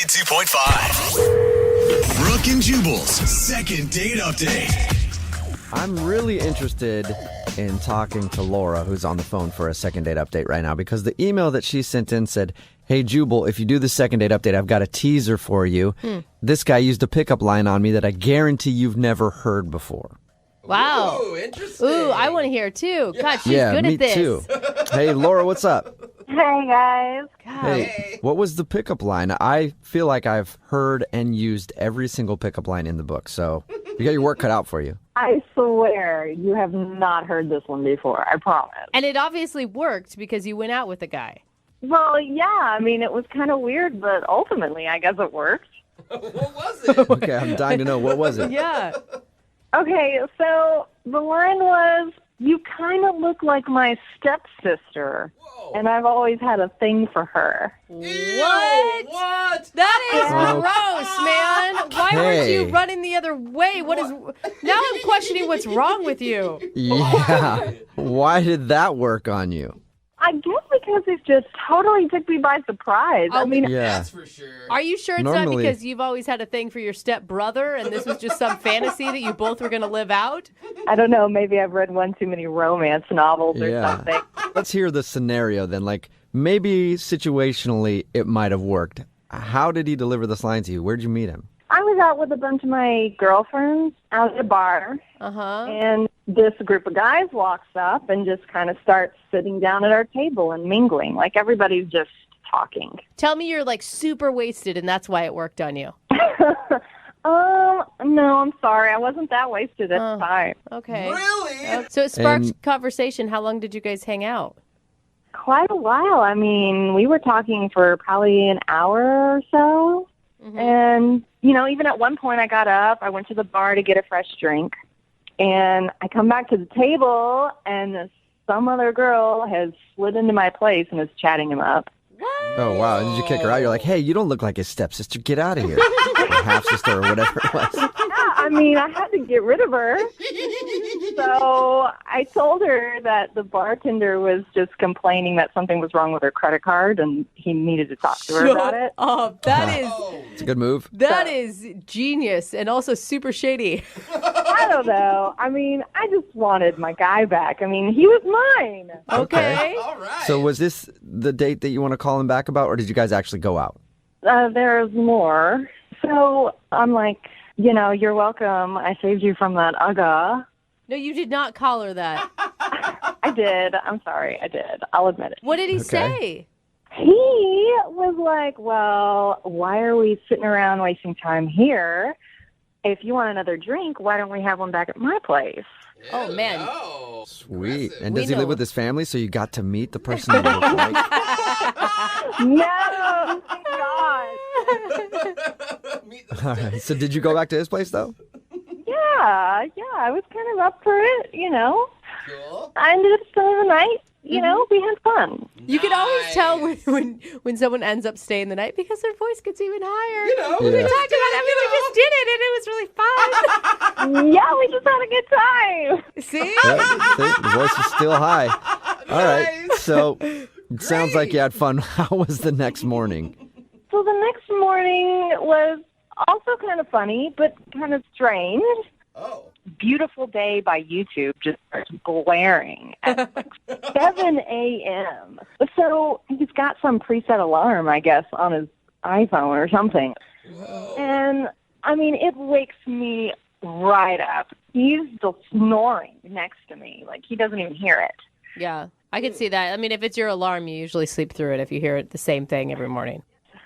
92.5. Brooke and Jubal's second date update. I'm really interested in talking to Laura, who's on the phone for a second date update right now, because the email that she sent in said, "Hey, Jubal, if you do the second date update, I've got a teaser for you. This guy used a pickup line on me that I guarantee you've never heard before." Wow. Ooh, interesting. Ooh, I want to hear it too. God, she's Yeah, good me at this. too. Hey, Laura, what's up? Hey, guys. God. Hey, what was the pickup line? I feel like I've heard and used every single pickup line in the book, so you got your work cut out for you. I swear you have not heard this one before. I promise. And it obviously worked because you went out with the guy. Well, yeah. I mean, it was kind of weird, but ultimately, I guess it worked. What was it? Okay, I'm dying to know. What was it? Yeah. Okay, so the line was, "You kind of look like my stepsister, and I've always had a thing for her." What? What? That is Oh. gross, man. Why weren't you Okay. running the other way? What is? Now I'm questioning what's wrong with you. Yeah. Why did that work on you? I guess because it just totally took me by surprise. I mean, Yeah. That's for sure. Are you sure it's Normally- not because you've always had a thing for your stepbrother and this was just some fantasy that you both were going to live out? I don't know. Maybe I've read one too many romance novels or Yeah. something. Let's hear the scenario then. Like, maybe situationally it might have worked. How did he deliver this line to you? Where'd you meet him? I was out with a bunch of my girlfriends out at a bar, Uh-huh. and this group of guys walks up and just kind of starts sitting down at our table and mingling. Like, everybody's just talking. Tell me you're like super wasted and that's why it worked on you. No, I'm sorry. I wasn't that wasted at the time. Okay. Really? So it sparked And- conversation. How long did you guys hang out? Quite a while. I mean, we were talking for probably an hour or so. And, you know, even at one point I got up, I went to the bar to get a fresh drink, and I come back to the table, and some other girl has slid into my place and is chatting him up. Oh, wow. Did you kick her out? You're like, hey, you don't look like his stepsister. Get out of here. Or half-sister or whatever it was. Yeah, I mean, I had to get rid of her. So I told her that the bartender was just complaining that something was wrong with her credit card, and he needed to talk to her about it. Oh, that is It's a good move. that is genius and also super shady. I don't know. I mean, I just wanted my guy back. I mean, he was mine. Okay. All right. So was this the date that you want to call him back about, or did you guys actually go out? There's more. So I'm like, you know, you're welcome. I saved you from that UGA. No, you did not call her that. I did. I'm sorry. I did. I'll admit it. What did he Okay. say? He was like, well, why are we sitting around wasting time here? If you want another drink, why don't we have one back at my place? Oh, man. Oh, Sweet. impressive. And We does he know. live with his family, so you got to meet the person you look like? No, thank God. Meet the- All right. So did you go back to his place, though? Yeah, I was kind of up for it, you know. Cool. I ended up spending the night, you know, we had fun. You can always tell Nice. when someone ends up staying the night because their voice gets even higher. You know, We Yeah. talked about it. I mean, we just did it, and it was really fun. Yeah, we just had a good time. See? Yeah, see, the voice is still high. All right. Nice. So it sounds like you had fun. How was the next morning? So the next morning was also kind of funny, but kind of strange. Oh. Beautiful Day by YouTube just starts blaring at like 7 a.m. So he's got some preset alarm, I guess, on his iPhone or something. Whoa. And, I mean, it wakes me right up. He's still snoring next to me. Like, he doesn't even hear it. Yeah, I can see that. I mean, if it's your alarm, you usually sleep through it if you hear it the same thing every morning.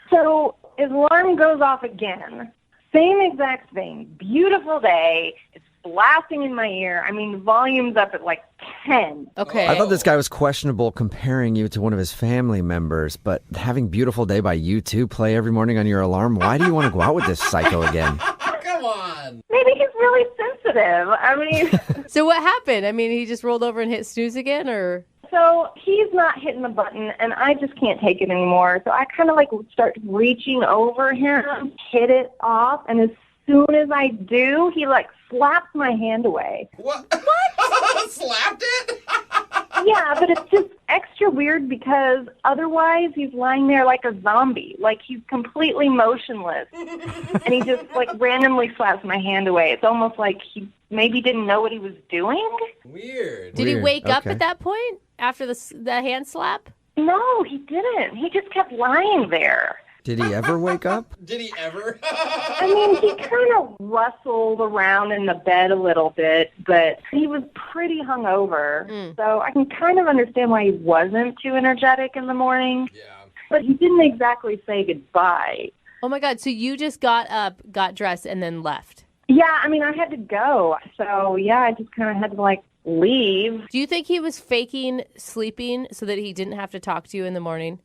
So his alarm goes off again. Same exact thing. Beautiful day. It's blasting in my ear. I mean, volume's up at like 10. Okay. I thought this guy was questionable comparing you to one of his family members, but having Beautiful Day by U2 play every morning on your alarm, why do you want to go out with this psycho again? Come on. Maybe he's really sensitive. I mean, So what happened? I mean, he just rolled over and hit snooze again, or? so he's not hitting the button, and I just can't take it anymore. So I kind of like start reaching over him, hit it off, and as soon as I do, he like slaps my hand away. What? What? Slapped it? Yeah, but it's just extra weird because otherwise he's lying there like a zombie. Like he's completely motionless. And he just like randomly slaps my hand away. It's almost like he maybe didn't know what he was doing. Weird. Did he Weird. wake up Okay. at that point after the hand slap? No, he didn't. He just kept lying there. Did he ever wake up? Did he ever? I mean, he kind of rustled around in the bed a little bit, but he was pretty hungover. So I can kind of understand why he wasn't too energetic in the morning. Yeah. But he didn't exactly say goodbye. Oh my God. So you just got up, got dressed, and then left. Yeah, I mean, I had to go. So, yeah, I just kind of had to, like, leave. Do you think he was faking sleeping so that he didn't have to talk to you in the morning?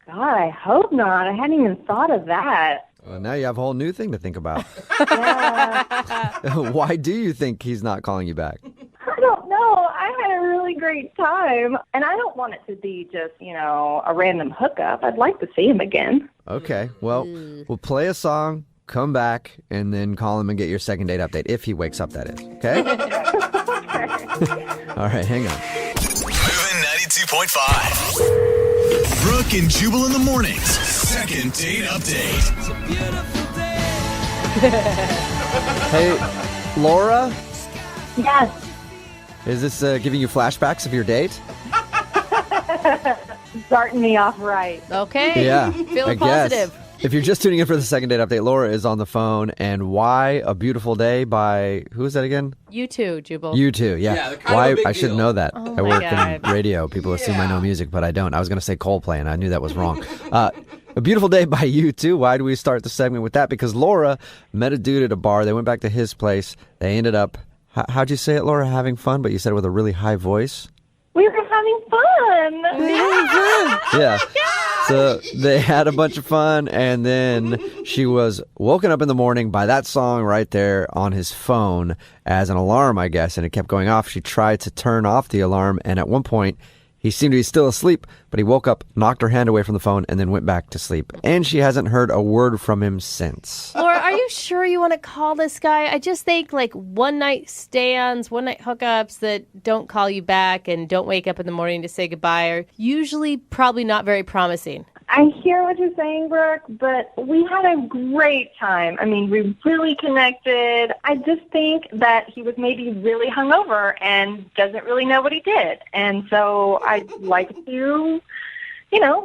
God, I hope not. I hadn't even thought of that. Well, now you have a whole new thing to think about. Yeah, Why do you think he's not calling you back? I don't know. I had a really great time. And I don't want it to be just, a random hookup. I'd like to see him again. Okay, well, we'll play a song, come back, and then call him and get your second date update, if he wakes up, that is. Okay? All right, hang on. Moving 92.5. Brooke and Jubal in the mornings. Second date update. Hey, Laura, Yes. is this giving you flashbacks of your date? Starting me off right. Okay. Yeah, Feeling I guess. positive. If you're just tuning in for the second date update, Laura is on the phone. And Why a Beautiful Day by, who is that again? You too, Jubal. You too, Yeah, yeah. they're kind of Why a big I should deal. know that. Oh I my work God. in radio. People assume I know Yeah. music, but I don't. I was going to say Coldplay, and I knew that was wrong. A Beautiful Day by You Too. Why do we start the segment with that? Because Laura met a dude at a bar. They went back to his place. They ended up, how'd you say it, Laura? Having fun, but you said it with a really high voice. We were having fun. Yeah. So they had a bunch of fun, and then she was woken up in the morning by that song right there on his phone as an alarm, I guess, and it kept going off. She tried to turn off the alarm, and at one point, he seemed to be still asleep, but he woke up, knocked her hand away from the phone, and then went back to sleep. And she hasn't heard a word from him since. Laura, are you sure you want to call this guy? I just think like one night stands, one night hookups that don't call you back and don't wake up in the morning to say goodbye are usually probably not very promising. I hear what you're saying, Brooke, but we had a great time. I mean, we really connected. I just think that he was maybe really hungover and doesn't really know what he did. And so I'd like to,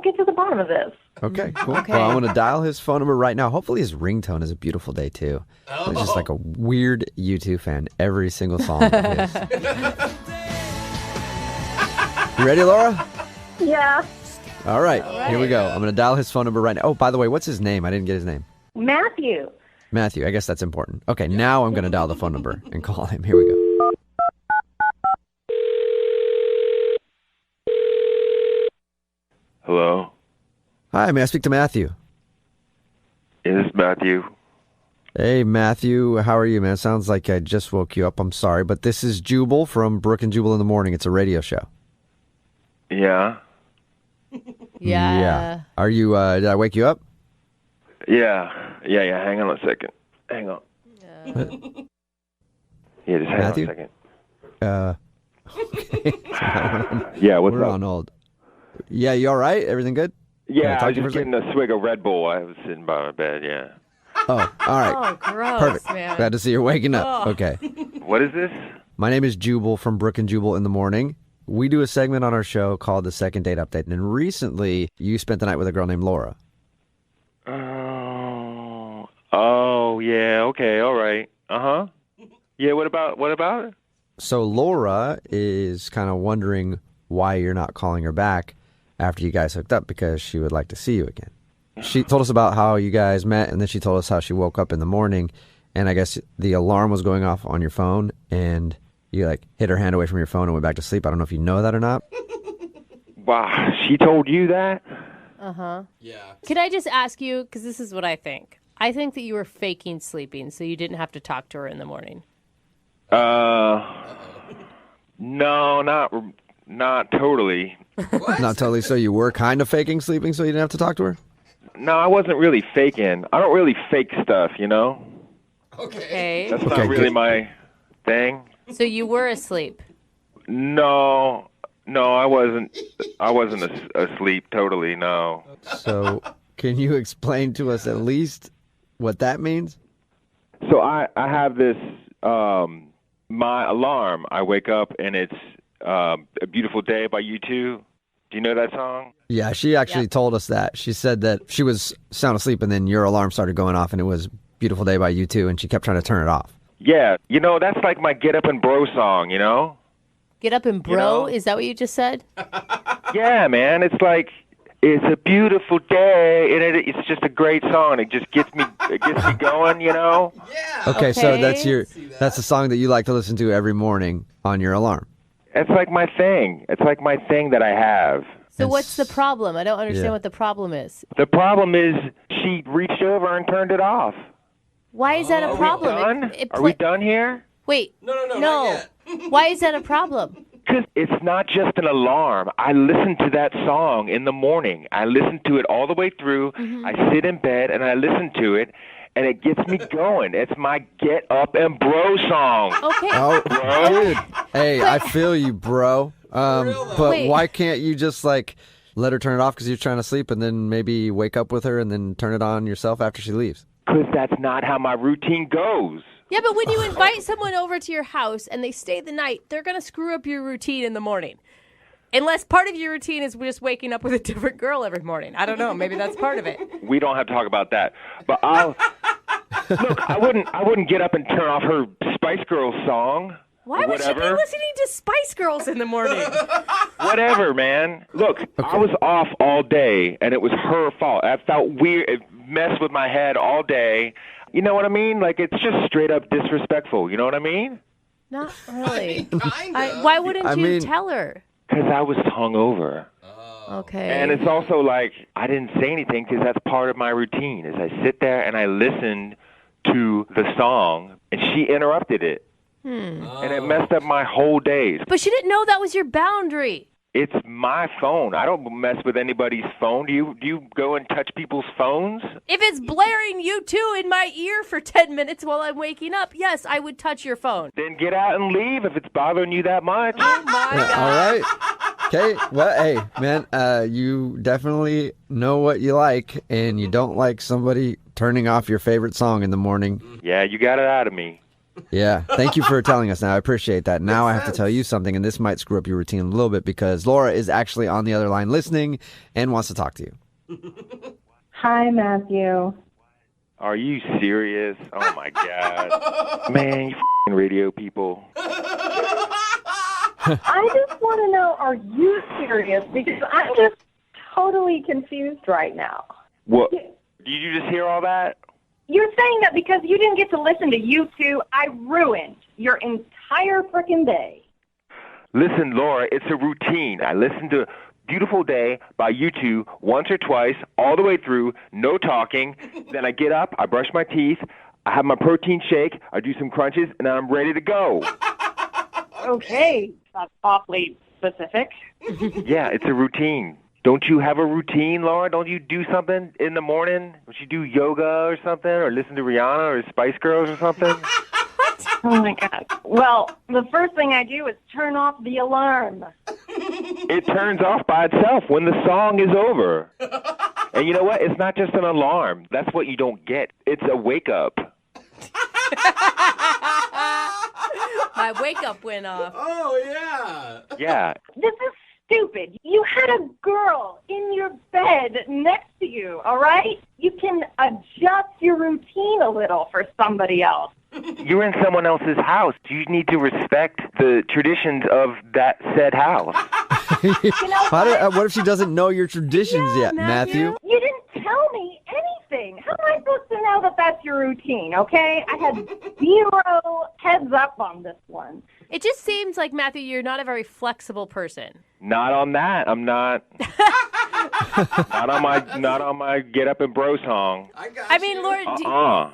get to the bottom of this. Okay, cool. Okay. Well, I'm going to dial his phone number right now. Hopefully his ringtone is a beautiful day, too. It's just like a weird U2 fan. Every single song of his. You ready, Laura? Yeah. All right, here we go. I'm going to dial his phone number right now. Oh, by the way, what's his name? I didn't get his name. Matthew. Matthew. I guess that's important. Okay, now I'm going to dial the phone number and call him. Here we go. Hello, Hi, may I speak to Matthew? is this Matthew? Hey, Matthew. How are you, man? Sounds like I just woke you up. I'm sorry, but this is Jubal from Brooke and Jubal in the Morning. It's a radio show. Yeah, Yeah. Are you, did I wake you up? yeah. Hang on a second. Hang on. Yeah, just hang Matthew? on a second. Okay. Yeah, what's We're up? on hold. Yeah, you all right? Everything good? Can I Yeah, talk I to was you for a just getting a swig of Red Bull. I was sitting by my bed. Yeah. Oh, all right. Oh, gross, Perfect. man. Glad to see you're waking up. Oh. Okay. What is this? My name is Jubal from Brooke and Jubal in the Morning. We do a segment on our show called the Second Date Update. And recently, you spent the night with a girl named Laura. Oh, yeah. Okay, all right. Yeah. What about it? So Laura is kind of wondering why you're not calling her back after you guys hooked up, because she would like to see you again. She told us about how you guys met, and then she told us how she woke up in the morning, and I guess the alarm was going off on your phone, and you hid her hand away from your phone and went back to sleep. I don't know if you know that or not. Wow, she told you that? Uh-huh. Yeah. Can I just ask you, because this is what I think. I think that you were faking sleeping so you didn't have to talk to her in the morning. No, not totally. Not totally. So you were kind of faking sleeping so you didn't have to talk to her? No, I wasn't really faking. I don't really fake stuff, you know? Okay. That's Okay, not really good. my thing. So you were asleep. No, No, I wasn't. I wasn't asleep totally. No. So, can you explain to us at least what that means? So I have this my alarm. I wake up and it's A Beautiful Day by U2. Do you know that song? Yeah, she actually told us that. She said that she was sound asleep and then your alarm started going off and it was Beautiful Day by U2 and she kept trying to turn it off. Yeah, that's like my Get Up and Bro song, Get up and bro? Is that what you just said? Yeah, man. It's like, it's a beautiful day, and it's just a great song. It just gets me going, Yeah. Okay, so that's the song that you like to listen to every morning on your alarm. It's like my thing. It's like my thing that I have. So what's the problem? I don't understand what the problem is. The problem is she reached over and turned it off. Why is that a problem? Are we done? Are we done here? Wait. No, not yet. Why is that a problem? Because it's not just an alarm. I listen to that song in the morning. I listen to it all the way through. Mm-hmm. I sit in bed and I listen to it, and it gets me going. It's my Get Up and Bro song. Okay. Oh, dude. Hey, I feel you, bro. But Wait. why can't you just let her turn it off because you're trying to sleep and then maybe wake up with her and then turn it on yourself after she leaves? Because that's not how my routine goes. Yeah, but when you invite someone over to your house and they stay the night, they're going to screw up your routine in the morning. Unless part of your routine is just waking up with a different girl every morning. I don't know. Maybe that's part of it. We don't have to talk about that. But look, I wouldn't get up and turn off her Spice Girls song. Why would she be listening to Spice Girls in the morning? Whatever, man. Look, I was off all day, and it was her fault. I felt weird. It messed with my head all day. You know what I mean? Like, it's just straight up disrespectful. You know what I mean? Not really. Kinda. Why wouldn't you tell her? Because I was hungover. Okay. And it's also like, I didn't say anything because that's part of my routine, is I sit there and I listen to the song, and she interrupted it. And it messed up my whole days. But she didn't know that was your boundary. It's my phone. I don't mess with anybody's phone. Do you go and touch people's phones? If it's blaring U2 in my ear for 10 minutes while I'm waking up, yes, I would touch your phone. Then get out and leave if it's bothering you that much. Oh, my God. All right. Okay. Well, hey, man, you definitely know what you like, and you don't like somebody turning off your favorite song in the morning. Yeah, you got it out of me. Yeah. Thank you for telling us now. I appreciate that. Now I have to tell you something, and this might screw up your routine a little bit because Laura is actually on the other line listening and wants to talk to you. Hi, Matthew. Are you serious? Oh, my God. Man, you f***ing radio people. I just want to know, are you serious? Because I'm just totally confused right now. What? Did you just hear all that? You're saying that because you didn't get to listen to U2, I ruined your entire frickin' day. Listen, Laura, it's a routine. I listen to Beautiful Day by U2 once or twice, all the way through, no talking. Then I get up, I brush my teeth, I have my protein shake, I do some crunches, and I'm ready to go. Okay, that's awfully specific. Yeah, it's a routine. Don't you have a routine, Laura? Don't you do something in the morning? Don't you do yoga or something, or listen to Rihanna or Spice Girls or something? Oh, my God. Well, the first thing I do is turn off the alarm. It turns off by itself when the song is over. And you know what? It's not just an alarm. That's what you don't get. It's a wake-up. My wake-up went off. Oh, yeah. Yeah. This is stupid. You had a girl in your bed next to you, all right? You can adjust your routine a little for somebody else. You're in someone else's house. You need to respect the traditions of that said house. What if she doesn't know your traditions yet, Matthew? You didn't tell me anything. How am I supposed to know that that's your routine, okay? I had zero heads up on this one. It just seems like, Matthew, you're not a very flexible person. Not on that. I'm not. not on my Get Up and Bro song. I mean, Laura,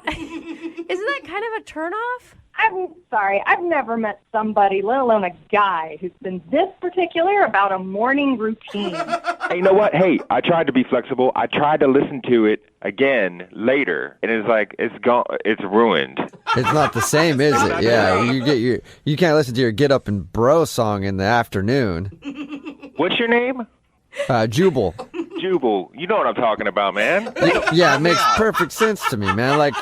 isn't that kind of a turnoff? I'm sorry. I've never met somebody, let alone a guy, who's been this particular about a morning routine. Hey, you know what? Hey, I tried to be flexible. I tried to listen to it again later, and it's like it's gone. It's ruined. It's not the same, is it? Yeah, you can't listen to your Get Up and Bro song in the afternoon. What's your name? Jubal. Jubal. You know what I'm talking about, man. Yeah, it makes perfect sense to me, man. Like,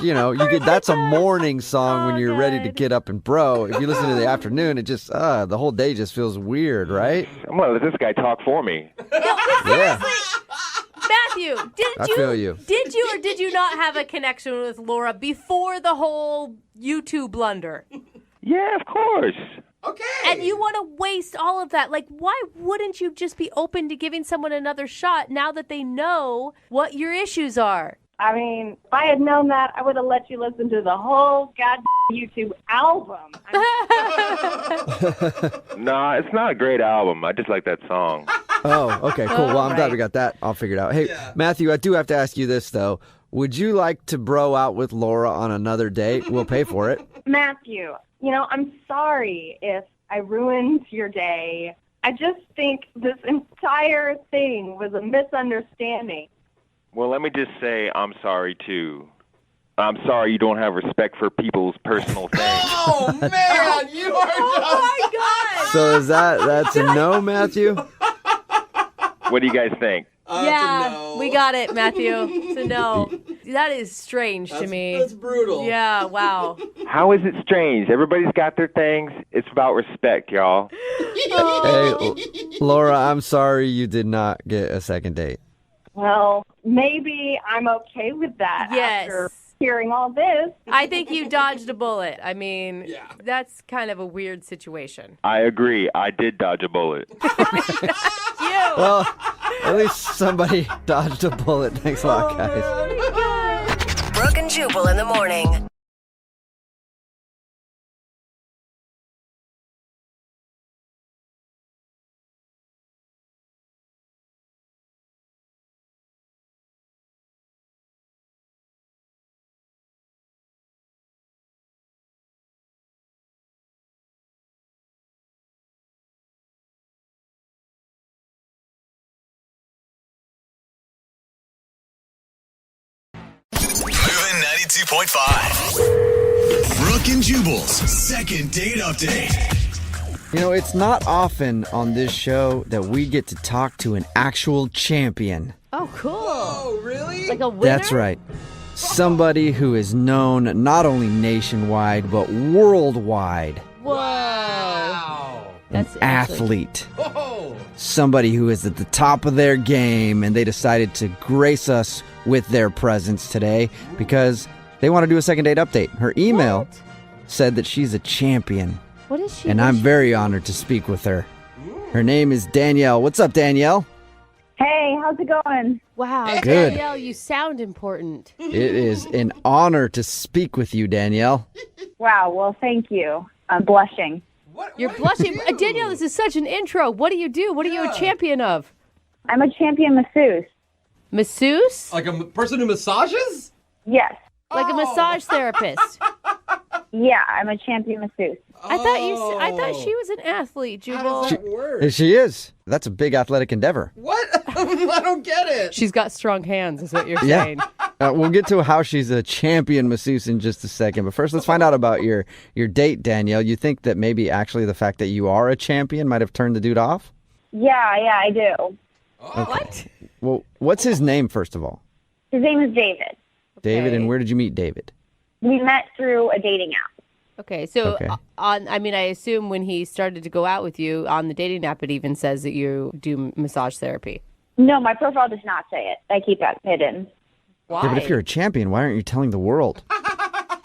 that's a morning song when you're ready to God. get up and bro. If you listen to the afternoon, it just, the whole day just feels weird, right? I'm going to let this guy talk for me. Yeah. Matthew, I feel you. Did you or did you not have a connection with Laura before the whole YouTube blunder? Yeah, of course. Okay. And you want to waste all of that. Like, why wouldn't you just be open to giving someone another shot now that they know what your issues are? I mean, if I had known that, I would have let you listen to the whole goddamn YouTube album. Nah, it's not a great album. I just like that song. Oh, okay, cool. Well, I'm glad Right. we got that all figured out. Hey, Matthew, I do have to ask you this, though. Would you like to bro out with Laura on another date? We'll pay for it. Matthew, I'm sorry if I ruined your day. I just think this entire thing was a misunderstanding. Well, let me just say I'm sorry, too. I'm sorry you don't have respect for people's personal things. Oh, man, you are Oh my God! So that's a no, Matthew? What do you guys think? Yeah, no. we got it, Matthew. It's a no. That is strange to me. That's brutal. Yeah, wow. How is it strange? Everybody's got their things. It's about respect, y'all. Hey, Laura, I'm sorry you did not get a second date. Well, maybe I'm okay with that Yes. after hearing all this. I think you dodged a bullet. I mean, Yeah. that's kind of a weird situation. I agree. I did dodge a bullet. You! Well, at least somebody dodged a bullet. Thanks a lot, guys. Brooke and Jubal in the morning. Moving 92.5. Brooke and Jubal's second date update. It's not often on this show that we get to talk to an actual champion. Oh, cool. Oh, really? Like a winner? That's right. Somebody who is known not only nationwide, but worldwide. Whoa. Wow. That's Athlete. Oh. Somebody who is at the top of their game, and they decided to grace us with their presence today because they want to do a second date update. Her email said that she's a champion, What is she? and I'm very honored to speak with her. Her name is Danielle. What's up, Danielle? Hey, how's it going? Wow, Good. Danielle, you sound important. It is an honor to speak with you, Danielle. Wow, well, thank you. I'm blushing. You're What do blushing. you do? Danielle, this is such an intro. What do you do? What are you a Yeah. champion of? I'm a champion masseuse. Masseuse? Like a person who massages? Yes. Like a massage therapist. Yeah, I'm a champion masseuse. I thought she was an athlete, How Jubal. does that work? She is. That's a big athletic endeavor. What? I don't get it. She's got strong hands, is what you're Yeah. saying. We'll get to how she's a champion masseuse in just a second. But first, let's find out about your date, Danielle. You think that maybe actually the fact that you are a champion might have turned the dude off? Yeah, I do. What? Well, what's his name, first of all? His name is David. David, Okay. and where did you meet David? We met through a dating app. Okay, so Okay. I assume when he started to go out with you on the dating app, it even says that you do massage therapy. No, my profile does not say it. I keep that hidden. Why? Yeah, but if you're a champion, why aren't you telling the world?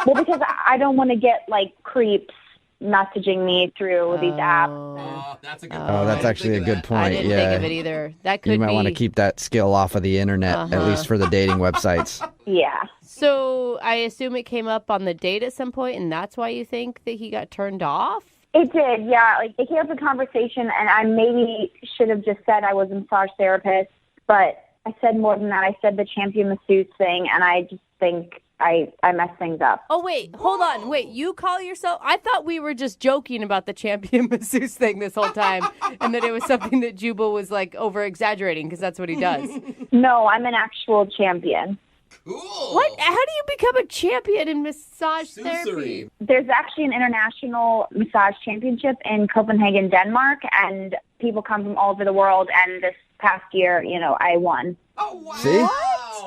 Well, because I don't want to get, like, creeps messaging me through these apps. Oh, that's a good Oh, that's actually a good point. I didn't yeah. think of it either. That could You might be. want to keep that skill off of the internet, at least for the dating websites. Yeah. So I assume it came up on the date at some point, and that's why you think that he got turned off? It did, yeah. Like, it came up in conversation, and I maybe should have just said I was a massage therapist, but I said more than that. I said the champion masseuse thing, and I just think I messed things up. Oh, wait, hold on. Wait, you call yourself? I thought we were just joking about the champion masseuse thing this whole time, and that it was something that Jubal was, like, over-exaggerating, because that's what he does. No, I'm an actual champion. Cool. What? How do you become a champion in massage therapy? Sensory. There's actually an international massage championship in Copenhagen, Denmark, and people come from all over the world. And this past year, I won. Oh, wow. See?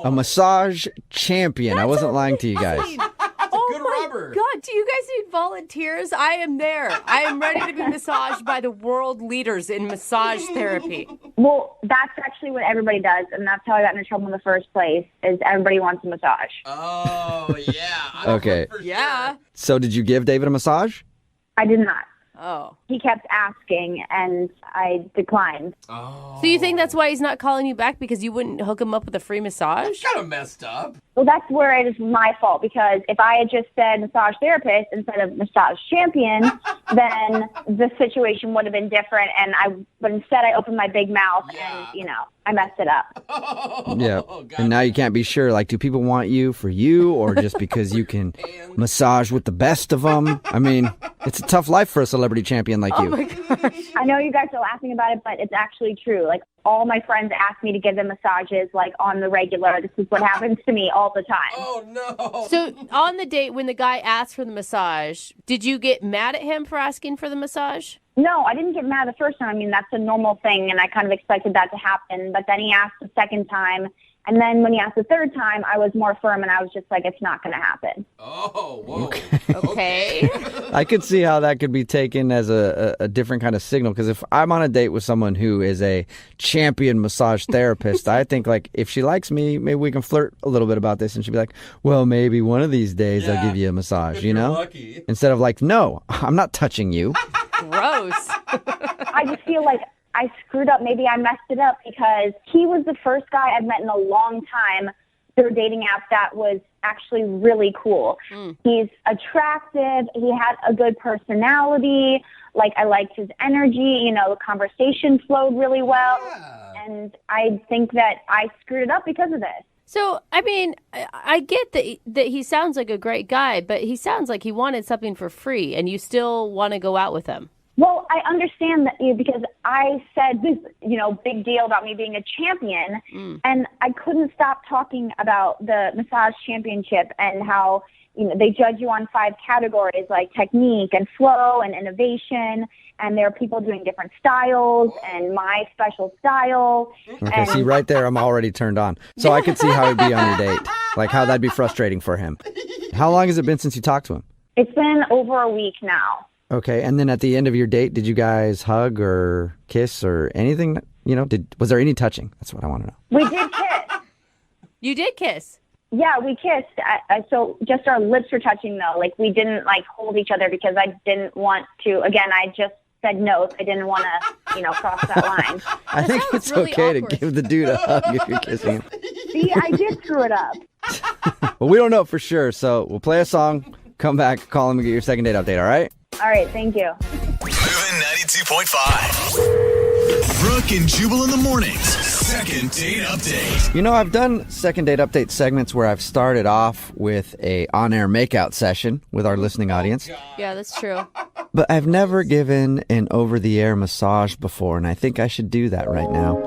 A massage champion. I wasn't lying to you guys. Good rubber. God, do you guys need volunteers? I am there. I am ready to be massaged by the world leaders in massage therapy. Well, that's actually what everybody does, and that's how I got into trouble in the first place, is everybody wants a massage. Oh, yeah. Okay. Yeah. So did you give David a massage? I did not. Oh. He kept asking, and I declined. Oh. So you think that's why he's not calling you back, because you wouldn't hook him up with a free massage? Kind of messed up. Well, that's where it is my fault, because if I had just said massage therapist instead of massage champion, then the situation would have been different. But instead I opened my big mouth and, I messed it up. Yeah. And now you can't be sure. Like, do people want you for you or just because you can massage with the best of them? I mean, it's a tough life for a celebrity champion like you. Oh my gosh. I know you guys are laughing about it, but it's actually true. Like, all my friends ask me to give them massages, like, on the regular. This is what happens to me all the time. Oh, no. So on the date, when the guy asked for the massage, did you get mad at him for asking for the massage? No, I didn't get mad the first time. I mean, that's a normal thing, and I kind of expected that to happen. But then he asked the second time, and then when he asked the third time, I was more firm, and I was just like, it's not going to happen. Oh, whoa. Okay. I could see how that could be taken as a different kind of signal, because if I'm on a date with someone who is a champion massage therapist, I think, like, if she likes me, maybe we can flirt a little bit about this, and she'd be like, well, maybe one of these days I'll give you a massage, If you know? you're lucky. Instead of like, no, I'm not touching you. Gross. I just feel like I screwed up. Maybe I messed it up because he was the first guy I've met in a long time through a dating app that was actually really cool. He's attractive. He had a good personality. Like, I liked his energy. The conversation flowed really well. Yeah. And I think that I screwed it up because of this. So, I mean, I get that he sounds like a great guy, but he sounds like he wanted something for free, and you still want to go out with him. Well, I understand that because I said this, big deal about me being a champion, and I couldn't stop talking about the massage championship and how, they judge you on 5 categories like technique and flow and innovation, and there are people doing different styles and my special style. Okay, see, right there, I'm already turned on. So I could see how he'd be on your date, like how that'd be frustrating for him. How long has it been since you talked to him? It's been over a week now. Okay, and then at the end of your date, did you guys hug or kiss or anything? Was there any touching? That's what I want to know. We did kiss. You did kiss. Yeah, we kissed. So just our lips were touching, though. Like, we didn't, hold each other because I didn't want to. Again, I just said no. I didn't want to, cross that line. I think sounds it's really okay awkward. to give the dude a hug if you're kissing him. See, I did screw it up. Well, we don't know for sure, so we'll play a song, come back, call him, and get your second date update, all right? All right, thank you. Moving 92.5. Brooke and Jubal in the mornings. Second date update. I've done second date update segments where I've started off with a on-air makeout session with our listening audience, Yeah, that's true. but I've never given an over-the-air massage before, and I think I should do that right now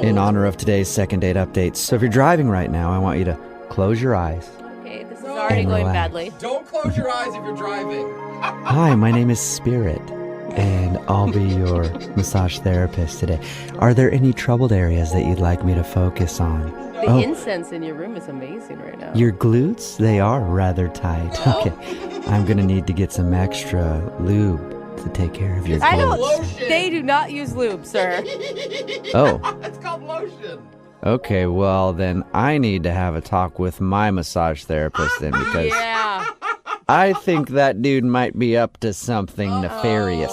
in honor of today's second date update. So if you're driving right now, I want you to close your eyes. Okay, this is already And going relax. badly. Don't close your eyes if you're driving. Hi, my name is Spirit, and I'll be your massage therapist today. Are there any troubled areas that you'd like me to focus on? The incense in your room is amazing right now. Your glutes, they are rather tight. Okay, I'm going to need to get some extra lube to take care of your I don't. glutes. Lotion. They do not use lube, sir. Oh, It's called lotion. okay, well then I need to have a talk with my massage therapist then, because Yeah. I think that dude might be up to something nefarious.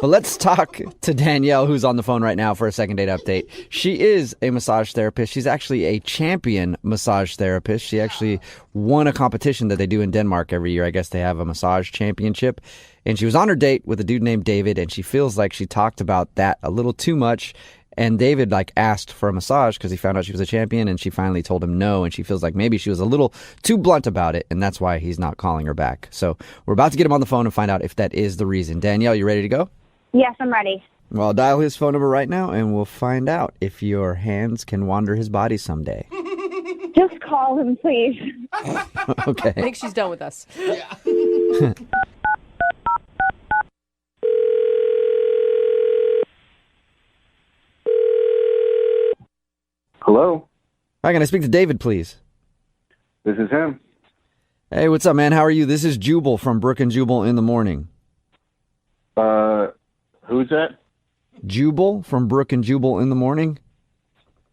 But let's talk to Danielle, who's on the phone right now for a second date update. She is a massage therapist. She's actually a champion massage therapist. She actually won a competition that they do in Denmark every year. I guess they have a massage championship. And she was on her date with a dude named David, and she feels like she talked about that a little too much. And David asked for a massage because he found out she was a champion, and she finally told him no, and she feels like maybe she was a little too blunt about it, and that's why he's not calling her back. So we're about to get him on the phone and find out if that is the reason. Danielle, you ready to go? Yes, I'm ready. Well, I'll dial his phone number right now, and we'll find out if your hands can wander his body someday. Just call him, please. Okay. I think she's done with us. Yeah. Hello, Hi, can I speak to David, please? this is him. Hey, what's up, man? How are you? This is Jubal from Brooke and Jubal in the morning. Who's that? Jubal from Brooke and Jubal in the morning?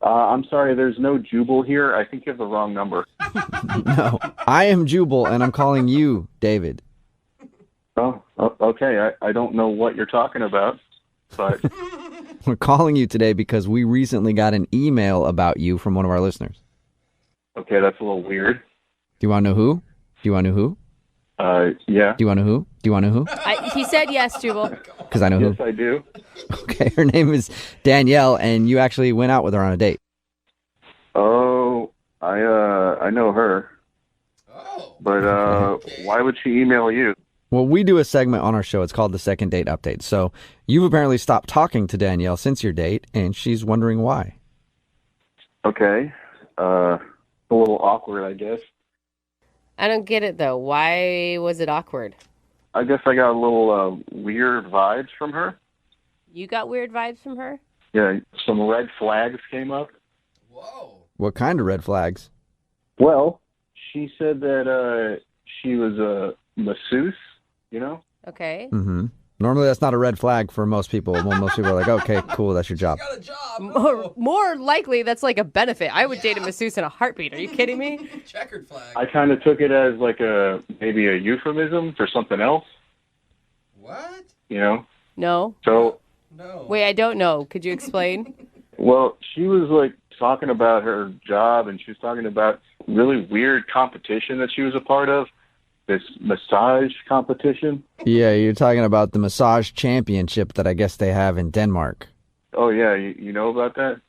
I'm sorry, there's no Jubal here. I think you have the wrong number. No, I am Jubal, and I'm calling you David. Oh, okay. I don't know what you're talking about, but We're calling you today because we recently got an email about you from one of our listeners. okay, that's a little weird. Do you want to know who? Do you want to know who? Yeah. Do you want to know who? Do you want to know who? He said yes, Jubal. Because I know Yes, who. I do. Okay, her name is Danielle, and you actually went out with her on a date. Oh, I know her, Oh. but why would she email you? Well, we do a segment on our show. It's called the Second Date Update. So you've apparently stopped talking to Danielle since your date, and she's wondering why. Okay. A little awkward, I guess. I don't get it, though. Why was it awkward? I guess I got a little weird vibes from her. You got weird vibes from her? Yeah, some red flags came up. Whoa. What kind of red flags? Well, she said that she was a masseuse, you know? Okay. Mm-hmm. Normally, that's not a red flag for most people. Well, most people are like, okay, cool, that's your job. Got a job. More likely, that's like a benefit. I would date a masseuse in a heartbeat. Are you kidding me? Checkered flag. I kind of took it as like maybe a euphemism for something else, What? you know? No. So, No. Wait, I don't know. Could you explain? well, she was like talking about her job, and she was talking about really weird competition that she was a part of, this massage competition. Yeah, you're talking about the massage championship that I guess they have in Denmark. Oh, yeah, you know about that?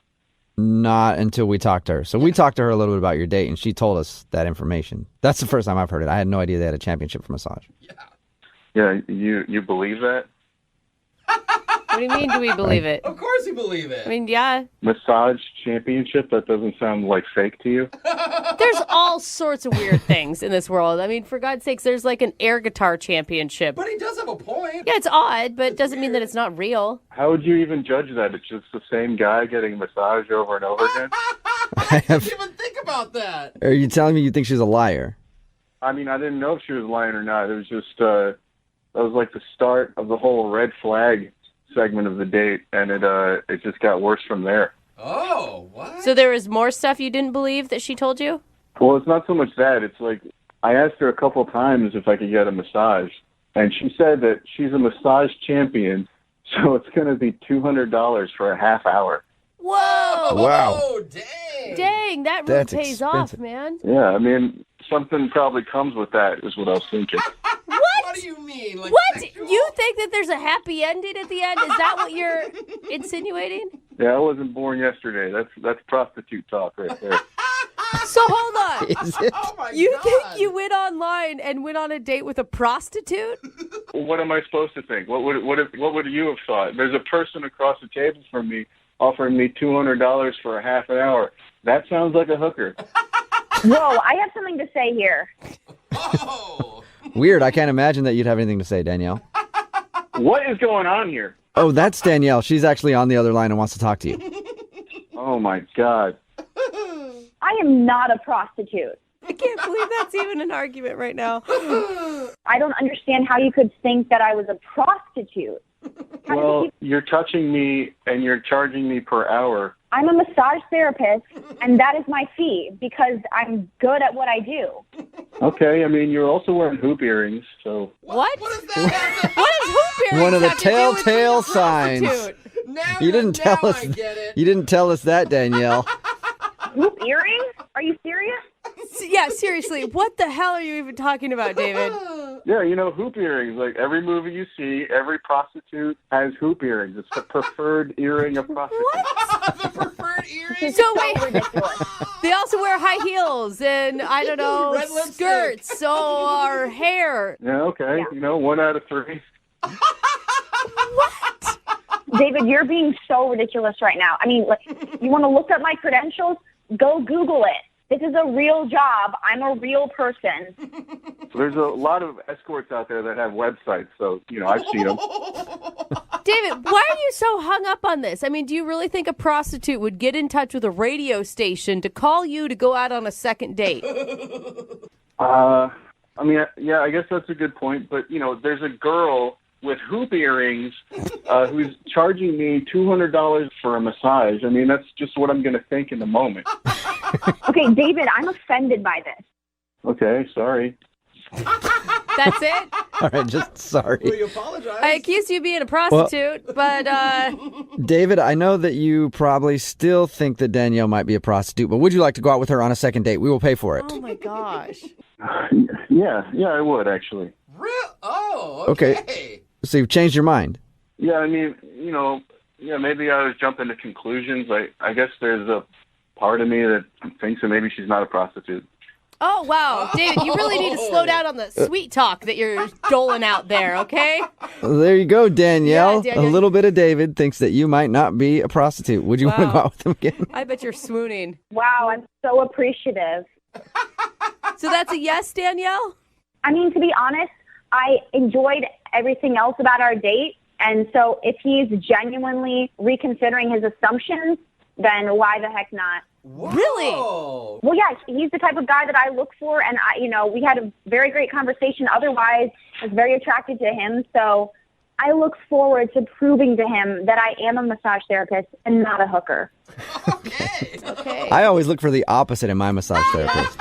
Not until we talked to her. So we talked to her a little bit about your date, and she told us that information. That's the first time I've heard it. I had no idea they had a championship for massage. Yeah, you believe that? What do you mean, do we believe it? Of course you believe it. I mean, yeah. Massage championship? That doesn't sound like fake to you? There's all sorts of weird things in this world. I mean, for God's sakes, there's like an air guitar championship. But he does have a point. Yeah, it's odd, but it doesn't mean that it's not real. How would you even judge that? It's just the same guy getting massaged over and over again? I didn't even think about that. Are you telling me you think she's a liar? I mean, I didn't know if she was lying or not. It was just, that was like the start of the whole red flag segment of the date, and it just got worse from there. Oh, what? So there was more stuff you didn't believe that she told you? Well, it's not so much that. It's like, I asked her a couple of times if I could get a massage, and she said that she's a massage champion, so it's going to be $200 for a half hour. Whoa! Wow. Oh, dang. Dang, that really That's pays expensive. off, man. Yeah, I mean, something probably comes with that, is what I was thinking. What do you mean? Like What? sexual? You think that there's a happy ending at the end? Is that what you're insinuating? Yeah, I wasn't born yesterday. That's prostitute talk right there. So hold on. Is it? Oh my You God. think you went online and went on a date with a prostitute? Well, what am I supposed to think? What would you have thought? There's a person across the table from me offering me $200 for a half an hour. That sounds like a hooker. Whoa, I have something to say here. Oh. Weird. I can't imagine that you'd have anything to say, Danielle. What is going on here? Oh, that's Danielle. She's actually on the other line and wants to talk to you. Oh my God. I am not a prostitute. I can't believe that's even an argument right now. I don't understand how you could think that I was a prostitute. How did Well, you- you're touching me and you're charging me per hour. I'm a massage therapist, and that is my fee because I'm good at what I do. Okay, I mean, you're also wearing hoop earrings, so... What? What does that have to What is hoop earrings One of the have to do with being a telltale signs. prostitute? Now You didn't tell us. I get it. You didn't tell us that, Danielle. Hoop earrings? Are you serious? Yeah, seriously, what the hell are you even talking about, David? Yeah, you know, hoop earrings. Like, every movie you see, every prostitute has hoop earrings. It's the preferred earring of prostitutes. The preferred earring. So wait, Ridiculous. they also wear high heels and, I don't know, Red lipstick. skirts or hair. Yeah, okay. You know, 1 out of 3. David, you're being so ridiculous right now. I mean, like, you want to look up my credentials? Go Google it. This is a real job. I'm a real person. There's a lot of escorts out there that have websites, so, I've seen them. David, why are you so hung up on this? I mean, do you really think a prostitute would get in touch with a radio station to call you to go out on a second date? I guess that's a good point. But, there's a girl with hoop earrings who's charging me $200 for a massage. I mean, that's just what I'm going to think in the moment. Okay, David, I'm offended by this. Okay, sorry. That's it? All right, just sorry. Will you apologize? I accused you of being a prostitute, but... David, I know that you probably still think that Danielle might be a prostitute, but would you like to go out with her on a second date? We will pay for it. Oh, my gosh. Yeah, I would, actually. Real? Oh, okay. So you've changed your mind? Yeah, I mean, maybe I was jumping to conclusions. I guess there's a part of me that thinks that maybe she's not a prostitute. Oh, wow. David, you really need to slow down on the sweet talk that you're doling out there, okay? Well, there you go, Danielle. Yeah, Danielle. A little bit of David thinks that you might not be a prostitute. Would you want to go out with him again? I bet you're swooning. Wow, I'm so appreciative. So that's a yes, Danielle? I mean, to be honest, I enjoyed everything else about our date. And so if he's genuinely reconsidering his assumptions, then why the heck not? Whoa. Really? Well, yeah, he's the type of guy that I look for. And, we had a very great conversation. Otherwise, I was very attracted to him. So I look forward to proving to him that I am a massage therapist and not a hooker. Okay. I always look for the opposite in my massage therapist.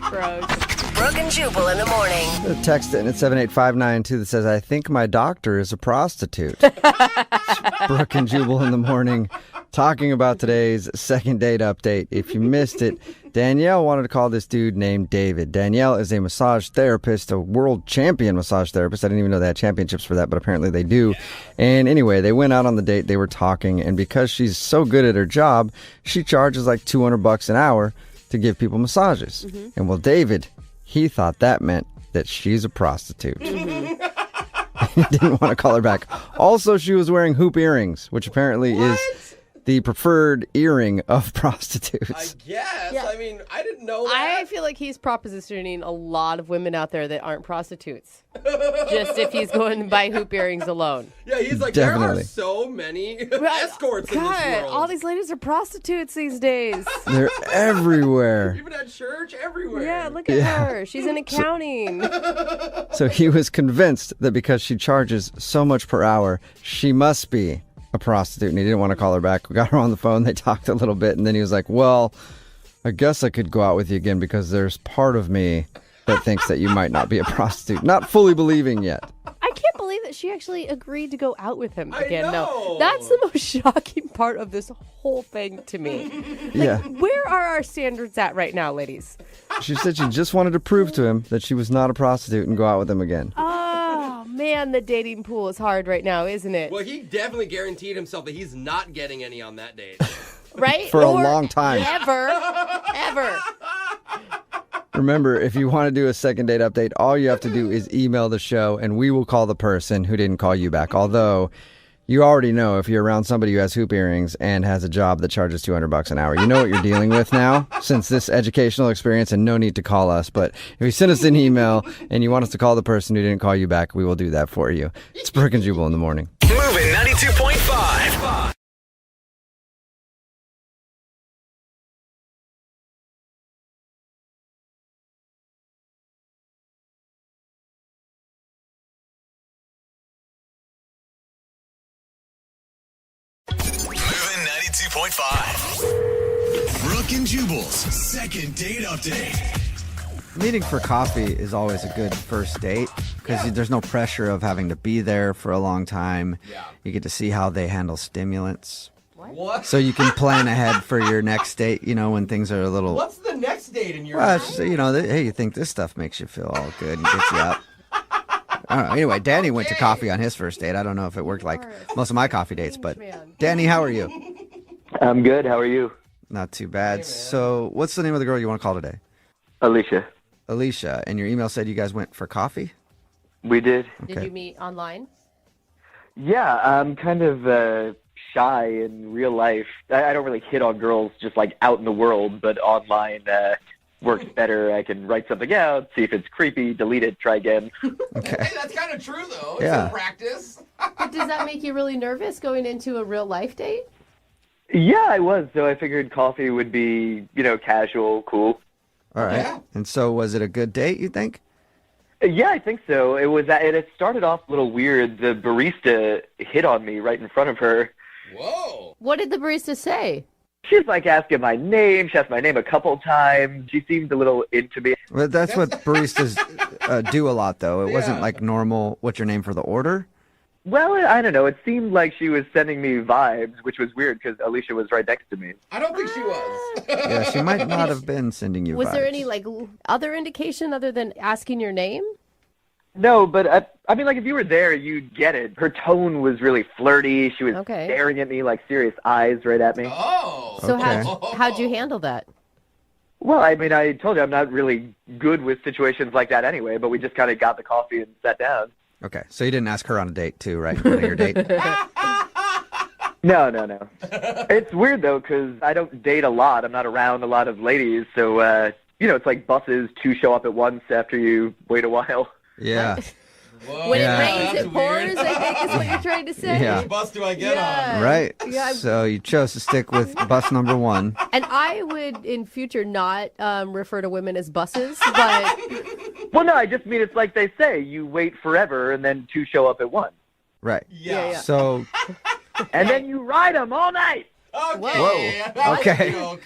Gross. Brooke and Jubal in the morning. Text it at 78592 that says, I think my doctor is a prostitute. It's Brooke and Jubal in the morning talking about today's second date update. If you missed it, Danielle wanted to call this dude named David. Danielle is a massage therapist, a world champion massage therapist. I didn't even know they had championships for that, but apparently they do. And anyway, they went out on the date. They were talking, and because she's so good at her job, she charges like $200 an hour to give people massages. Mm-hmm. And well, David, he thought that meant that she's a prostitute. Mm-hmm. He didn't want to call her back. Also, she was wearing hoop earrings, which apparently is the preferred earring of prostitutes. I guess. Yeah. I mean, I didn't know that. I feel like he's propositioning a lot of women out there that aren't prostitutes. Just if he's going to buy hoop earrings alone. Yeah, he's like, Definitely. there are so many escorts in this world. All these ladies are prostitutes these days. They're everywhere. Even at church, everywhere. Yeah, look at her. She's in accounting. So he was convinced that because she charges so much per hour, she must be a prostitute, and he didn't want to call her back. We got her on the phone. They talked a little bit, and then he was like, well, I guess I could go out with you again because there's part of me that thinks that you might not be a prostitute. Not fully believing yet. I can't believe that she actually agreed to go out with him again. I know. No, that's the most shocking part of this whole thing to me. Yeah. Where are our standards at right now, ladies? She said she just wanted to prove to him that she was not a prostitute and go out with him again. Oh, man, the dating pool is hard right now, isn't it? Well, he definitely guaranteed himself that he's not getting any on that date. Right? For a long time. Ever. Remember, if you want to do a second date update, all you have to do is email the show, and we will call the person who didn't call you back. Although, you already know if you're around somebody who has hoop earrings and has a job that charges $200 an hour, you know what you're dealing with now, since this educational experience, and no need to call us. But if you send us an email and you want us to call the person who didn't call you back, we will do that for you. It's Brooke and Jubal in the morning. Moving 92.5. Moving 92.5. Brooke and Jubal's second date update. Meeting for coffee is always a good first date because there's no pressure of having to be there for a long time. Yeah. You get to see how they handle stimulants. What? So you can plan ahead for your next date, when things are a little... What's the next date in your Well, it's just, hey, you think this stuff makes you feel all good and gets you up. I don't know. Anyway, Danny went to coffee on his first date. I don't know if it worked like most of my coffee dates, but Danny, how are you? I'm good. How are you? Not too bad. So what's the name of the girl you want to call today? Alicia. Alicia. And your email said you guys went for coffee? We did. Did you meet online? Yeah, I'm kind of shy in real life. I don't really hit on girls just like out in the world, but online works better. I can write something out, see if it's creepy, delete it, try again. Okay. Hey, that's kind of true, though. It's Yeah. a practice. But does that make you really nervous going into a real life date? Yeah, I was. So I figured coffee would be, casual, cool. All right. Yeah. And so was it a good date, you think? Yeah, I think so. It was. It started off a little weird. The barista hit on me right in front of her. Whoa. What did the barista say? She's like asking my name. She asked my name a couple times. She seemed a little into me. Well, that's what baristas do a lot, though. It wasn't Yeah. like normal, what's your name for the order? Well, I don't know. It seemed like she was sending me vibes, which was weird because Alicia was right next to me. I don't think she was. Yeah, she might not have been sending you Was there vibes. any other indication other than asking your name? No, but I mean, like if you were there, you'd get it. Her tone was really flirty. She was Okay. staring at me like serious eyes right at me. Oh. So Okay. how'd you handle that? Well, I mean, I told you I'm not really good with situations like that anyway, but we just kind of got the coffee and sat down. Okay, so you didn't ask her on a date, too, right? In front of your date? No. It's weird, though, because I don't date a lot. I'm not around a lot of ladies, so, it's like buses, 2 show up at once after you wait a while. Yeah. Whoa. When Yeah. it rains, That's it pours, weird. I think is what you're trying to say. Yeah. Which bus do I get Yeah. on? Right? Yeah, I'm- So you chose to stick with bus number 1. And I would, in future, not refer to women as buses, but Well, no, I just mean it's like they say, you wait forever and then 2 show up at once. Right. Yeah. Yeah. So, And then you ride them all night. Okay. Whoa. That's Okay. a joke.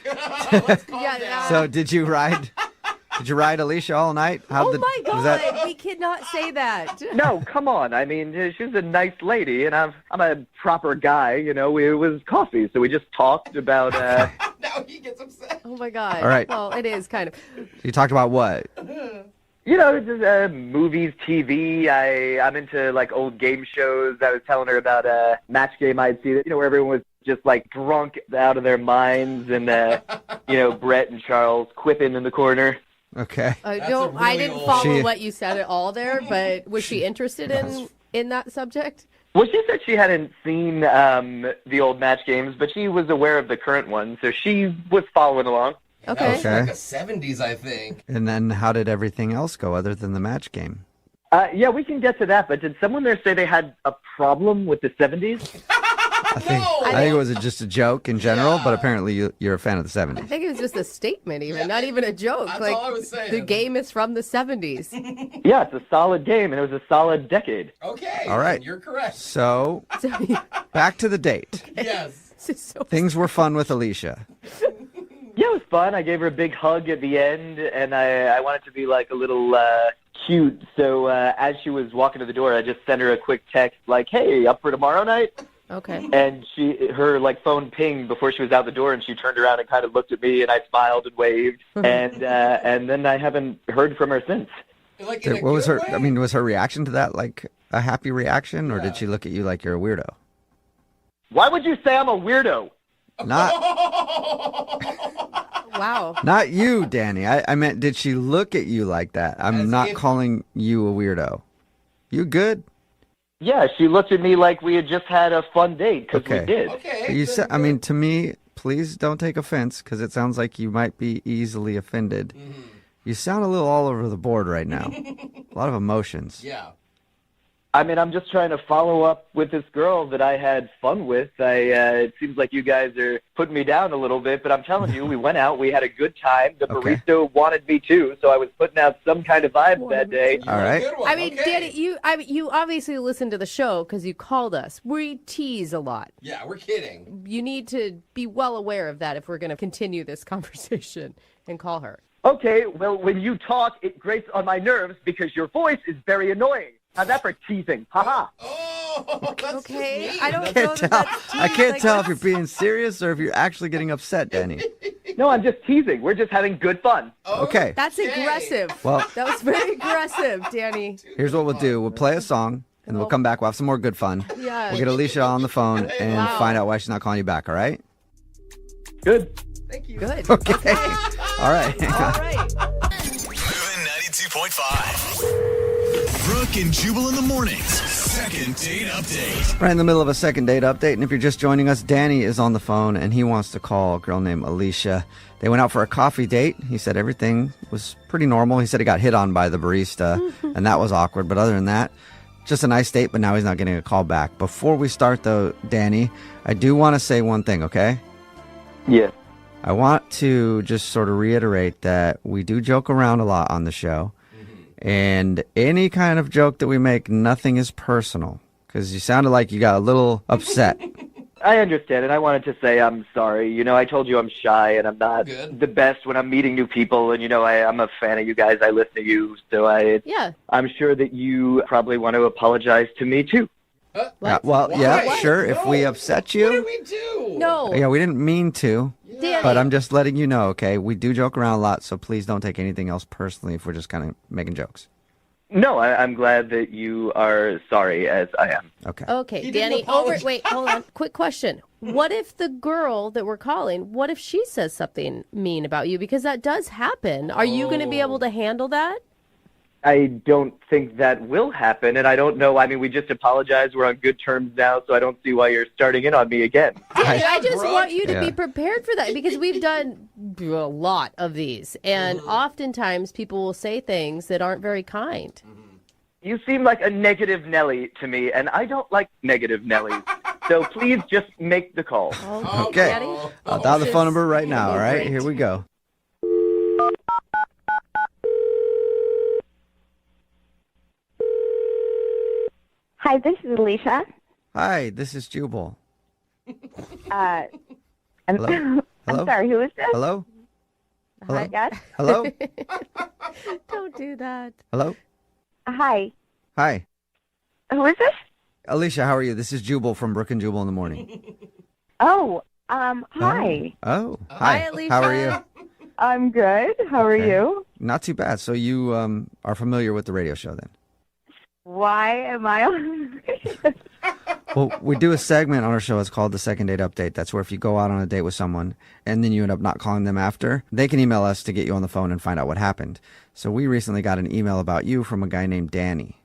Let's calm Yeah, down. so did you ride Alicia all night? oh my was God, we cannot say that. No, come on. I mean, she's a nice lady, and I'm a proper guy. It was coffee, so we just talked about. Now he gets upset. Oh my God. All right. Well, it is kind of. You talked about what? Just movies, TV. I'm into like old game shows. I was telling her about a match game I'd seen, where everyone was just like drunk out of their minds, and Brett and Charles quipping in the corner. Okay. I That's don't. a I really didn't old- follow She- what you said at all there. But was she interested in that subject? Well, she said she hadn't seen the old match games, but she was aware of the current one, so she was following along. Okay. That was Okay. like the 70s, I think. And then how did everything else go other than the match game? Yeah, we can get to that, but did someone there say they had a problem with the 70s? I think it was just a joke in general, but apparently you're a fan of the I 70s. think it was just a statement, even not even a joke. That's like all I was saying. the game is from the 70s. Yeah, it's a solid game, and it was a solid decade. Okay. All right. then You're correct. So, So, back to the date. Yes. this is so Things were fun with Alicia. Yeah, it was fun. I gave her a big hug at the end, and I wanted to be like a little cute. So as she was walking to the door, I just sent her a quick text like, "Hey, up for tomorrow night?" okay. And her like phone pinged before she was out the door, and she turned around and kind of looked at me, and I smiled and waved, and then I haven't heard from her since. Like in a What was good her? way? I mean, was her reaction to that like a happy reaction, or did she look at you like you're a weirdo? Why would you say I'm a weirdo? Not, Wow. not you, Danny. I meant, did she look at you like that? I'm As not if- calling you a weirdo. You good? Yeah, she looked at me like we had just had a fun date because Okay. we did. Okay. You then said. I mean, to me, please don't take offense because it sounds like you might be easily offended. You sound a little all over the board right now. A lot of emotions. Yeah. I mean, I'm just trying to follow up with this girl that I had fun with. It seems like you guys are putting me down a little bit, but I'm telling you, we went out, we had a good time. The Okay. barista wanted me too, so I was putting out some kind of vibe that day. All right. Good one. I mean, okay. Danny, you obviously listened to the show because you called us. We tease a lot. Yeah, we're kidding. You need to be well aware of that if we're going to continue this conversation and call her. Okay, well, when you talk, it grates on my nerves because your voice is very annoying. How's that for teasing? Haha. Oh, that's Okay, just mean. I don't Can't know tell. that that's I can't like tell if that's- you're being serious or if you're actually getting upset, Danny. No, I'm just teasing. We're just having good fun. Okay. That's aggressive. Well- that was very aggressive, Danny. Here's what we'll do. We'll play a song, and then we'll come back. We'll have some more good fun. Yeah. We'll get Alicia on the phone and Wow. find out why she's not calling you back, all right? Good. Thank you. Good. Okay. All right. All right. Moving 92.5. Brooke and Jubal in the mornings. Second date update. Right in the middle of a second date update, and if you're just joining us, Danny is on the phone, and he wants to call a girl named Alicia. They went out for a coffee date. He said everything was pretty normal. He said he got hit on by the barista, and that was awkward. But other than that, just a nice date, but now he's not getting a call back. Before we start, though, Danny, I do want to say one thing, okay? Yes. I want to just sort of reiterate that we do joke around a lot on the show. And any kind of joke that we make, nothing is personal. Because you sounded like you got a little upset. I understand, and I wanted to say I'm sorry. You know, I told you I'm shy, and I'm not the best when I'm meeting new people. And, you know, I'm a fan of you guys. I listen to you. So I'm sure that you probably want to apologize to me, too. Sure. If we upset you. What did we do? No. Yeah, we didn't mean to. Danny. But I'm just letting you know, okay? We do joke around a lot, so please don't take anything else personally if we're just kind of making jokes. No, I'm glad that you are sorry, as I am. Okay, Danny, wait, hold on. Quick question. What if the girl that we're calling, what if she says something mean about you? Because that does happen. Are you going to be able to handle that? I don't think that will happen, and I don't know. I mean, we just apologized. We're on good terms now, so I don't see why you're starting in on me again. Danny, I just want you to be prepared for that, because we've done a lot of these, and oftentimes people will say things that aren't very kind. You seem like a negative Nelly to me, and I don't like negative Nellies. So please just make the call. Okay. Daddy? I'll dial the phone number right now, all right? Here we go. Hi, this is Alicia. Hi, this is Jubal. I'm Hello? I'm sorry, who is this? Hello? Hello? Yes? Hello? Don't do that. Hello? Hi. Hi. Who is this? Alicia, how are you? This is Jubal from Brooke and Jubal in the morning. Oh, hi. Oh, Hi, hi. Alicia. How are you? I'm good. How are you? Not too bad. So you are familiar with the radio show then? Why am I on? Well, we do a segment on our show. It's called the Second Date Update. That's where if you go out on a date with someone and then you end up not calling them after, they can email us to get you on the phone and find out what happened. So we recently got an email about you from a guy named Danny.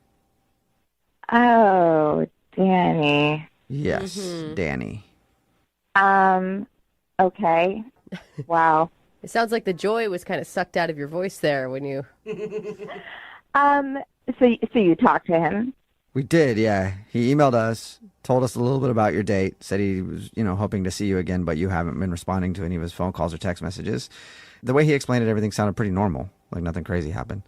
Oh, Danny. Yes, Danny. Okay. Wow. It sounds like the joy was kind of sucked out of your voice there when you... So you talked to him? We did, yeah. He emailed us, told us a little bit about your date, said he was, hoping to see you again, but you haven't been responding to any of his phone calls or text messages. The way he explained it, everything sounded pretty normal, like nothing crazy happened.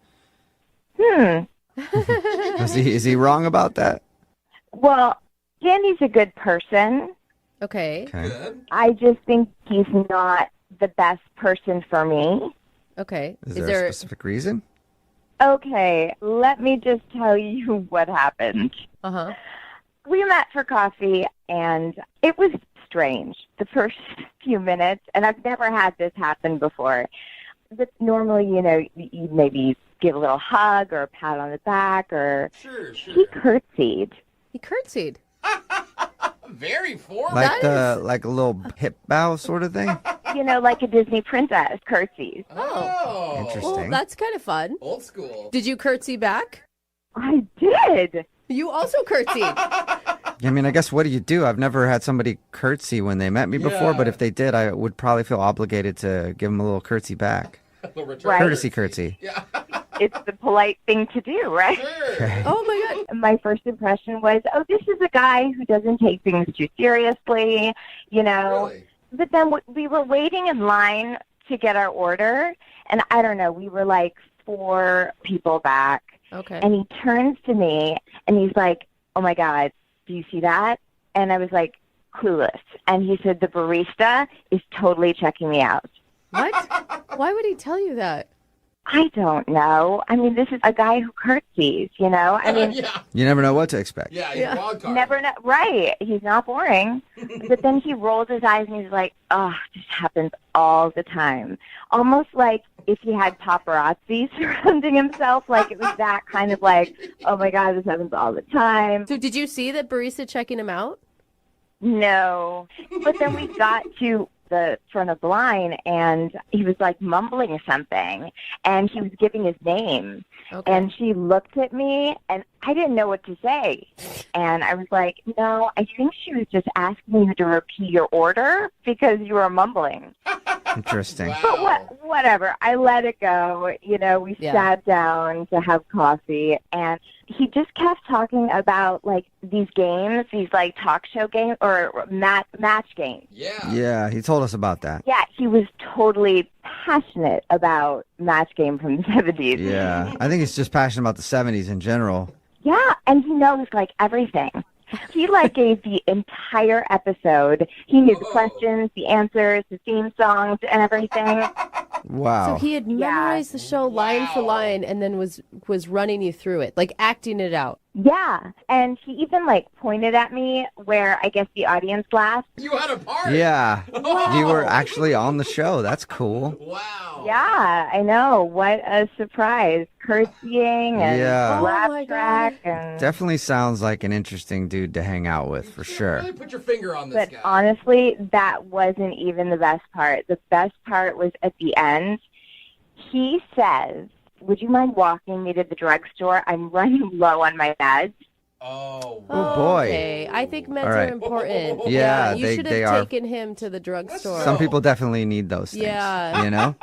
Is he wrong about that? Well, Danny's a good person. Okay. I just think he's not the best person for me. Okay. Is there a specific reason? Okay, let me just tell you what happened. We met for coffee, and it was strange the first few minutes, and I've never had this happen before. But normally, you maybe give a little hug or a pat on the back, or Sure. he curtsied. He curtsied. Very formal. Like a little hip bow sort of thing? Like a Disney princess curtsies. Oh. Interesting. Well, that's kind of fun. Old school. Did you curtsy back? I did. You also curtsied. I mean, I guess what do you do? I've never had somebody curtsy when they met me before, but if they did, I would probably feel obligated to give them a little curtsy back. Right. Courtesy curtsy. Yeah. It's the polite thing to do, right? Sure. Oh, my God. My first impression was, oh, this is a guy who doesn't take things too seriously, Really? But then we were waiting in line to get our order, and I don't know, we were like 4 people back. Okay. And he turns to me, and he's like, oh, my God, do you see that? And I was like, clueless. And he said, the barista is totally checking me out. What? Why would he tell you that? I don't know. I mean, this is a guy who curtsies, I mean, Yeah. You never know what to expect. Yeah, he's a wild card. never know. Right. He's not boring. But then he rolls his eyes and he's like, oh, this happens all the time. Almost like if he had paparazzi surrounding himself, like it was that kind of like, oh my God, this happens all the time. So did you see that barista checking him out? No. But then we got to the front of the line, and he was like mumbling something, and he was giving his name. Okay. And she looked at me, and I didn't know what to say. And I was like, no, I think she was just asking you to repeat your order because you were mumbling. Interesting. Wow. But whatever. I let it go. You know, we sat down to have coffee, and he just kept talking about, like, these games, these, like, talk show games or match games. Yeah. Yeah, he told us about that. Yeah, he was totally passionate about match game from the 70s. Yeah, I think he's just passionate about the 70s in general. Yeah, and he knows, like, everything. He, like, gave the entire episode. He knew the questions, the answers, the theme songs, and everything. Wow. So he had memorized the show line for line and then was running you through it, like acting it out. Yeah, and he even, like, pointed at me where I guess the audience laughed. You had a part. Yeah. You were actually on the show. That's cool. Wow. Yeah, I know. What a surprise. Curtsying and Yeah. laugh Oh my track. God. And... Definitely sounds like an interesting dude to hang out with, for sure. Really put your finger on this But guy. honestly, that wasn't even the best part. The best part was at the end. He says, would you mind walking me to the drugstore? I'm running low on my meds. Oh, Oh, boy. Okay, I think meds All right. are important. Yeah, you should they have are. taken him to the drugstore. Some people definitely need those things. Yeah. You know?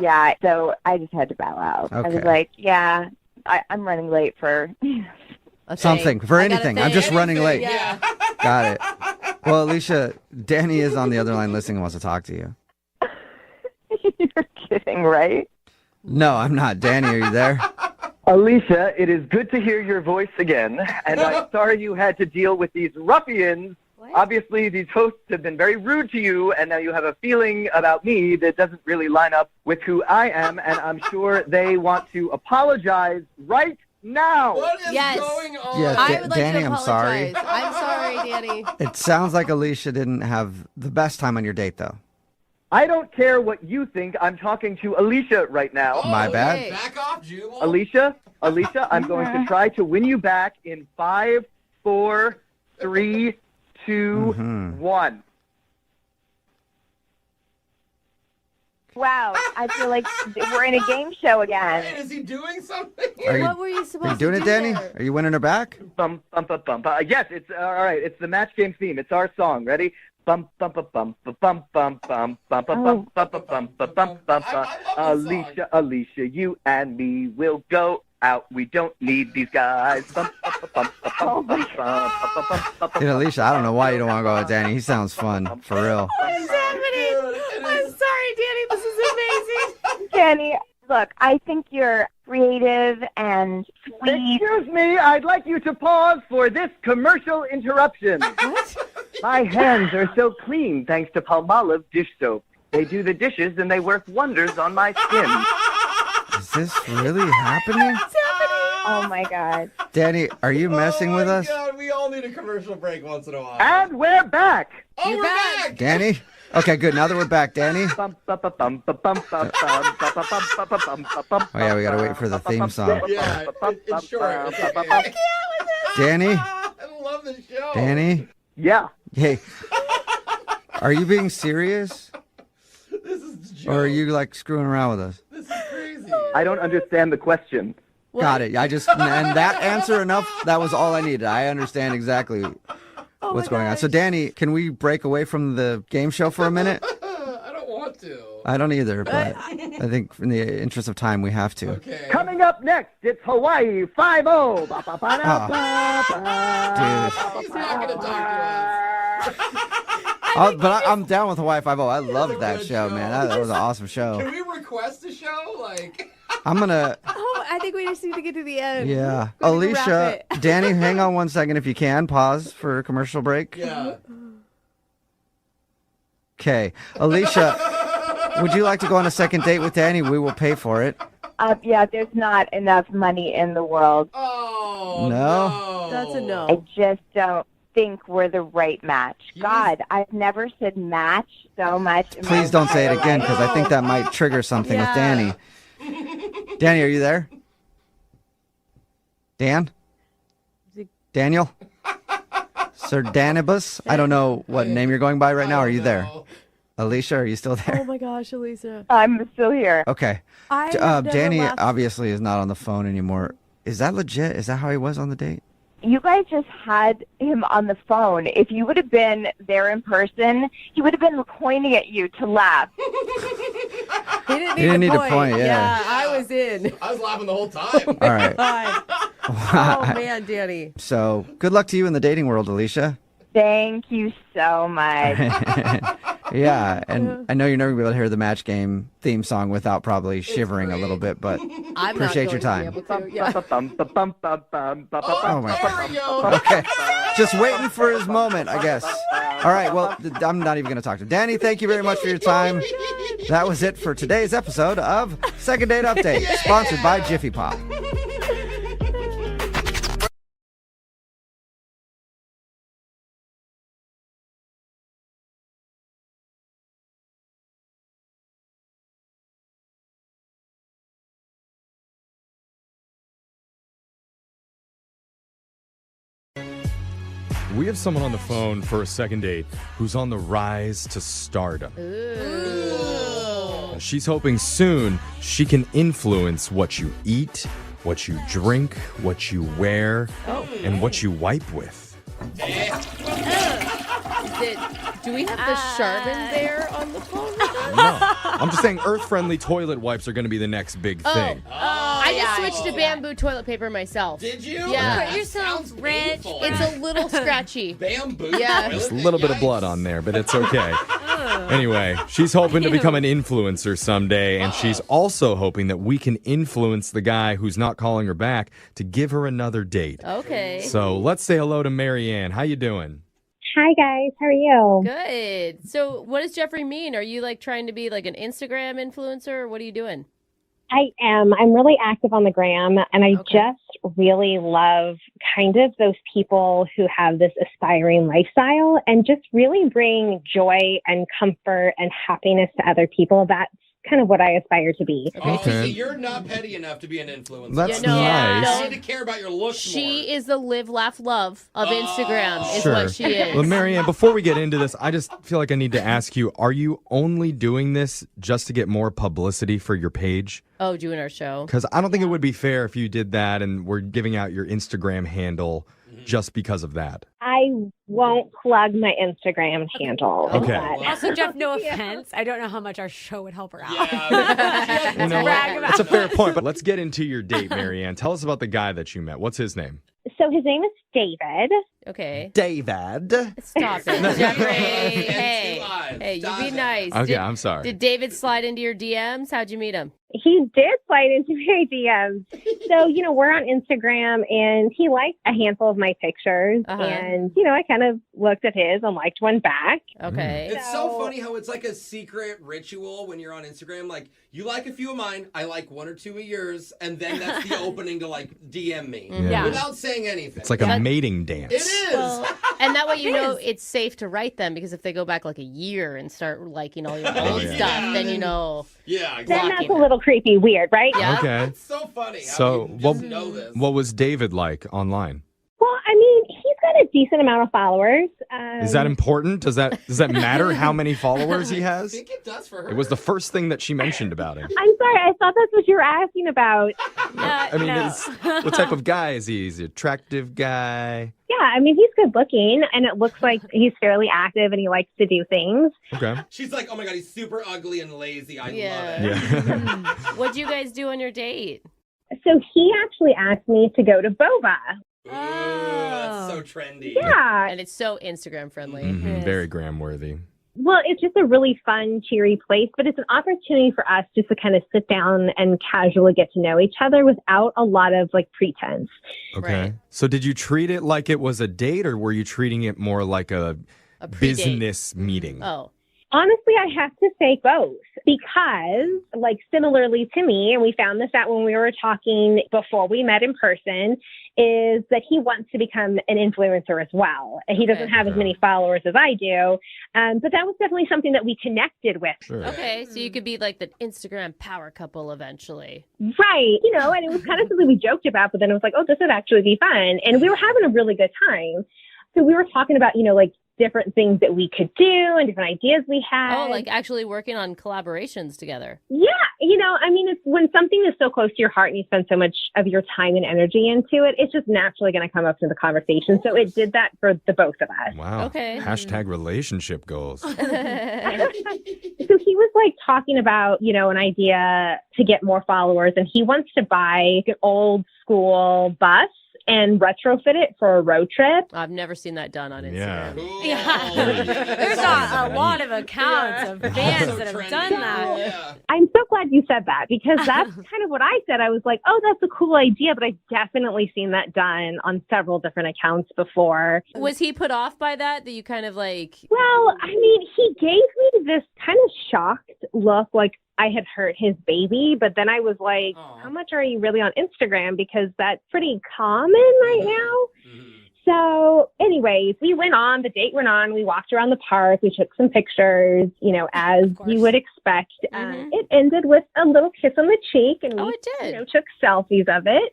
Yeah, so I just had to bow out. I was Okay. like, yeah, I'm running late for... A Something. thing. For I got a anything. I'm thing. just running late. Yeah. Got it. Well, Alicia, Danny is on the other line listening and wants to talk to you. You're kidding, right? No, I'm not. Danny, are you there? Alicia, it is good to hear your voice again, and I'm sorry you had to deal with these ruffians. Obviously, these hosts have been very rude to you, and now you have a feeling about me that doesn't really line up with who I am, and I'm sure they want to apologize right now. what is Yes. going on? Yeah, I would like Danny, to I'm apologize. sorry. I'm sorry, Danny. It sounds like Alicia didn't have the best time on your date, though. I don't care what you think. I'm talking to Alicia right now. My Oh, bad. hey, back off, Jubal. Alicia, I'm going to try to win you back in 5, 4, 3, 2, 1. Wow, I feel like we're in a game show Wait, again. is he doing something? What were you supposed Are you doing to it, do Danny? there? Are you winning her back? Bum bum bum bum. Yes, it's all right. It's the match game theme. It's our song. Ready? Bum bum bum bum bum bum bum bum bum bum bum bum bum bum bum bum. I love this song. Alicia, you and me will go out. We don't need these guys. Bum bum bum bum bum bum bum bum bum. Dude, Alicia, I don't know why you don't want to go with Danny. He sounds fun, for real. What is happening? I'm sorry, Danny. This is amazing. Danny, look, I think you're creative and sweet. Excuse me, I'd like you to pause for this commercial interruption. What? My hands are so clean thanks to Palmolive dish soap. They do the dishes and they work wonders on my skin. Is this really happening? Oh, my God. Danny, are you messing with my us? God, we all need a commercial break once in a while. And we're back. oh, You're we're back. Danny? Okay, good. Now that we're back, Danny. Bum, bum, bum, bum, bum, bum, bum, bum, bum, bum, bum, bum, bum, bum. Oh, yeah, we gotta wait for the theme song. Yeah, it's short. It's okay. Danny? I love the show. Danny? Yeah. Hey. Are you being serious? This is a joke. Or are you, like, screwing around with us? This is crazy. I don't understand the question. Got it. And that answer enough, that was all I needed. I understand exactly what's going on. So, Danny, can we break away from the game show for a minute? I don't want to. I don't either, but I think in the interest of time, we have to. Okay. Coming up next, it's Hawaii 5-0. Dude. He's not going to talk to us. But I'm down with Hawaii 5-0. I loved that good show, show. man. That was an awesome show. Can we request a show? Like, I'm going to... Oh, I think we just need to get to the end. Yeah. We need to Alicia, wrap it. Danny, hang on one second if you can. Pause for a commercial break. yeah. Okay. Alicia, would you like to go on a second date with Danny? We will pay for it. Yeah, there's not enough money in the world. Oh, No? no. That's a I no. just don't think we're the right match. Yes. God, I've never said match so much. In my Please don't say it entire again life. because I think that might trigger something with Danny. Danny, are you there? Dan? Daniel? Sir Danibus? I don't know what name you're going by right now. Are you there? Alicia, are you still there? Oh my gosh, Elisa. I'm still here. Okay. I have never Danny laughed- obviously is not on the phone anymore. Is that legit? Is that how he was on the date? You guys just had him on the phone. If you would have been there in person, he would have been pointing at you to laugh. He didn't He didn't need to point, yeah. I was in. I was laughing the whole time. All right. Oh, man, Danny. So good luck to you in the dating world, Alicia. Thank you so much. Yeah, and I know you're never going to be able to hear the Match Game theme song without probably shivering a little bit, but I'm appreciate your time. Oh my There we go. Okay, just waiting for his moment, I guess. All right, well, I'm not even going to talk to him. Danny, thank you very much for your time. That was it for today's episode of Second Date Update, sponsored by Jiffy Pop. We have someone on the phone for a second date who's on the rise to stardom. She's hoping soon she can influence what you eat, what you drink, what you wear, and what you wipe with. Do we have the Charmin there on the phone with us? No, I'm just saying earth-friendly toilet wipes are going to be the next big thing. I just switched to bamboo toilet paper myself. Did you? Yeah. You're so rich. It's a little scratchy. Bamboo. Yeah. Just a little bit of blood on there, but it's okay. Anyway, she's hoping to become an influencer someday, and she's also hoping that we can influence the guy who's not calling her back to give her another date. Okay. So let's say hello to Marianne. How you doing? Hi, guys. How are you? Good. So what does Jeffrey mean? Are you like trying to be like an Instagram influencer, or what are you doing? I am. I'm really active on the gram, and I just really love kind of those people who have this aspiring lifestyle and just really bring joy and comfort and happiness to other people. That's kind of what I aspire to be. Okay. Okay. So you're not petty enough to be an influencer. That's Yeah, no, nice. You need to care about your looks She more. is the live, laugh, love of Instagram is Sure. what she is. Well, Marianne, before we get into this, I just feel like I need to ask you, are you only doing this just to get more publicity for your page? Oh, doing our show. Because I don't think it would be fair if you did that and were giving out your Instagram handle just because of that. I won't plug my Instagram handle. Okay. but- Also, Jeff, no offense. I don't know how much our show would help her out. You know, brag about that's a fair point. But let's get into your date, Marianne. Tell us about the guy that you met. What's his name? So his name is David. Okay. David. Stop it, Jeffrey. And Hey, two eyes. hey, you Stop be it. nice. Okay, I'm sorry. Did David slide into your DMs? How'd you meet him? He did slide into my DMs. So, we're on Instagram, and he liked a handful of my pictures. Uh-huh. And, I kind of looked at his and liked one back. Okay. It's so funny how it's like a secret ritual when you're on Instagram. Like, you like a few of mine, I like one or two of yours, and then that's the opening to, like, DM me. Yeah. Without saying anything. It's like a mating dance. It is. And that way it's safe to write them, because if they go back like a year and start liking all your old yeah. stuff, then Yeah, Then Blocking that's a it. little creepy weird, right? Yeah. Okay. It's so funny. How So you what, just know this. what was David like online? Well, he's got a decent amount of followers. Is that important? Does that matter how many followers he I has? think it does for her. It was the first thing that she mentioned about him. I'm sorry, I thought that's what you were asking about. I mean, no. what type of guy is he? Is he an attractive guy? Yeah, he's good looking, and it looks like he's fairly active, and he likes to do things. Okay. She's like, oh my God, he's super ugly and lazy. I love it. Yeah. What'd you guys do on your date? So he actually asked me to go to Boba. Ooh, that's so trendy. Yeah. And it's so Instagram friendly. Mhm, very gram-worthy. Well, it's just a really fun, cheery place, but it's an opportunity for us just to kind of sit down and casually get to know each other without a lot of pretense. Okay. Right. So did you treat it like it was a date, or were you treating it more like a pre-date. business meeting? Oh. Honestly, I have to say both because, similarly to me, and we found this out when we were talking before we met in person, is that he wants to become an influencer as well. He doesn't have as many followers as I do, but that was definitely something that we connected with. Sure. Okay, so you could be like the Instagram power couple eventually. Right. And it was kind of something we joked about, but then it was like, oh, this would actually be fun. And we were having a really good time. So we were talking about, different things that we could do and different ideas we had. Oh, like actually working on collaborations together. Yeah, it's when something is so close to your heart and you spend so much of your time and energy into it, it's just naturally going to come up in the conversation. So it did that for the both of us. Wow. Okay. Hashtag relationship goals. So he was like talking about, an idea to get more followers, and he wants to buy an old school bus and retrofit it for a road trip. I've never seen that done on Instagram. There's a lot of accounts of fans that have done that. Yeah. I'm so glad you said that, because that's kind of what I said. I was like, oh, that's a cool idea, but I've definitely seen that done on several different accounts before. Was he put off by that you kind of like... Well, he gave me this kind of shocked look, like I had hurt his baby, but then I was like, how much are you really on Instagram? Because that's pretty common right now. Mm-hmm. So anyways, the date went on, we walked around the park, we took some pictures, as you would expect. It ended with a little kiss on the cheek, and we it did. took selfies of it.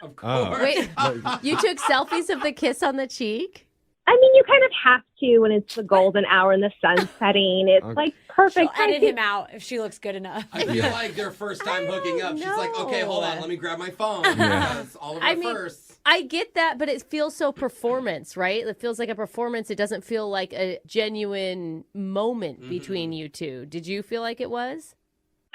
Of course. Wait, you took selfies of the kiss on the cheek? You kind of have to when it's the golden hour and the sun's setting. It's like perfect. She'll edit him out if she looks good enough. I feel like their first time hooking up, she's like, okay, hold on, let me grab my phone. Because all of our first. I get that, but it feels so performance, right? It feels like a performance. It doesn't feel like a genuine moment between you two. Did you feel like it was?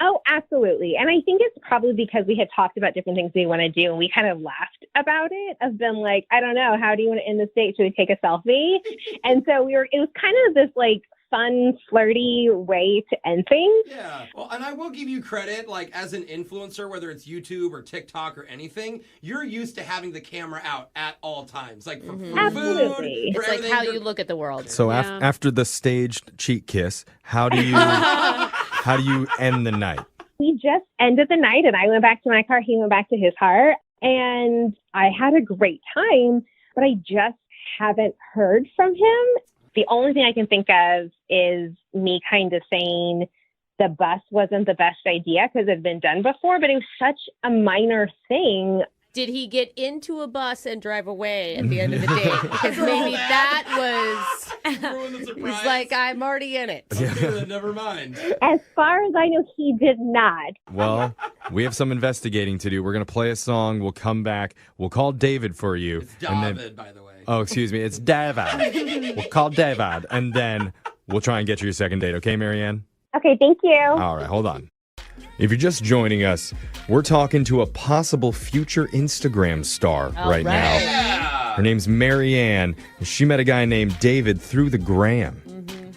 Oh, absolutely. And I think it's probably because we had talked about different things we want to do, and we kind of laughed about it, of been like, I don't know, how do you want to end this date? Should we take a selfie? And so it was kind of this like fun, flirty way to end things. Yeah. Well, and I will give you credit, like as an influencer, whether it's YouTube or TikTok or anything, you're used to having the camera out at all times. Like for food, Absolutely. for It's like everything. how you look at the world. So after the staged cheek kiss, how do you end the night? We just ended the night, and I went back to my car. He went back to his car, and I had a great time, but I just haven't heard from him. The only thing I can think of is me kind of saying the bus wasn't the best idea because it had been done before, but it was such a minor thing. Did he get into a bus and drive away at the end of the date? Because maybe that was... Ruin the surprise. He's like, I'm already in it. Okay, then never mind. As far as I know, he did not. Well, we have some investigating to do. We're going to play a song. We'll come back. We'll call David for you. It's David, by the way. Oh, excuse me. It's David. We'll call David, and then we'll try and get you your second date. Okay, Marianne? Okay, thank you. All right, hold on. If you're just joining us, we're talking to a possible future Instagram star right now. Yeah. Her name's Marianne, and she met a guy named David through the gram.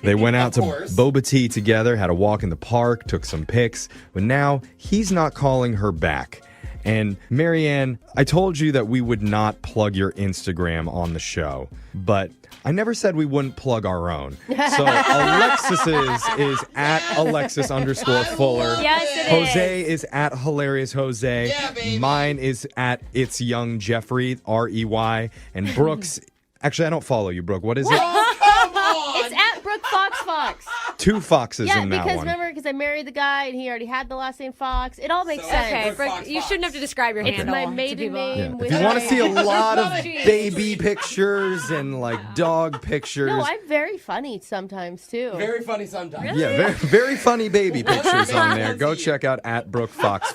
They went out to boba tea together, had a walk in the park, took some pics, but now he's not calling her back. And Marianne, I told you that we would not plug your Instagram on the show, but I never said we wouldn't plug our own. So Alexis's is at Alexis_Fuller. Yes, it Jose is at Hilarious Jose. Yeah, baby. Mine is at It's Young Jeffrey, REY. And Brooke's, actually, I don't follow you, Brooke. What is it? Come on. It's at Brooke Fox. Two Foxes Yeah, in that because one. remember, because I married the guy and he already had the last name Fox. It all makes So- sense. Okay, Brooke Brooke, Fox you shouldn't have to describe your It's handle. my to maiden people. name. If with you want to my- see a lot of Jeez. baby pictures and like dog pictures. No, I'm very funny sometimes too. Very funny sometimes. Yeah, very, very funny baby pictures on there. Go Fancy. check out at Brooke Fox.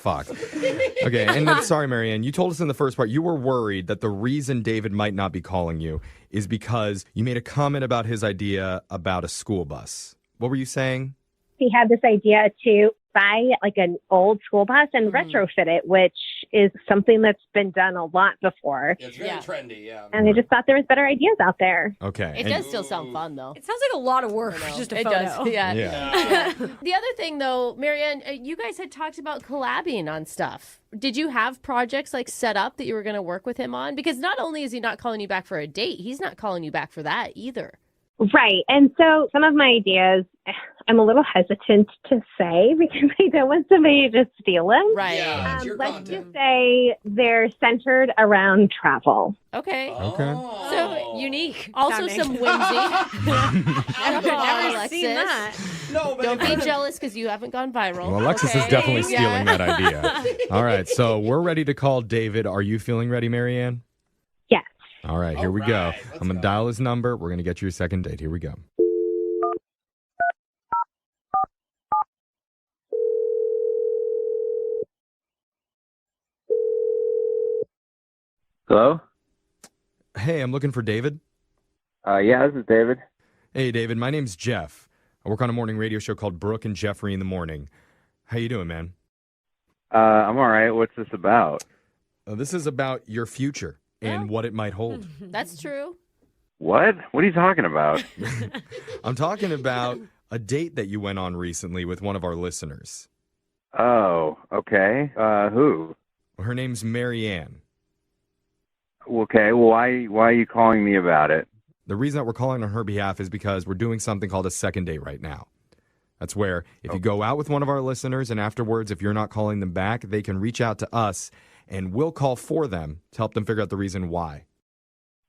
Okay, and then, sorry, Marianne, you told us in the first part you were worried that the reason David might not be calling you is because you made a comment about his idea about a school bus. What were you saying? He had this idea to buy like an old school bus and retrofit it, which is something that's been done a lot before. It's very trendy, yeah. And I just thought there was better ideas out there. Okay. It does still sound fun though. It sounds like a lot of work for just a It photo. does. Yeah. Yeah. The other thing though, Marianne, you guys had talked about collabing on stuff. Did you have projects like set up that you were going to work with him on? Because not only is he not calling you back for a date, he's not calling you back for that either. Right. And so some of my ideas, I'm a little hesitant to say because I don't want somebody to just steal them. Right. Yeah, it's your Let's content. just say they're centered around travel. Okay. Oh. So Unique. Also sounding. some whimsy. I've never Alexis. seen that. No, but Don't be jealous because you haven't gone viral. Well, Alexis is okay? definitely stealing Yeah. that idea. All right, so we're ready to call David. Are you feeling ready, Marianne? Yes. All right, here we go. I'm going to dial his number. We're going to get you your second date. Here we go. Hello? Hey, I'm looking for David. Yeah, this is David. Hey, David. My name's Jeff. I work on a morning radio show called Brooke and Jeffrey in the Morning. How you doing, man? I'm all right. What's this about? This is about your future and what it might hold. That's true. What? What are you talking about? I'm talking about a date that you went on recently with one of our listeners. Oh, okay. Who? Her name's Marianne. Okay, well, why are you calling me about it? The reason that we're calling on her behalf is because we're doing something called a second date right now. That's where if you go out with one of our listeners and afterwards, if you're not calling them back, they can reach out to us and we'll call for them to help them figure out the reason why.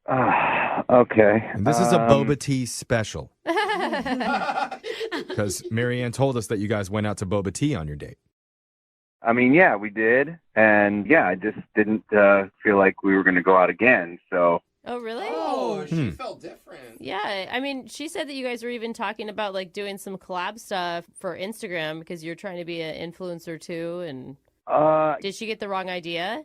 Okay. And this is a boba tea special. Because Marianne told us that you guys went out to boba tea on your date. I mean, yeah, we did. And yeah, I just didn't feel like we were going to go out again, so. Oh, really? Oh, she felt different. Yeah, I mean, she said that you guys were even talking about like doing some collab stuff for Instagram because you're trying to be an influencer too. And did she get the wrong idea?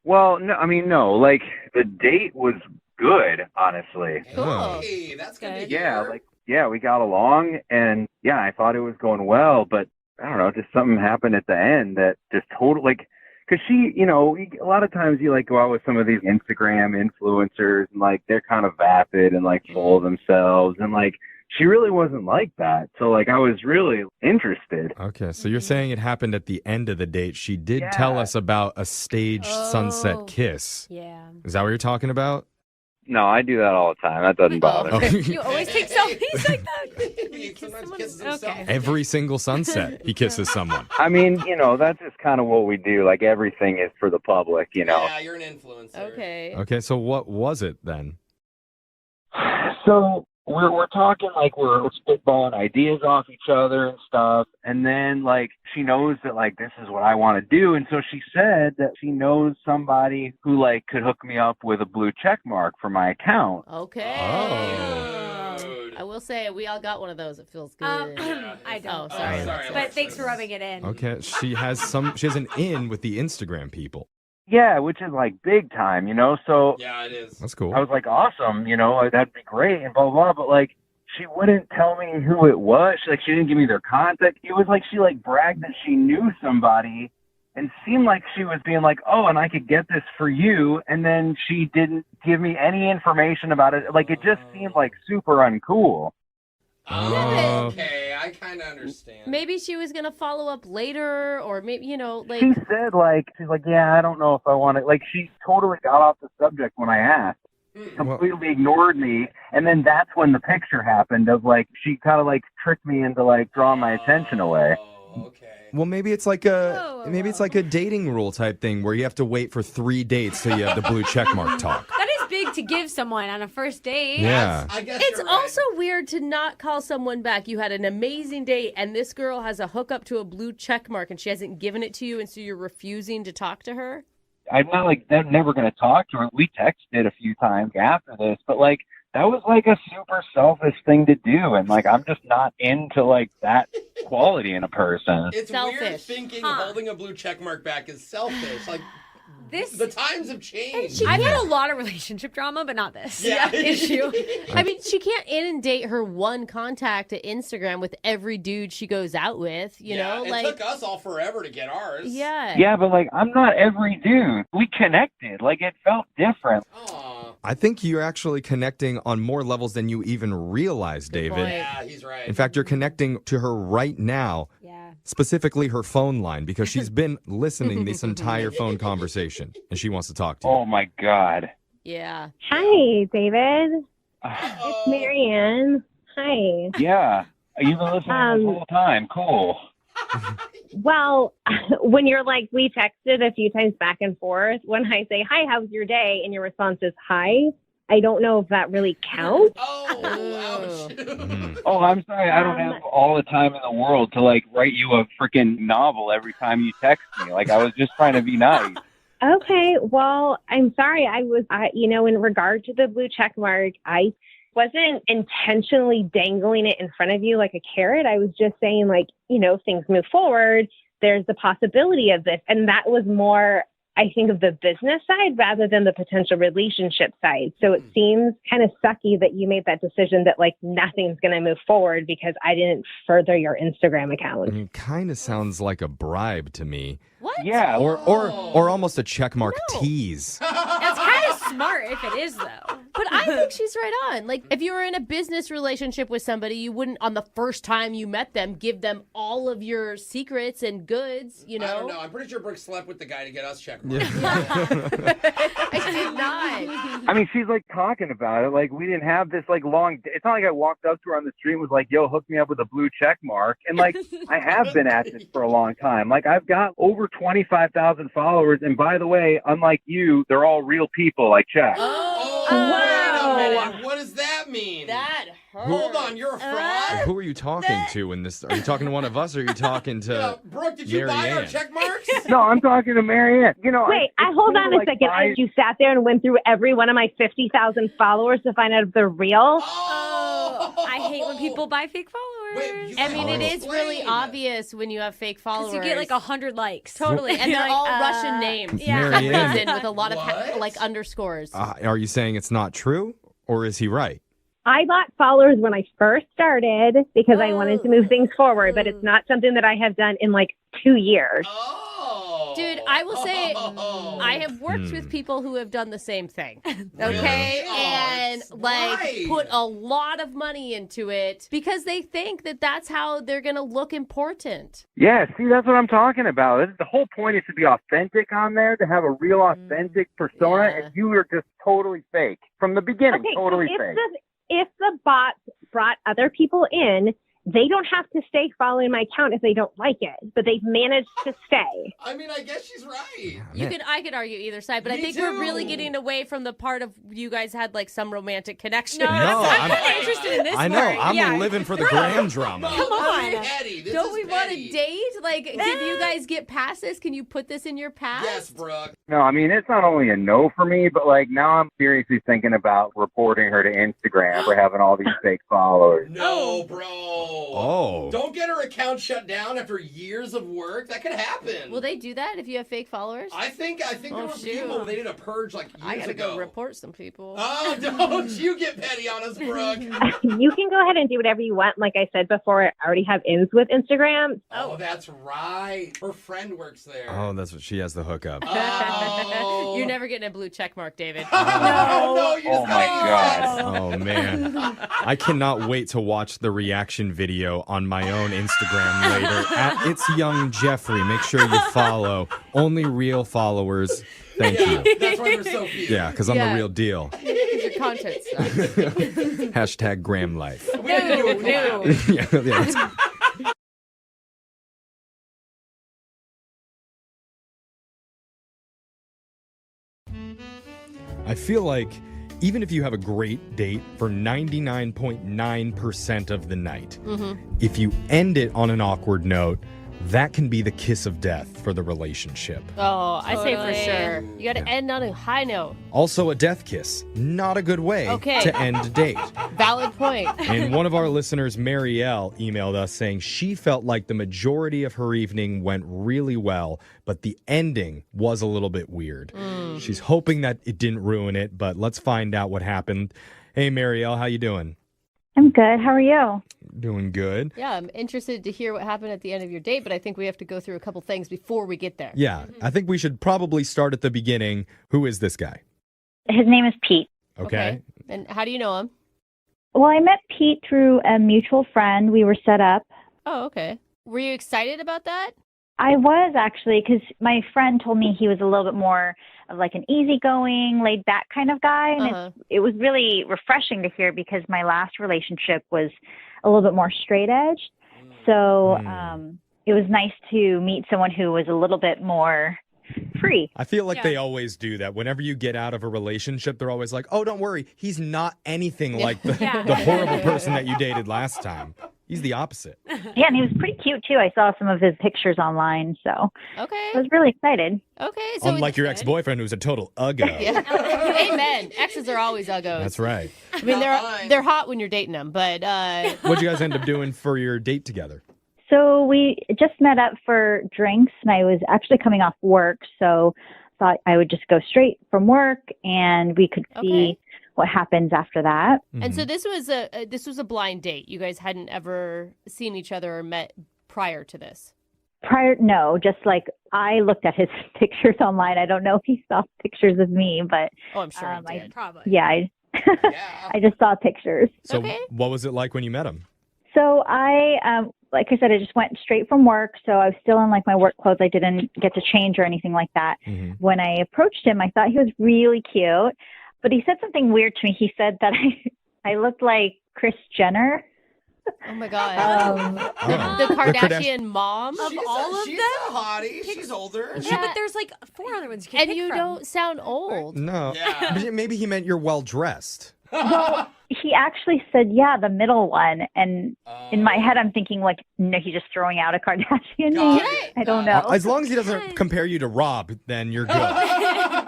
Well, no, I mean, no. Like, the date was good, honestly. Cool. Hey, that's good. Yeah, we got along, and yeah, I thought it was going well, but I don't know, just something happened at the end that just totally, like, because she, you know, a lot of times you, like, go out with some of these Instagram influencers, and, like, they're kind of vapid and, like, full of themselves, and, like, she really wasn't like that. So, like, I was really interested. Okay, so you're saying it happened at the end of the date. She did tell us about a staged sunset kiss. Yeah. Is that what you're talking about? No, I do that all the time. That doesn't bother me. You always take selfies like that? You kiss someone? Okay. Every single sunset, he kisses someone. I mean, you know, that's just kind of what we do. Like, everything is for the public, you know. Yeah, you're an influencer. Okay. Okay, so what was it then? So we're talking, like, we're spitballing ideas off each other and stuff, and then, like, she knows that, like, this is what I want to do, and so she said that she knows somebody who, like, could hook me up with a blue check mark for my account. Okay. Oh. I will say we all got one of those. It feels good. I don't. Oh, sorry. But thanks for rubbing it in. Okay, she has an in with the Instagram people. Yeah, which is, like, big time, you know, so. Yeah, it is. That's cool. I was like, awesome, you know, that'd be great, and blah, blah, blah, but, like, she wouldn't tell me who it was. She didn't give me their contact. It was like she, like, bragged that she knew somebody and seemed like she was being like, oh, and I could get this for you, and then she didn't give me any information about it. Like, it just seemed, like, super uncool. Oh. Okay, I kind of understand. Maybe she was going to follow up later, or maybe, you know, like. She said, like, she's like, yeah, I don't know if I want to. Like, she totally got off the subject when I asked. Completely ignored me, and then that's when the picture happened of, like, she kind of, like, tricked me into, like, drawing my attention away. Okay. Well, maybe it's like a dating rule type thing where you have to wait for 3 dates till you have the blue check mark talk. That is big to give someone on a first date. Yeah. I guess It's you're right. also weird to not call someone back. You had an amazing date, and this girl has a hookup to a blue check mark, and she hasn't given it to you, and so you're refusing to talk to her? I'm not, like, they're never going to talk to her. We texted a few times after this, but, like, that was, like, a super selfish thing to do, and, like, I'm just not into, like, that quality in a person. It's Selfish. weird thinking holding a blue check mark back is selfish. Like, This the times have changed. I've had a lot of relationship drama, but not this Yeah. issue. I mean, she can't inundate her one contact at Instagram with every dude she goes out with, you know? It Like, took us all forever to get ours. yeah. Yeah, but, like, I'm not every dude. We connected. Like, it felt different. Aw. I think you're actually connecting on more levels than you even realize, David. point. Yeah, he's right. In fact, you're connecting to her right now, Yeah. specifically her phone line, because she's been listening this entire phone conversation, and she wants to talk to you. Oh, my God. Yeah. Hi, David. It's Marianne. Hi. Yeah. You've been listening this whole time. Cool. Well, when you're like, we texted a few times back and forth, when I say, hi, how's your day? And your response is, hi, I don't know if that really counts. Oh, ouch. Oh, I'm sorry. I don't have all the time in the world to, like, write you a freaking novel every time you text me. Like, I was just trying to be nice. Okay, well, I'm sorry. In regard to the blue check mark, I wasn't intentionally dangling it in front of you like a carrot. I was just saying, like, things move forward. There's the possibility of this. And that was more, I think, of the business side rather than the potential relationship side. So it seems kind of sucky that you made that decision that, like, nothing's going to move forward because I didn't further your Instagram account. It kind of sounds like a bribe to me. What? Yeah, or almost a checkmark tease. That's kind of smart if it is, though. But I think she's right on. Like, if you were in a business relationship with somebody, you wouldn't, on the first time you met them, give them all of your secrets and goods, I don't know. I'm pretty sure Brooke slept with the guy to get us check marks. I did not. I mean, she's like talking about it. Like, we didn't have this like long. It's not like I walked up to her on the street and was like, "Yo, hook me up with a blue check mark." And like, I have been at this for a long time. Like, I've got over 25,000 followers, and by the way, unlike you, they're all real people. Like, check. Wow. Wait a minute. What does that mean? That hurt. Hold on, you're a fraud? Who are you talking to in this? Are you talking to one of us, or are you talking to Brooke, did you buy our check marks? No, I'm talking to Marianne. Wait, hold on a second. You sat there and went through every one of my 50,000 followers to find out if they're real? I hate when people buy fake followers. It is really obvious when you have fake followers. You get like 100 likes. Totally. And they're all Russian names. Marianne. With a lot of like underscores. Are you saying it's not true, or is he right? I bought followers when I first started because I wanted to move things forward, but it's not something that I have done in like 2 years. Dude, I will say I have worked with people who have done the same thing. Okay? And put a lot of money into it because they think that that's how they're going to look important. Yeah, see, that's what I'm talking about. The whole point is to be authentic on there, to have a real authentic persona, and you are just totally fake. From the beginning, totally fake. If the bots brought other people in, they don't have to stay following my account if they don't like it, but they've managed to stay. I mean, I guess she's right. I could argue either side, but I think we're really getting away from the part of you guys had like some romantic connection. I'm kind of interested in this I know. part. I'm living for the gram drama. Come on. Don't we want to date? Like, can you guys get past this? Can you put this in your past? Yes, Brooke. No, I mean, it's not only a no for me, but like now I'm seriously thinking about reporting her to Instagram for having all these fake followers. No, bro. Oh. Don't get her account shut down after years of work. That could happen. Will they do that if you have fake followers? I think there were people they did a purge like years ago. I gotta go report some people. Oh, don't you get petty on us, Brooke. You can go ahead and do whatever you want. Like I said before, I already have ins with Instagram. Oh, that's right. Her friend works there. Oh, that's what she has the hookup. Oh. You're never getting a blue check mark, David. No, you just my God. Oh, man. I cannot wait to watch the reaction video on my own Instagram later. At It's Young Jeffrey. Make sure you follow. Only real followers. Thank you. That's why we're so cute. Yeah, because I'm the real deal. Your content sucks. Hashtag Graham Life. We had to do a collab. yeah. I feel like even if you have a great date for 99.9% of the night, if you end it on an awkward note, that can be the kiss of death for the relationship. Oh, I say for sure. You got to end on a high note. Also, a death kiss. Not a good way to end a date. Valid point. And one of our listeners, Marielle, emailed us saying she felt like the majority of her evening went really well, but the ending was a little bit weird. She's hoping that it didn't ruin it, but let's find out what happened. Hey, Marielle, how you doing? I'm good. How are you? Doing good. Yeah, I'm interested to hear what happened at the end of your date, but I think we have to go through a couple things before we get there. Yeah, I think we should probably start at the beginning. Who is this guy? His name is Pete. Okay. And how do you know him? Well, I met Pete through a mutual friend. We were set up. Oh, okay. Were you excited about that? I was actually, because my friend told me he was a little bit more of like an easygoing, laid back kind of guy. And it was really refreshing to hear because my last relationship was a little bit more straight edge. So it was nice to meet someone who was a little bit more free. I feel like they always do that. Whenever you get out of a relationship, they're always like, oh, don't worry. He's not anything like the horrible person that you dated last time. He's the opposite. Yeah, and he was pretty cute too. I saw some of his pictures online, so Okay. I was really excited. Okay. So Unlike your ex-boyfriend who's a total uggo. Amen. Exes are always uggos. That's right. I mean, they're hot when you're dating them, but What'd you guys end up doing for your date together? So we just met up for drinks, and I was actually coming off work, so thought I would just go straight from work, and we could see what happens after that. And so this was a blind date. You guys hadn't ever seen each other or met prior to this. No, just like I looked at his pictures online. I don't know if he saw pictures of me, but I'm sure he did. Probably. Yeah, I just saw pictures. So what was it like when you met him? So I, like I said, I just went straight from work. So I was still in like my work clothes. I didn't get to change or anything like that. When I approached him, I thought he was really cute, but he said something weird to me. He said that I looked like Kris Jenner. Oh my God. The Kardashian mom of all of she's them? a hottie. She's older. Yeah, but there's like 4 other ones you can And pick you from. don't sound old. No. Yeah. Maybe he meant you're well-dressed. Well, he actually said, yeah, the middle one. And in my head, I'm thinking like, no, he's just throwing out a Kardashian name. I don't know. As long as he doesn't compare you to Rob, then you're good.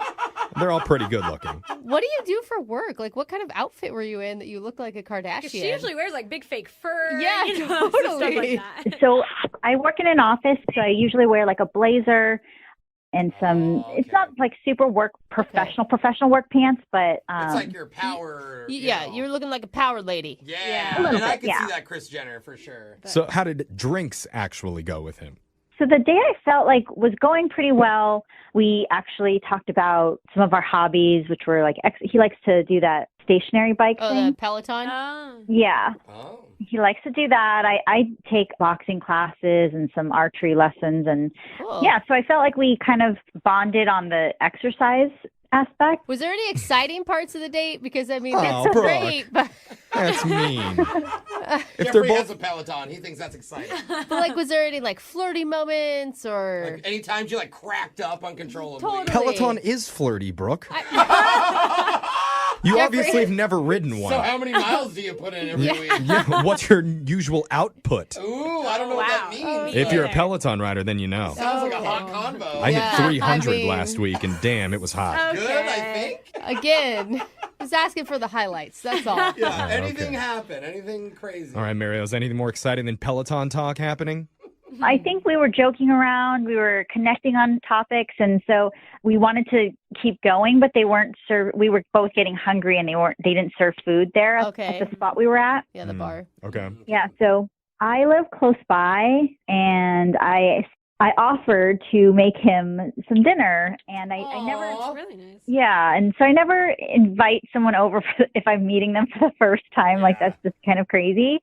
They're all pretty good looking. What do you do for work? Like, what kind of outfit were you in that you look like a Kardashian? 'Cause she usually wears like big fake fur. Yeah, you know, totally. stuff like that. So I work in an office, so I usually wear like a blazer and some, it's not like super professional work pants, but It's like your power. You're looking like a power lady. Yeah. A little And I bit, can yeah. see that Kris Jenner for sure. So how did drinks actually go with him? So the day I felt like was going pretty well. We actually talked about some of our hobbies, which were like, he likes to do that stationary bike thing. The Peloton? Yeah. Oh. He likes to do that. I take boxing classes and some archery lessons. And yeah, so I felt like we kind of bonded on the exercise aspect. Was there any exciting parts of the date? Because, I mean, Oh, that's Brooke. great. But That's mean. Jeffrey has a Peloton. He thinks that's exciting. But, like, was there any, like, flirty moments or... Like, anytime you, like, cracked up uncontrollably. Totally. Peloton is flirty, Brooke. You obviously have never ridden one. So how many miles do you put in every week? Yeah, what's your usual output? Ooh, I don't know what that means. If you're a Peloton rider, then you know. Sounds like a hot convo. I hit 300 I mean- last week, and damn, it was hot. Good, I think. Again, just asking for the highlights. That's all. Yeah, Oh, anything okay. happen, anything crazy. All right, Mario, is anything more exciting than Peloton talk happening? I think we were joking around. We were connecting on topics, and so we wanted to keep going, but they weren't we were both getting hungry, and they didn't serve food there at the spot we were at. Yeah, the bar. Okay. Yeah, so I live close by, and I offered to make him some dinner, and I never. That's really nice. Yeah, and so I never invite someone over if I'm meeting them for the first time. Like, that's just kind of crazy.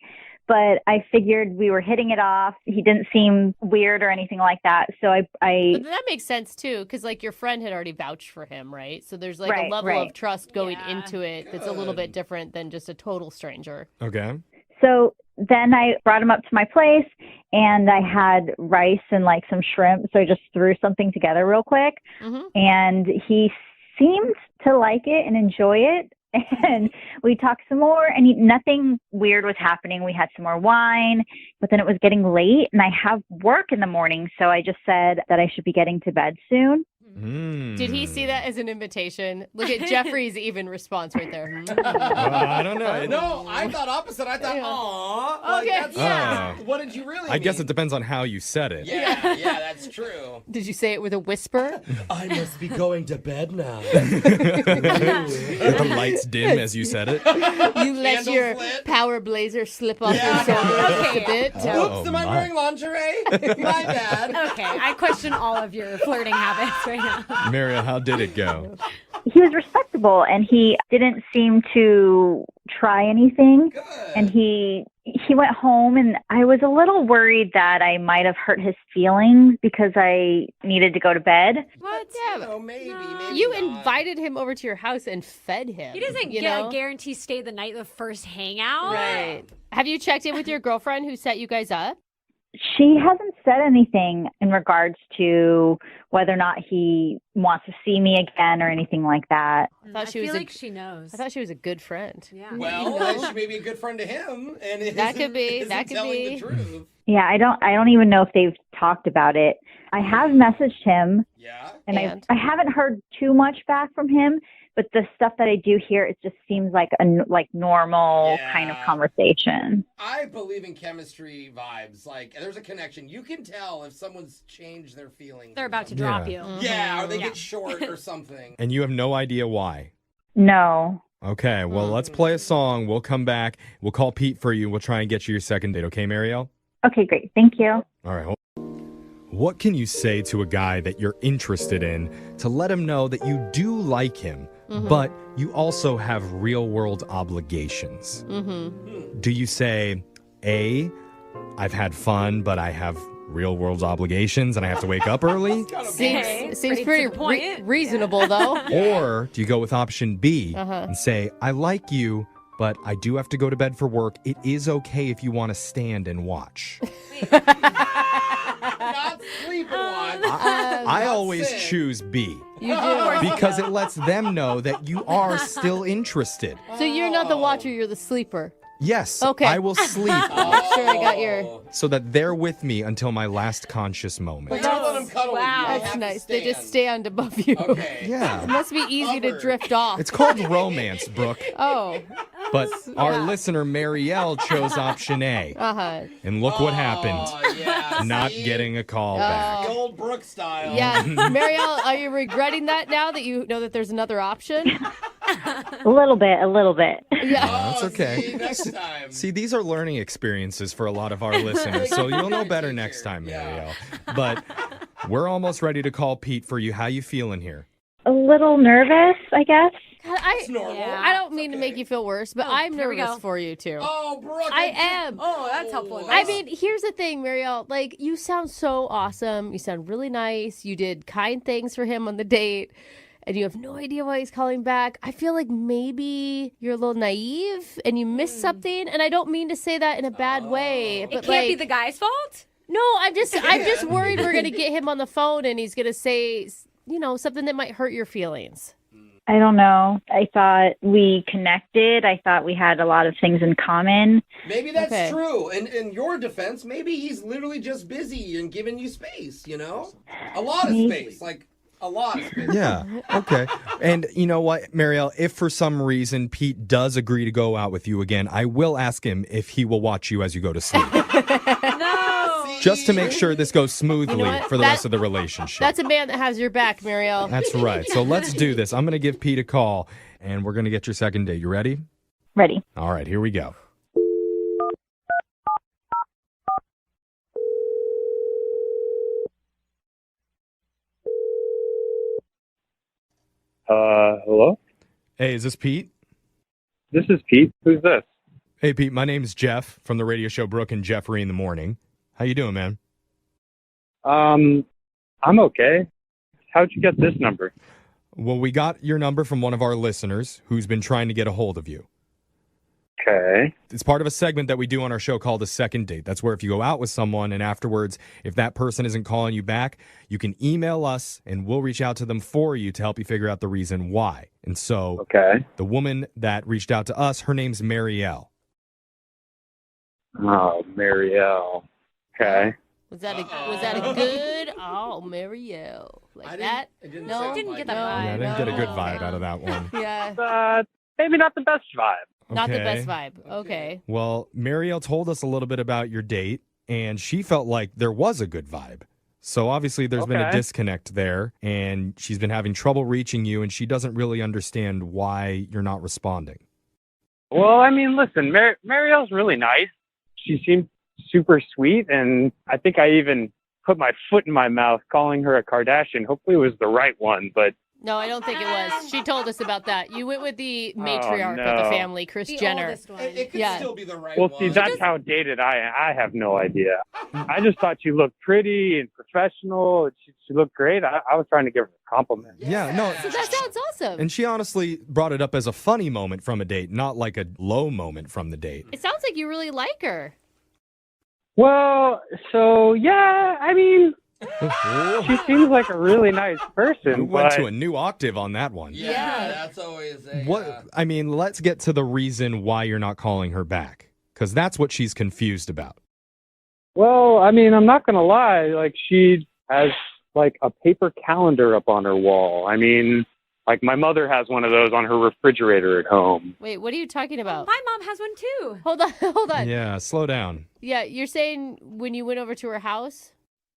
But I figured we were hitting it off. He didn't seem weird or anything like that. So I But that makes sense, too, because, like, your friend had already vouched for him, right? So there's, like, a level of trust going into it that's a little bit different than just a total stranger. Okay. So then I brought him up to my place, and I had rice and, like, some shrimp. So I just threw something together real quick. And he seemed to like it and enjoy it. And we talked some more, and nothing weird was happening. We had some more wine, but then it was getting late, and I have work in the morning, so I just said that I should be getting to bed soon. Did he see that as an invitation? Look at Jeffrey's even response right there. I don't know. No, I thought opposite. I thought, aw. Like, Okay. that's, Yeah. What did you really I mean? guess it depends on how you said it. Yeah, that's true. Did you say it with a whisper? I must be going to bed now. The lights dim as you said it. You let your power blazer slip off your shoulder just a bit. Oh, Oops, am I my. wearing lingerie? My bad. Okay, I question all of your flirting habits right now. Mario, how did it go? He was respectable, and he didn't seem to try anything. And he went home, and I was a little worried that I might have hurt his feelings because I needed to go to bed. What? Yeah, Oh, maybe you not. invited him over to your house and fed him. He doesn't you get know? a guarantee stay the night the first hangout. Right. Have you checked in with your girlfriend who set you guys up? She hasn't said anything in regards to whether or not he wants to see me again or anything like that. I feel like she knows. I thought she was a good friend. Yeah. Well, she may be a good friend to him, and That could be. That could telling be. the truth. Yeah, I don't even know if they've talked about it. I have messaged him. Yeah. And I haven't heard too much back from him, but the stuff that I do hear, it just seems like a normal kind of conversation. I believe in chemistry vibes. Like, there's a connection. You can tell if someone's changed their feelings. They're about to drop you. Yeah, or they get short or something. And you have no idea why. No. Okay, well, let's play a song. We'll come back. We'll call Pete for you. We'll try and get you your second date. Okay, Marielle? Okay, great. Thank you. All right, hold on. What can you say to a guy that you're interested in to let him know that you do like him, but you also have real-world obligations? Do you say, A, I've had fun, but I have real-world obligations and I have to wake up early? Seems pretty reasonable, though. Or do you go with option B and say, I like you, but I do have to go to bed for work. It is okay if you want to stand and watch. Not sleep and watch. I always choose B. You do. Because it lets them know that you are still interested. So you're not the watcher, you're the sleeper. Yes, Okay. I will sleep Make sure I got your... so that they're with me until my last conscious moment. Don't let them cuddle with you. You That's have to nice. They just stand. stand above you. Okay. Yeah. It must be easy to drift off. It's called romance, Brooke. Oh. But our listener, Marielle, chose option A. Uh-huh. And look what happened. Yeah, Not see? getting a call back. The old Brooke style. Yeah. Marielle, are you regretting that now that you know that there's another option? A little bit. Yeah. That's okay. See, next time. See, these are learning experiences for a lot of our listeners, so you'll know better next time, Marielle. But we're almost ready to call Pete for you. How you feeling here? A little nervous, I guess. I don't mean to make you feel worse, but I'm here we nervous go. for you too. Oh, Brooke. I am. Oh, that's helpful. I mean, here's the thing, Marielle. Like, you sound so awesome. You sound really nice. You did kind things for him on the date, and you have no idea why he's calling back. I feel like maybe you're a little naive and you missed something. And I don't mean to say that in a bad way, but It can't be the guy's fault? No, I'm just worried we're gonna get him on the phone and he's gonna say, something that might hurt your feelings. I don't know. I thought we connected. I thought we had a lot of things in common. Maybe that's true. And in your defense, maybe he's literally just busy and giving you space, A lot of space. Like, a lot of space. Yeah, okay. And you know what, Marielle, if for some reason Pete does agree to go out with you again, I will ask him if he will watch you as you go to sleep. No. Just to make sure this goes smoothly for the rest of the relationship. That's a man that has your back, Marielle. That's right. So let's do this. I'm going to give Pete a call, and we're going to get your second date. You ready? Ready. All right, here we go. Hello? Hey, is this Pete? This is Pete. Who's this? Hey, Pete, my name's Jeff from the radio show Brooke and Jeffrey in the Morning. How you doing, man? I'm okay. How'd you get this number? Well, we got your number from one of our listeners who's been trying to get a hold of you. Okay. It's part of a segment that we do on our show called a second date. That's where if you go out with someone and afterwards, if that person isn't calling you back, you can email us and we'll reach out to them for you to help you figure out the reason why. And so the woman that reached out to us, her name's Marielle. Oh, Marielle. Okay. Was that a good? Oh, Marielle, like that? I didn't get that vibe. Yeah, I didn't get a good vibe out of that one. Yeah. Maybe not the best vibe. Not the Okay. best vibe. Okay. Well, Marielle told us a little bit about your date, and she felt like there was a good vibe. So obviously there's been a Okay. disconnect there, and she's been having trouble reaching you, and she doesn't really understand why you're not responding. Well, I mean, listen, Marielle's really nice. She seemed super sweet, and I think I even put my foot in my mouth calling her a Kardashian. Hopefully it was the right one, but No, I don't think it was. She told us about that. You went with the matriarch of the no. family, Kris Jenner. It could still be the right well, one. see, that's how dated I have no idea. I just thought she looked pretty and professional. She looked great. I was trying to give her a compliment. Yeah, no. So that sounds awesome. And she honestly brought it up as a funny moment from a date, not like a low moment from the date. It sounds like you really like her. Well, so, yeah, I mean, She seems like a really nice person. You went but to a new octave on that one. Yeah, that's always a... What? I mean, let's get to the reason why you're not calling her back, because that's what she's confused about. Well, I mean, I'm not gonna lie. Like, she has like a paper calendar up on her wall. I mean, like my mother has one of those on her refrigerator at home. Wait, what are you talking about? My mom has one too. Hold on. Yeah, slow down. Yeah, you're saying when you went over to her house?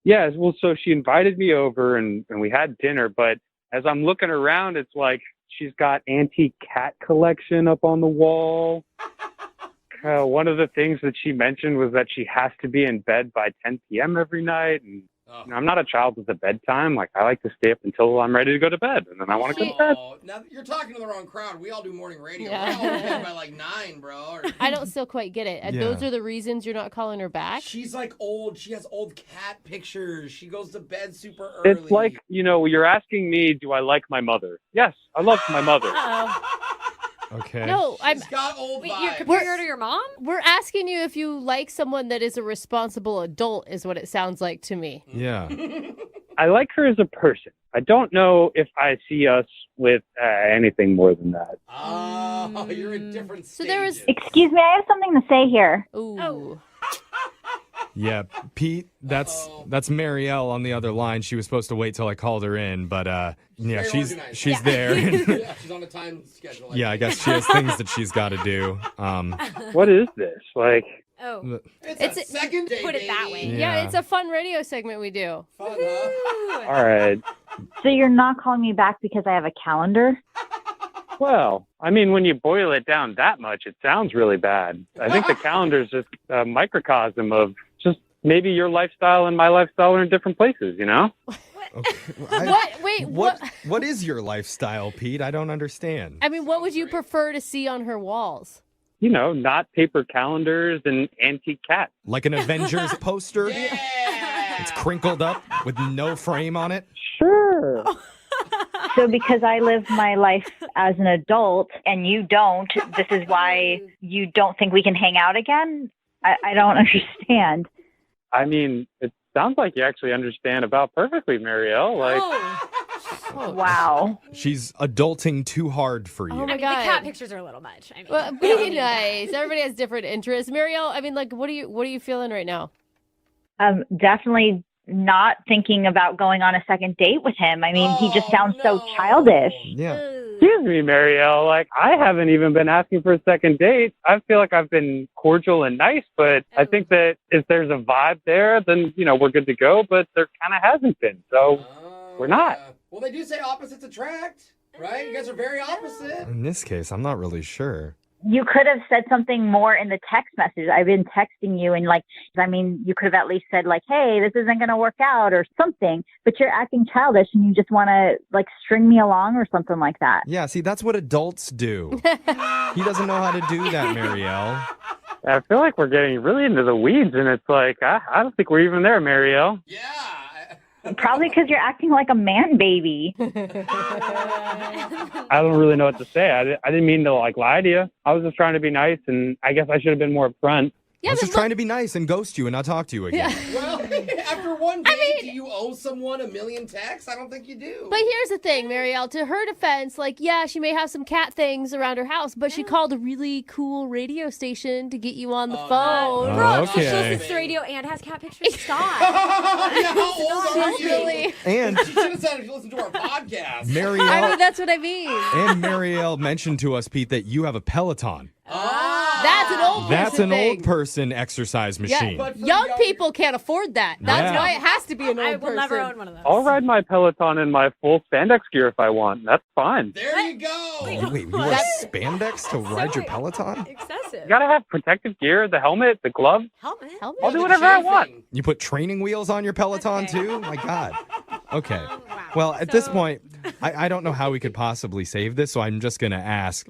Yeah, well, so she invited me over and we had dinner, but as I'm looking around, it's like she's got antique cat collection up on the wall. One of the things that she mentioned was that she has to be in bed by 10 p.m. every night. And you know, I'm not a child with a bedtime. Like, I like to stay up until I'm ready to go to bed, and then I want to go to bed. Now, you're talking to the wrong crowd. We all do morning radio. We're all in bed by like 9, bro. I don't still quite get it. Yeah. Those are the reasons you're not calling her back? She's like old. She has old cat pictures. She goes to bed super early. It's like, you know, you're asking me, do I like my mother? Yes, I love my mother. Okay. No, She's got old vibes. You're comparing her to your mom? We're asking you if you like someone that is a responsible adult, is what it sounds like to me. Yeah. I like her as a person. I don't know if I see us with anything more than that. Oh, you're in different stages. So there was... Excuse me, I have something to say here. Ooh. Oh. Yeah, Pete, that's Marielle on the other line. She was supposed to wait till I called her in, but yeah, she's there. Yeah, she's on a time schedule. Yeah, I guess she has things that she's got to do. What is this? Like, Oh. It's a second date, Put it that way. Yeah, it's a fun radio segment we do. Fun, huh? all right. So you're not calling me back because I have a calendar? Well, I mean, when you boil it down that much, it sounds really bad. I think the calendar's just a microcosm of just maybe your lifestyle and my lifestyle are in different places, you know? Okay. What is your lifestyle, Pete? I don't understand. I mean, what would you prefer to see on her walls? You know, not paper calendars and antique cats. Like an Avengers poster? Yeah. It's crinkled up with no frame on it? Sure. So because I live my life as an adult and you don't, this is why you don't think we can hang out again? I don't understand. I mean, it sounds like you actually understand about perfectly, Marielle. Like, Wow. She's adulting too hard for you. Oh my I mean, God. the cat pictures are a little much. I mean, Well, be nice. Everybody has different interests. Marielle, I mean, like, what are you feeling right now? Definitely not thinking about going on a second date with him. I mean, he just sounds so childish. Yeah. excuse me, Marielle. Like, I haven't even been asking for a second date. I feel like I've been cordial and nice, but I think that if there's a vibe there, then, you know, we're good to go, but there kind of hasn't been. So we're not. Well, they do say opposites attract, right? You guys are very opposite. In this case, I'm not really sure. You could have said something more in the text message. I've been texting you and you could have at least said hey, this isn't going to work out or something, but you're acting childish and you just want to string me along or something like that. Yeah, see, that's what adults do. He doesn't know how to do that, Marielle. I feel like we're getting really into the weeds, and it's I don't think we're even there, Marielle. Yeah. Probably because you're acting like a man baby. I don't really know what to say. I didn't mean to lie to you. I was just trying to be nice, and I guess I should have been more upfront. I was just trying to be nice and ghost you and not talk to you again. Yeah. Well, after one date, do you owe someone a million texts? I don't think you do. But here's the thing, Marielle. To her defense, yeah, she may have some cat things around her house, but she called a really cool radio station to get you on the phone. Brooke, she listens to radio and has cat pictures. Stop. Yeah, how old are you? Really... And she should have said if you listen to our podcast. Marielle, I mean, that's what I mean. And Marielle mentioned to us, Pete, that you have a Peloton. That's an old person That's an thing. old person exercise machine. Yeah, young people can't afford that. That's why it has to be an old I person. will never own one of those. I'll ride my Peloton in my full spandex gear if I want. That's fine. There you go. Wait, you wear spandex to ride your Peloton? Excessive. You gotta have protective gear, the helmet, the gloves. Helmet? I'll do whatever I want. You put training wheels on your Peloton too? My God. Okay. Well, at this point, I don't know how we could possibly save this, so I'm just going to ask.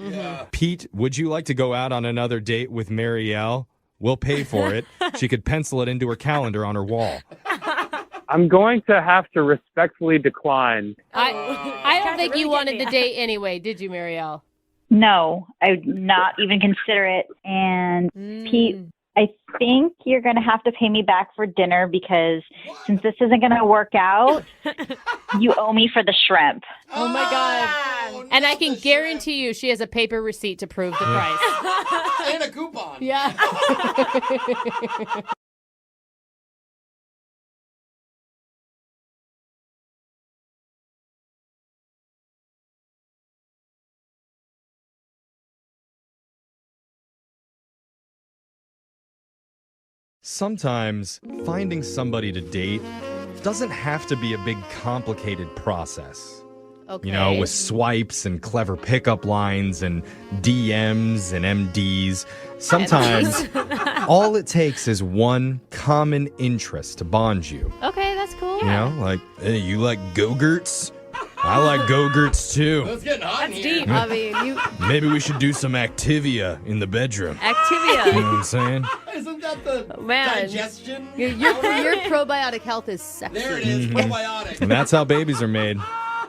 Pete, would you like to go out on another date with Marielle? We'll pay for it. She could pencil it into her calendar on her wall. I'm going to have to respectfully decline. I don't think you wanted the date anyway, did you, Marielle? No, I would not even consider it. And Pete, I think you're going to have to pay me back for dinner because since this isn't going to work out, you owe me for the shrimp. Oh my God. And I can guarantee you she has a paper receipt to prove the price. And a coupon. Yeah. Sometimes finding somebody to date doesn't have to be a big complicated process. Okay. You know, with swipes and clever pickup lines and DMs and MDs. Sometimes all it takes is one common interest to bond you. Okay, that's cool. You know, like, hey, you like Go-Gurts? I like Go-Gurts too. It's getting hot in That's here. deep. I mean, you Maybe we should do some Activia in the bedroom. Activia. You know what I'm saying? Isn't that the Man. digestion? Your probiotic health is sexy. There it is, probiotic. And that's how babies are made.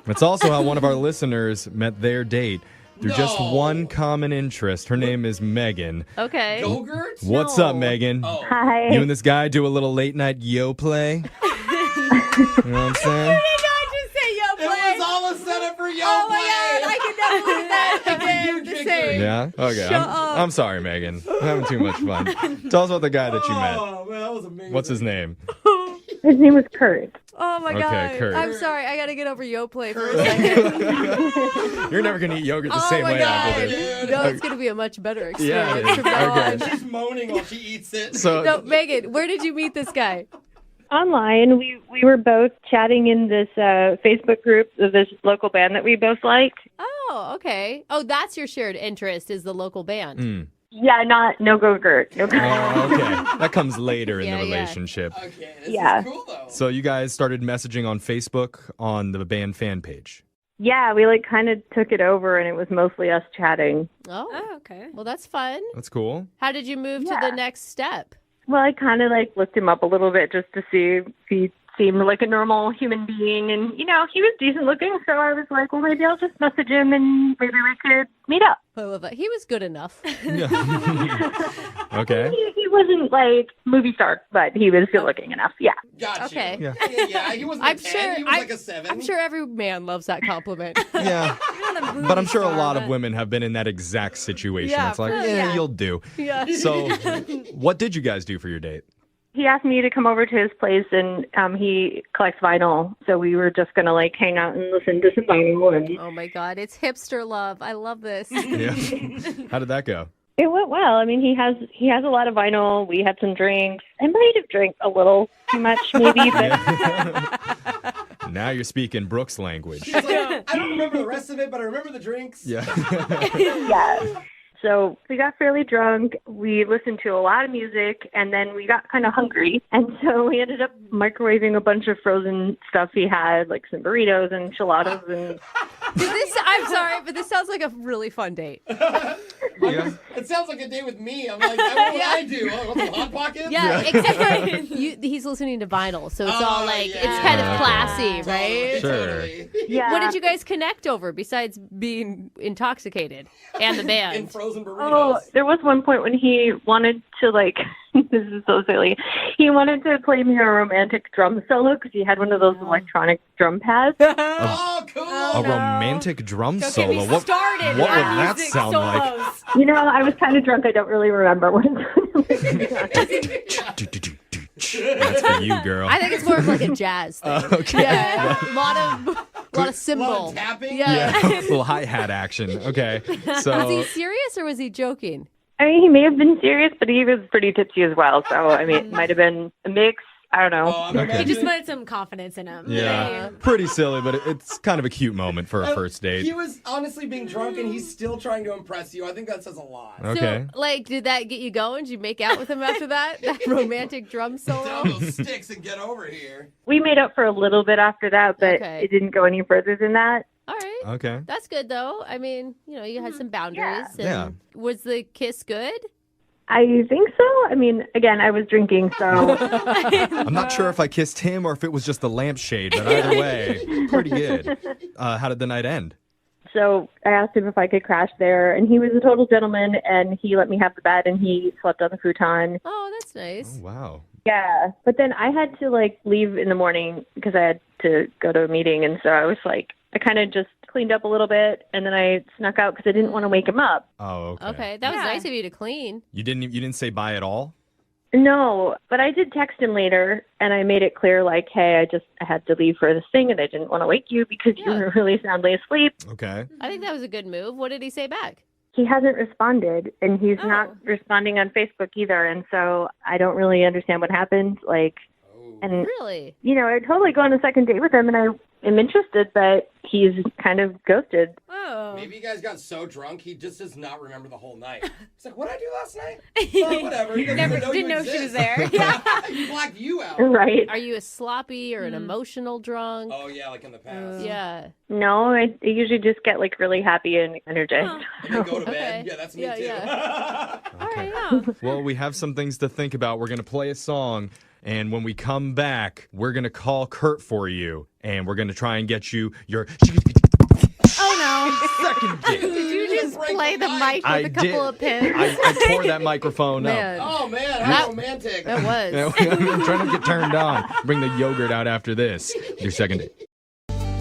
It's also how one of our listeners met their date through just one common interest. Her name is Megan. Okay. Go-Gurts? What's up, Megan? Hi. You and this guy do a little late night yo play? You know what I'm saying? It was all a setup for yo Oh play. my God, I can never do that again. The same. Yeah? Okay. Shut up. I'm sorry, Megan. I'm having too much fun. Tell us about the guy that you met. Oh, man, that was amazing. What's his name? His name was Kurt. Oh my Okay, God. Kurt. I'm sorry. I got to get over Yoplait for a second. You're never going to eat yogurt the Oh same my way God. after this. No, it's going to be a much better Yeah, experience from now okay. on. She's moaning while she eats it. So, No, Megan, where did you meet this guy? Online, we were both chatting in this Facebook group of this local band that we both like. Oh, okay. Oh, that's your shared interest is the local band. Yeah, no Go-Gurt. No Oh, okay. That comes later in Yeah, the yeah. relationship. Okay, this Yeah. is cool, though. So you guys started messaging on Facebook on the band fan page. Yeah, we kind of took it over, and it was mostly us chatting. Oh, okay. well, that's fun. That's cool. How did you move to the next step? Well, I kind of looked him up a little bit just to see if he seemed like a normal human being, and he was decent looking, so I was like, well, maybe I'll just message him and maybe we could meet up. I love that. He was good enough. Okay. He wasn't movie star, but he was good looking enough. Yeah. Gotcha. Okay. Yeah, he wasn't I'm a 10, sure. he was like a 7. I'm sure every man loves that compliment. Yeah. But I'm sure a lot of women have been in that exact situation. Yeah, It's like, yeah. you'll do. Yeah. So what did you guys do for your date? He asked me to come over to his place, and he collects vinyl, so we were just going to hang out and listen to some vinyl. And Oh my God, it's hipster love. I love this. Yeah. How did that go? it went well. I mean, he has a lot of vinyl. We had some drinks. I might have drank a little too much, maybe, but Now you're speaking Brooke's language. She's like, I don't remember the rest of it, but I remember the drinks. Yeah. yeah. So we got fairly drunk. We listened to a lot of music, and then we got kind of hungry. And so we ended up microwaving a bunch of frozen stuff he had, like some burritos and enchiladas. And I'm sorry, but this sounds like a really fun date. Yeah. It sounds like a day with me. I'm like, what would I do? Oh, want some Hot Pockets? Yeah, except for he's listening to vinyl, so it's all it's kind of classy, right? Sure. yeah. What did you guys connect over besides being intoxicated and the In band? frozen burritos. Oh, there was one point when he wanted to, this is so silly. He wanted to play me a romantic drum solo because he had one of those electronic drum pads. Oh, cool. A romantic drum Don't solo. get me started what would with that music sound solos. You know, I was kind of drunk. I don't really remember what it like? That's for you, girl. I think it's more of like a jazz thing. Okay. Yeah, a lot of cymbal. A lot of tapping? Yeah. Yeah, a little hi-hat action. Okay. So Was he serious or was he joking? I mean, he may have been serious, but he was pretty tipsy as well. So, I mean, it might have been a mix. I don't know. I'm Okay. He just imagining- wanted some confidence in him. yeah, pretty silly, but it's kind of a cute moment for a first He date. was honestly being drunk, and he's still trying to impress you. I think that says a lot. Okay. So, did that get you going? Did you make out with him after that? That romantic drum solo? Down those sticks and get over here. We made up for a little bit after that, but Okay. it didn't go any further than that. All right. Okay. That's good, though. I mean, you had some boundaries. Yeah. And was the kiss good? I think so. I mean, again, I was drinking, so I'm not sure if I kissed him or if it was just the lampshade, but either way, pretty good. How did the night end? So I asked him if I could crash there, and he was a total gentleman, and he let me have the bed, and he slept on the futon. Oh, that's nice. Oh, wow. Yeah, but then I had to like leave in the morning because I had to go to a meeting, and so I was like, I kind of just cleaned up a little bit, and then I snuck out because I didn't want to wake him up. Oh, okay. Okay, that was nice of you to clean. You didn't say bye at all? No, but I did text him later, and I made it clear, like, hey, I had to leave for this thing, and I didn't want to wake you because you were really soundly asleep. Okay. I think that was a good move. What did he say back? He hasn't responded, and he's not responding on Facebook either, and so I don't really understand what happened. Like, and really, you know, I'd totally go on a second date with him, and I am interested, but he's kind of ghosted. Oh. Maybe you guys got so drunk he just does not remember the whole night. He's like, what did I do last night? Oh, whatever. He doesn't even know didn't you know she was exist. there. Yeah. He blacked you out. Right. Are you a sloppy or an emotional drunk? Oh, yeah, like in the past. Yeah. No, I usually just get like really happy and energized. And then go to bed. Yeah, that's me too. Well, we have some things to think about. We're going to play a song, and when we come back, we're going to call Kurt for you, and we're going to try and get you your Oh, no. second date. Did you just play the mic with I a couple did. of pins? I tore that microphone Man. up. Oh, man, how romantic. That was. I'm trying to get turned on. Bring the yogurt out after this. Your second date.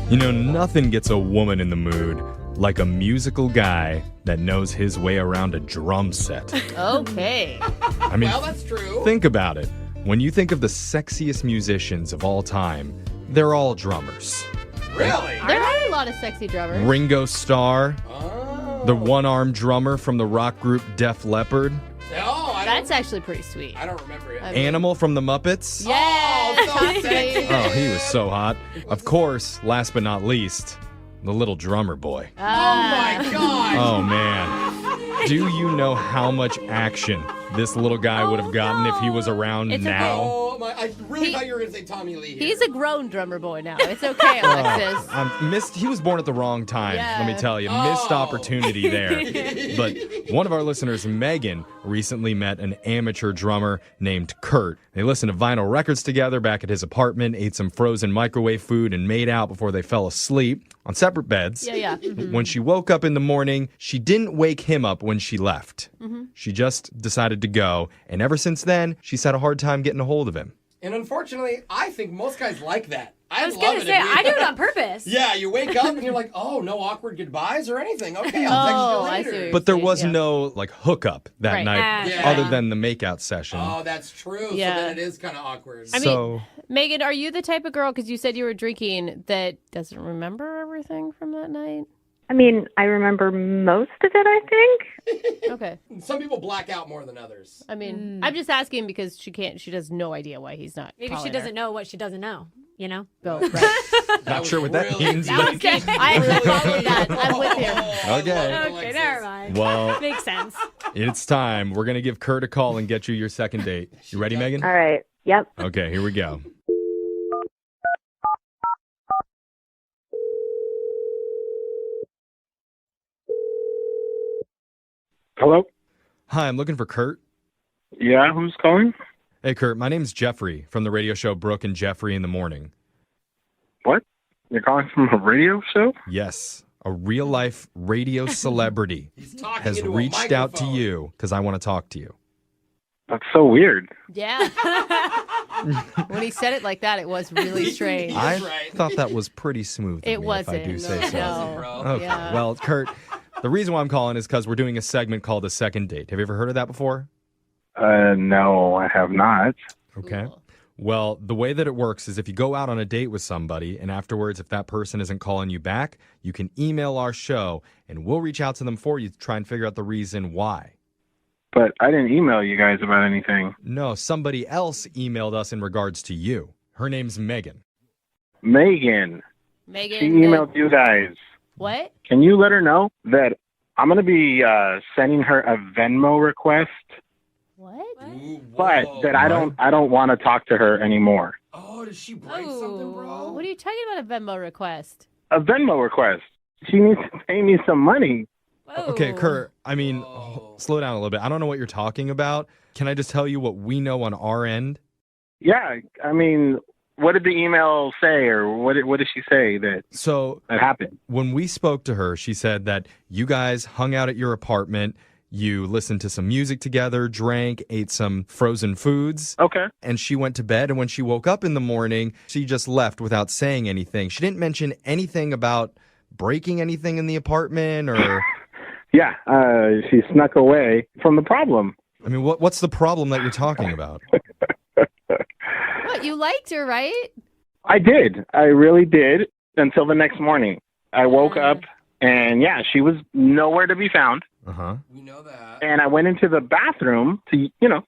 You know, nothing gets a woman in the mood like a musical guy that knows his way around a drum set. Okay. I mean, Well, that's true. think about it. When you think of the sexiest musicians of all time, they're all drummers. Really? There are a lot of sexy drummers. Ringo Starr, Oh. the one-armed drummer from the rock group Def Leppard, That's actually pretty sweet. I don't remember it. Animal from the Muppets. Yes. Oh, so sexy. Oh, he was so hot. Of course, last but not least, the little drummer boy. Oh, my God. Oh, man. Do you know how much action this little guy would have gotten if he was around now? Oh, my. I really thought you were going to say Tommy Lee here. He's a grown drummer boy now. It's okay, Alexis. He was born at the wrong time, let me tell you. Missed opportunity there. But one of our listeners, Megan, recently met an amateur drummer named Kurt. They listened to vinyl records together back at his apartment, ate some frozen microwave food, and made out before they fell asleep on separate beds. Yeah. Mhm. When she woke up in the morning, she didn't wake him up when she left. Mhm. She just decided to go, and ever since then, she's had a hard time getting a hold of him. And unfortunately, I think most guys like that. I was going to say, I do it on purpose. Yeah, you wake up and you're like, oh, no awkward goodbyes or anything. Okay, I'll text you later. But there was no hookup that Right. night Yeah. other than the makeout session. Oh, that's true. Yeah. So then it is kind of awkward. I mean, Megan, are you the type of girl, because you said you were drinking, that doesn't remember everything from that night? I mean, I remember most of it, I think. Okay. Some people black out more than others. I mean, I'm just asking because she has no idea why he's not. Maybe she calling doesn't her. know what she doesn't know, you know? Oh, right. Not sure what that means. That was good. I actually followed that. I'm with you. Okay. Okay, never mind. Well, Makes sense. it's time. We're going to give Kurt a call and get you your second date. You ready, Megan? All right. Yep. Okay, here we go. Hello? Hi, I'm looking for Kurt. Yeah, who's calling? Hey, Kurt, my name's Jeffrey from the radio show Brooke and Jeffrey in the Morning. What? You're calling from a radio show? Yes, a real-life radio celebrity has into a reached out to you because I want to talk to you. That's so weird. Yeah. When he said it like that, it was really strange. I thought that was pretty smooth. of It me, wasn't. If I do say so. No. Okay. Yeah. Well, Kurt, the reason why I'm calling is because we're doing a segment called A Second Date. Have you ever heard of that before? No, I have not. Okay. Well, the way that it works is if you go out on a date with somebody and afterwards, if that person isn't calling you back, you can email our show and we'll reach out to them for you to try and figure out the reason why. But I didn't email you guys about anything. No, somebody else emailed us in regards to you. Her name's Megan. Megan. Megan. She emailed you guys. What? Can you let her know that I'm going to be sending her a Venmo request, What? but that I don't want to talk to her anymore. Oh, did she break something, bro? What are you talking about, a Venmo request? A Venmo request. She needs to pay me some money. Okay, Kurt, I mean, slow down a little bit. I don't know what you're talking about. Can I just tell you what we know on our end? Yeah, I mean, What did the email say, or what did she say that happened? When we spoke to her, she said that you guys hung out at your apartment. You listened to some music together, drank, ate some frozen foods. Okay. And she went to bed, and when she woke up in the morning, she just left without saying anything. She didn't mention anything about breaking anything in the apartment or... Yeah, she snuck away from the problem. I mean, what's the problem that you're talking about? What, you liked her, right? I did. I really did until the next morning. I woke up, and yeah, she was nowhere to be found. Uh-huh. We know that. And I went into the bathroom to,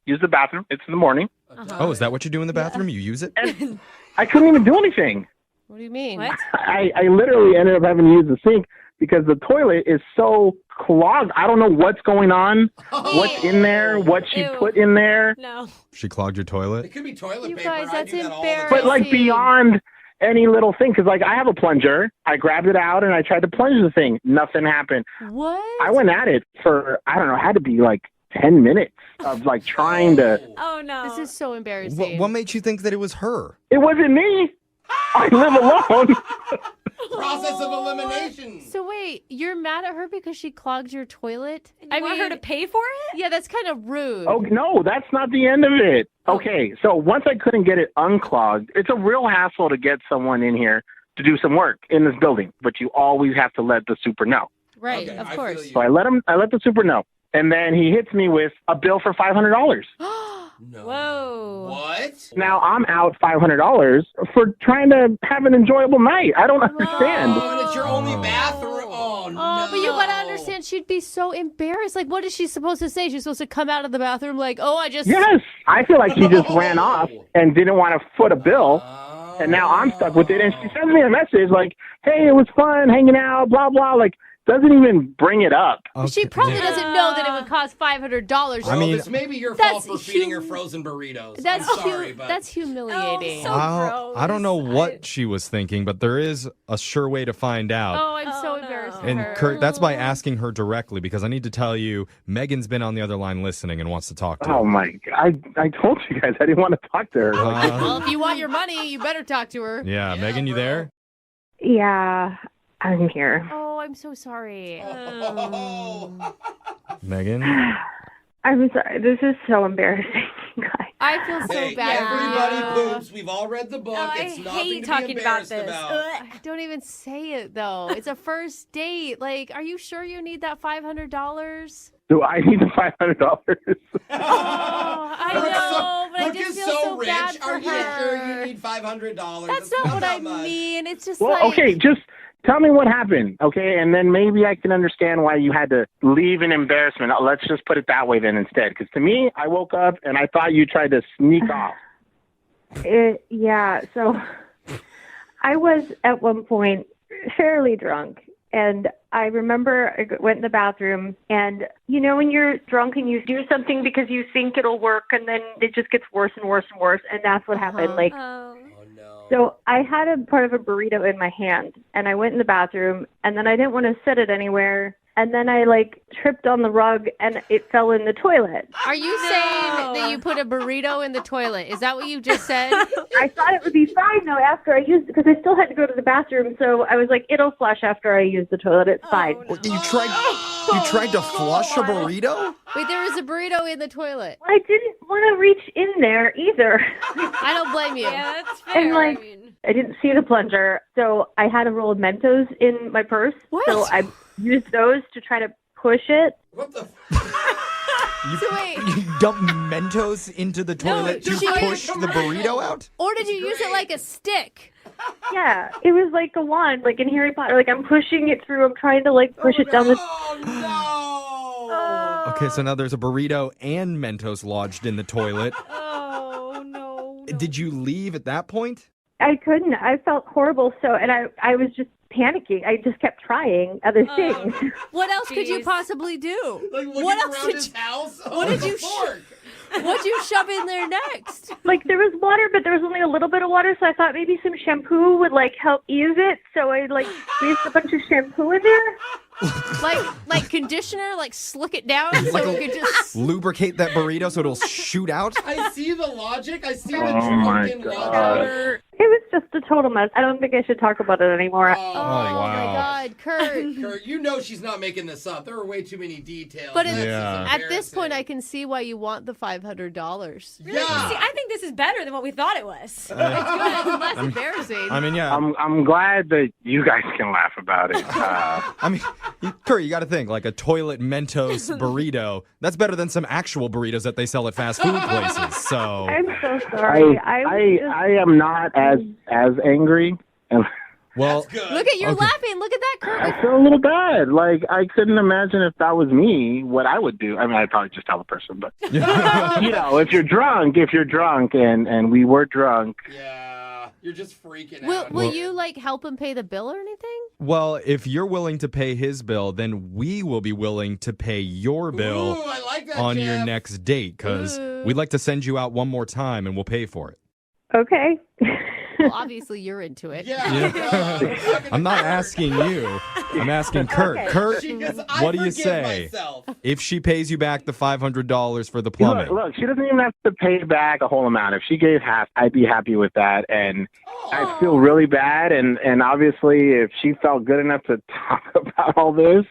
use the bathroom. It's in the morning. Oh, is that what you do in the bathroom? You use it? And I couldn't even do anything. What do you mean? What? I literally ended up having to use the sink because the toilet is so clogged. I don't know what's going on, what's in there, what she put in there. No. She clogged your toilet? It could be toilet You paper. guys, I that's do that all the embarrassing. time. But like beyond any little thing, because like I have a plunger. I grabbed it out and I tried to plunge the thing. Nothing happened. What? I went at it for, I don't know, had to be like 10 minutes of like trying to. Oh, no. This is so embarrassing. What made you think that it was her? It wasn't me. I live alone. Process of elimination. So wait, you're mad at her because she clogged your toilet? I want her to pay for it? Yeah, that's kind of rude. Oh, no, that's not the end of it. Okay, so once I couldn't get it unclogged, it's a real hassle to get someone in here to do some work in this building, but you always have to let the super know. Right, Okay, of I course. feel So I let the super know, and then he hits me with a bill for $500. No. Whoa. What? Now I'm out $500 for trying to have an enjoyable night. I don't understand. Oh, and it's your only bathroom. Oh, no. Oh, but you gotta understand, she'd be so embarrassed. Like, what is she supposed to say? She's supposed to come out of the bathroom like, oh, I just... Yes, I feel like she just ran off and didn't want to foot a bill, and now I'm stuck with it. And she sends me a message like, hey, it was fun hanging out, blah, blah, like, doesn't even bring it up. She probably doesn't know that it would cost $500. I mean, It's maybe your fault for feeding her frozen burritos. That's I'm sorry, but that's humiliating. I don't know what she was thinking, but there is a sure way to find out. Oh, I'm so embarrassed for And her. Kurt, that's by asking her directly, because I need to tell you, Megan's been on the other line listening and wants to talk to Oh, her. my God. I told you guys I didn't want to talk to her. Well, if you want your money, you better talk to her. Yeah, Megan, you there? Yeah, I'm here. Oh, I'm so sorry. Megan? I'm sorry. This is so embarrassing, guys. I feel so hey, bad. everybody poops. We've all read the book. Oh, It's I nothing hate to talking be about embarrassed this. I don't even say it though. It's a first date. Like, are you sure you need that $500? Do I need the $500? Oh, I know, but I Brooke just is feel so so rich. bad for Are you her. sure you need $500? That's It's not what I that much. mean. It's just Well, like okay, just tell me what happened, okay? And then maybe I can understand why you had to leave in embarrassment. Let's just put it that way then instead. Because to me, I woke up and I thought you tried to sneak off. Yeah, so I was at one point fairly drunk. And I remember I went in the bathroom, and you know when you're drunk and you do something because you think it'll work, and then it just gets worse and worse and worse, and that's what happened. Like, so I had a part of a burrito in my hand, and I went in the bathroom, and then I didn't want to set it anywhere, and then I like tripped on the rug, and it fell in the toilet. Are you saying that you put a burrito in the toilet? Is that what you just said? I thought it would be fine though after I used it, because I still had to go to the bathroom, so I was like, it'll flush after I use the toilet. It's fine. You tried to flush a burrito? Wait, there was a burrito in the toilet. I didn't want to reach in there either. I don't blame you. Yeah, that's fair. And like, I didn't see the plunger, so I had a roll of Mentos in my purse. What? So I used those to try to push it. What the? You dump Mentos into the toilet to push the burrito out? Or did you use it like a stick? Yeah, it was like a wand, like in Harry Potter. Like I'm pushing it through. I'm trying to like push it down the. Okay, so now there's a burrito and Mentos lodged in the toilet. Oh, no. Did you leave at that point? I couldn't. I felt horrible. So, and I was just panicking. I just kept trying other things. What else could you possibly do? Like looking What else around did his house? What did you What'd you shove in there next? Like there was water, but there was only a little bit of water, so I thought maybe some shampoo would like help ease it. So I like squeezed a bunch of shampoo in there. Like conditioner, like slick it down so Like we could just lubricate that burrito so it'll shoot out? I see the logic. I see the Oh my drunken God. logic. It was just a total mess. I don't think I should talk about it anymore. Oh, my God, Kurt. Kurt, you know she's not making this up. There are way too many details. But at this point, I can see why you want the $500. Really? Yeah. See, I think this is better than what we thought it was. It's good. It's less embarrassing. I mean, yeah. I'm glad that you guys can laugh about it. I mean, Kurt, you got to think, like a toilet Mentos burrito, that's better than some actual burritos that they sell at fast food places. So I'm so sorry. I am not as angry. Well, look at you're laughing. Look at that, Kurt. I feel a little bad. Like, I couldn't imagine if that was me, what I would do. I mean, I'd probably just tell the person, but, you know, if you're drunk and we were drunk. Yeah, you're just freaking out. Will you, like, help him pay the bill or anything? well, if you're willing to pay his bill, then we will be willing to pay your bill I like that, on your Jeff. next date because we'd like to send you out one more time and we'll pay for it. Okay. Well, obviously you're into it. I'm not asking you. I'm asking Kurt. Okay. Kurt, Because what do you forgive say myself. if she pays you back the $500 for the plumbing? Look, she doesn't even have to pay back the whole amount. If she gave half, I'd be happy with that. And I feel really bad. And obviously, if she felt good enough to talk about all this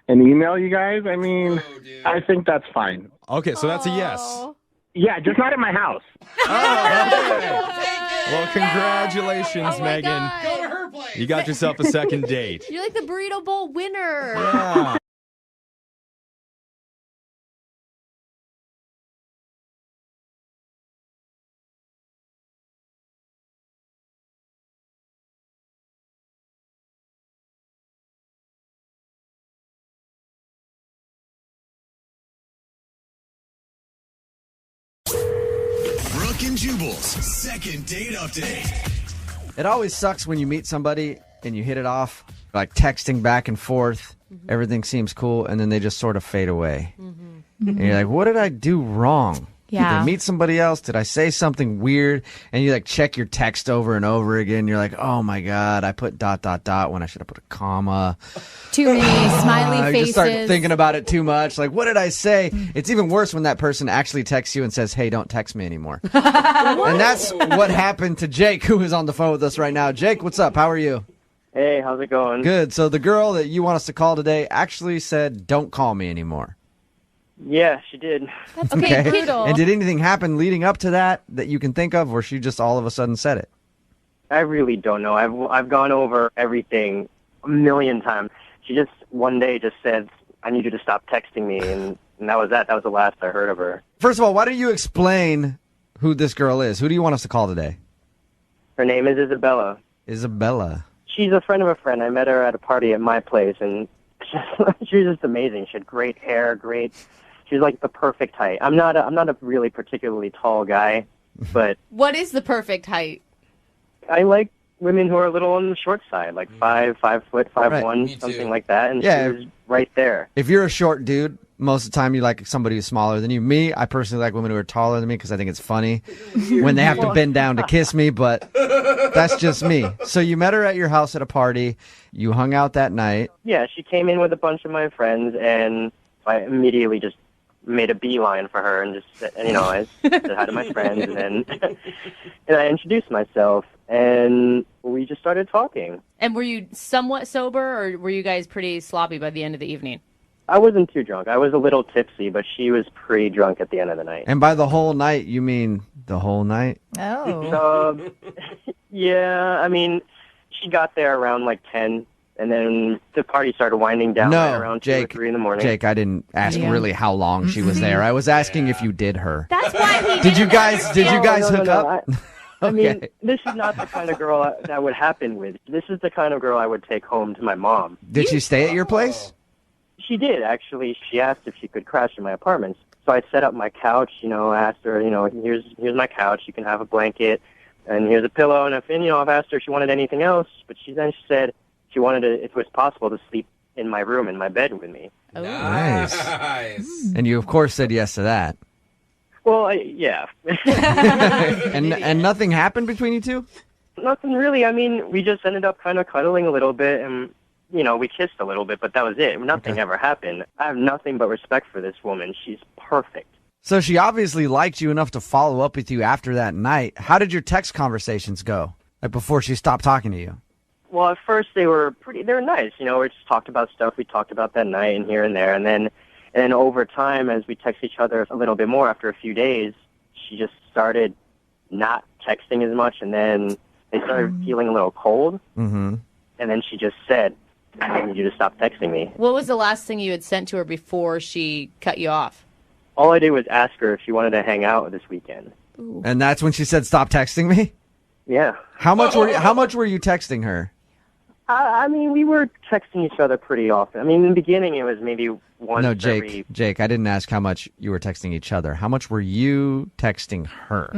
and email you guys, I mean, I think that's fine. Okay, so that's a yes. Yeah, just not at my house. Well, congratulations, Megan. Go to her place. You got yourself a second date. You're like the burrito bowl winner. Yeah. Brooke and Jubal's second date update. It always sucks when you meet somebody and you hit it off, like texting back and forth. Everything seems cool, and then they just sort of fade away. And you're like, what did I do wrong? Did I meet somebody else? Did I say something weird? And you like check your text over and over again. You're like, oh my God, I put ... when I should have put a comma. Too many smiley You faces. just start thinking about it too much. Like, what did I say? It's even worse when that person actually texts you and says, hey, don't text me anymore. And that's what happened to Jake, who is on the phone with us right now. Jake, what's up? How are you? Hey, how's it going? Good. So the girl that you want us to call today actually said, don't call me anymore. Yeah, she did. That's brutal. And did anything happen leading up to that you can think of, or she just all of a sudden said it? I really don't know. I've gone over everything a million times. She just one day just said, I need you to stop texting me, and that was that. That was the last I heard of her. First of all, why don't you explain who this girl is? Who do you want us to call today? Her name is Isabella. Isabella. She's a friend of a friend. I met her at a party at my place, and she was just amazing. She had great hair, She's like the perfect height. I'm not a really particularly tall guy, but What is the perfect height? I like women who are a little on the short side, like 5 foot, 5'1", something like that. And Yeah. she was right there. If you're a short dude, most of the time you like somebody who's smaller than you. Me, I personally like women who are taller than me because I think it's funny when they have to bend down to kiss me, but that's just me. So you met her at your house at a party. You hung out that night. Yeah, she came in with a bunch of my friends, and I immediately just made a beeline for her and just said, I said hi to my friends, and then and I introduced myself, and we just started talking. And were you somewhat sober, or were you guys pretty sloppy by the end of the evening? I wasn't too drunk. I was a little tipsy, but she was pretty drunk at the end of the night. And by the whole night, you mean the whole night? Oh. Yeah, I mean, she got there around like 10, and then the party started winding down right around 2 or 3 in the morning. Jake, I didn't ask really how long she was there. I was asking if you did her. That's why he Did you guys hook up? I mean, this is not the kind of girl that would happen with. This is the kind of girl I would take home to my mom. Did she stay at your place? She did, actually. She asked if she could crash in my apartment. So I set up my couch, asked her, here's my couch. You can have a blanket, and here's a pillow. And I've asked her if she wanted anything else, but she said she wanted to, if it was possible, to sleep in my room, in my bed with me. Oh. Nice. And you, of course, said yes to that. Well, yeah. And nothing happened between you two? Nothing really. I mean, we just ended up kind of cuddling a little bit, and we kissed a little bit, but that was it. Nothing ever happened. I have nothing but respect for this woman. She's perfect. So she obviously liked you enough to follow up with you after that night. How did your text conversations go? Like before she stopped talking to you? Well, at first they were nice. You know, we just talked about stuff we talked about that night and here and there. And then over time, as we text each other a little bit more after a few days, she just started not texting as much. And then they started feeling a little cold. Mm-hmm. And then she just said, I need you to stop texting me. What was the last thing you had sent to her before she cut you off? All I did was ask her if she wanted to hang out this weekend. Ooh. And that's when she said, "Stop texting me"? Yeah. How much were you texting her? I mean, we were texting each other pretty often. I mean, in the beginning, it was maybe once No, Jake, I didn't ask how much you were texting each other. How much were you texting her?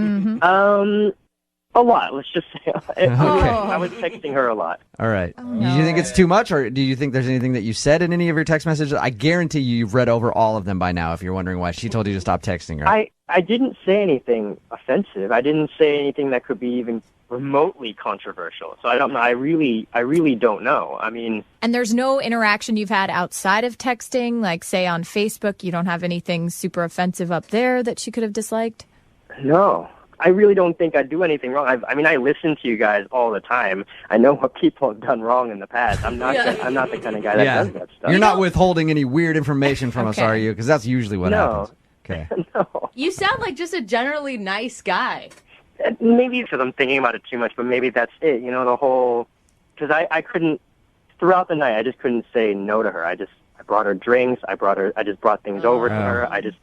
A lot, let's just say. I was texting her a lot. All right. Do you think it's too much, or do you think there's anything that you said in any of your text messages? I guarantee you've read over all of them by now if you're wondering why she told you to stop texting her. I didn't say anything offensive. I didn't say anything that could be even remotely controversial. So I don't know. I really don't know. I mean... And there's no interaction you've had outside of texting? Like, say, on Facebook, you don't have anything super offensive up there that she could have disliked? No. I really don't think I do anything wrong. I mean, I listen to you guys all the time. I know what people have done wrong in the past. I'm not the kind of guy that does that stuff. You're not withholding any weird information from us, are you? Because that's usually what happens. Okay. No. You sound like just a generally nice guy. Maybe because I'm thinking about it too much, but maybe that's it. You know, the whole... Because I couldn't... Throughout the night, I just couldn't say no to her. I brought her drinks. I just brought things over to her. I just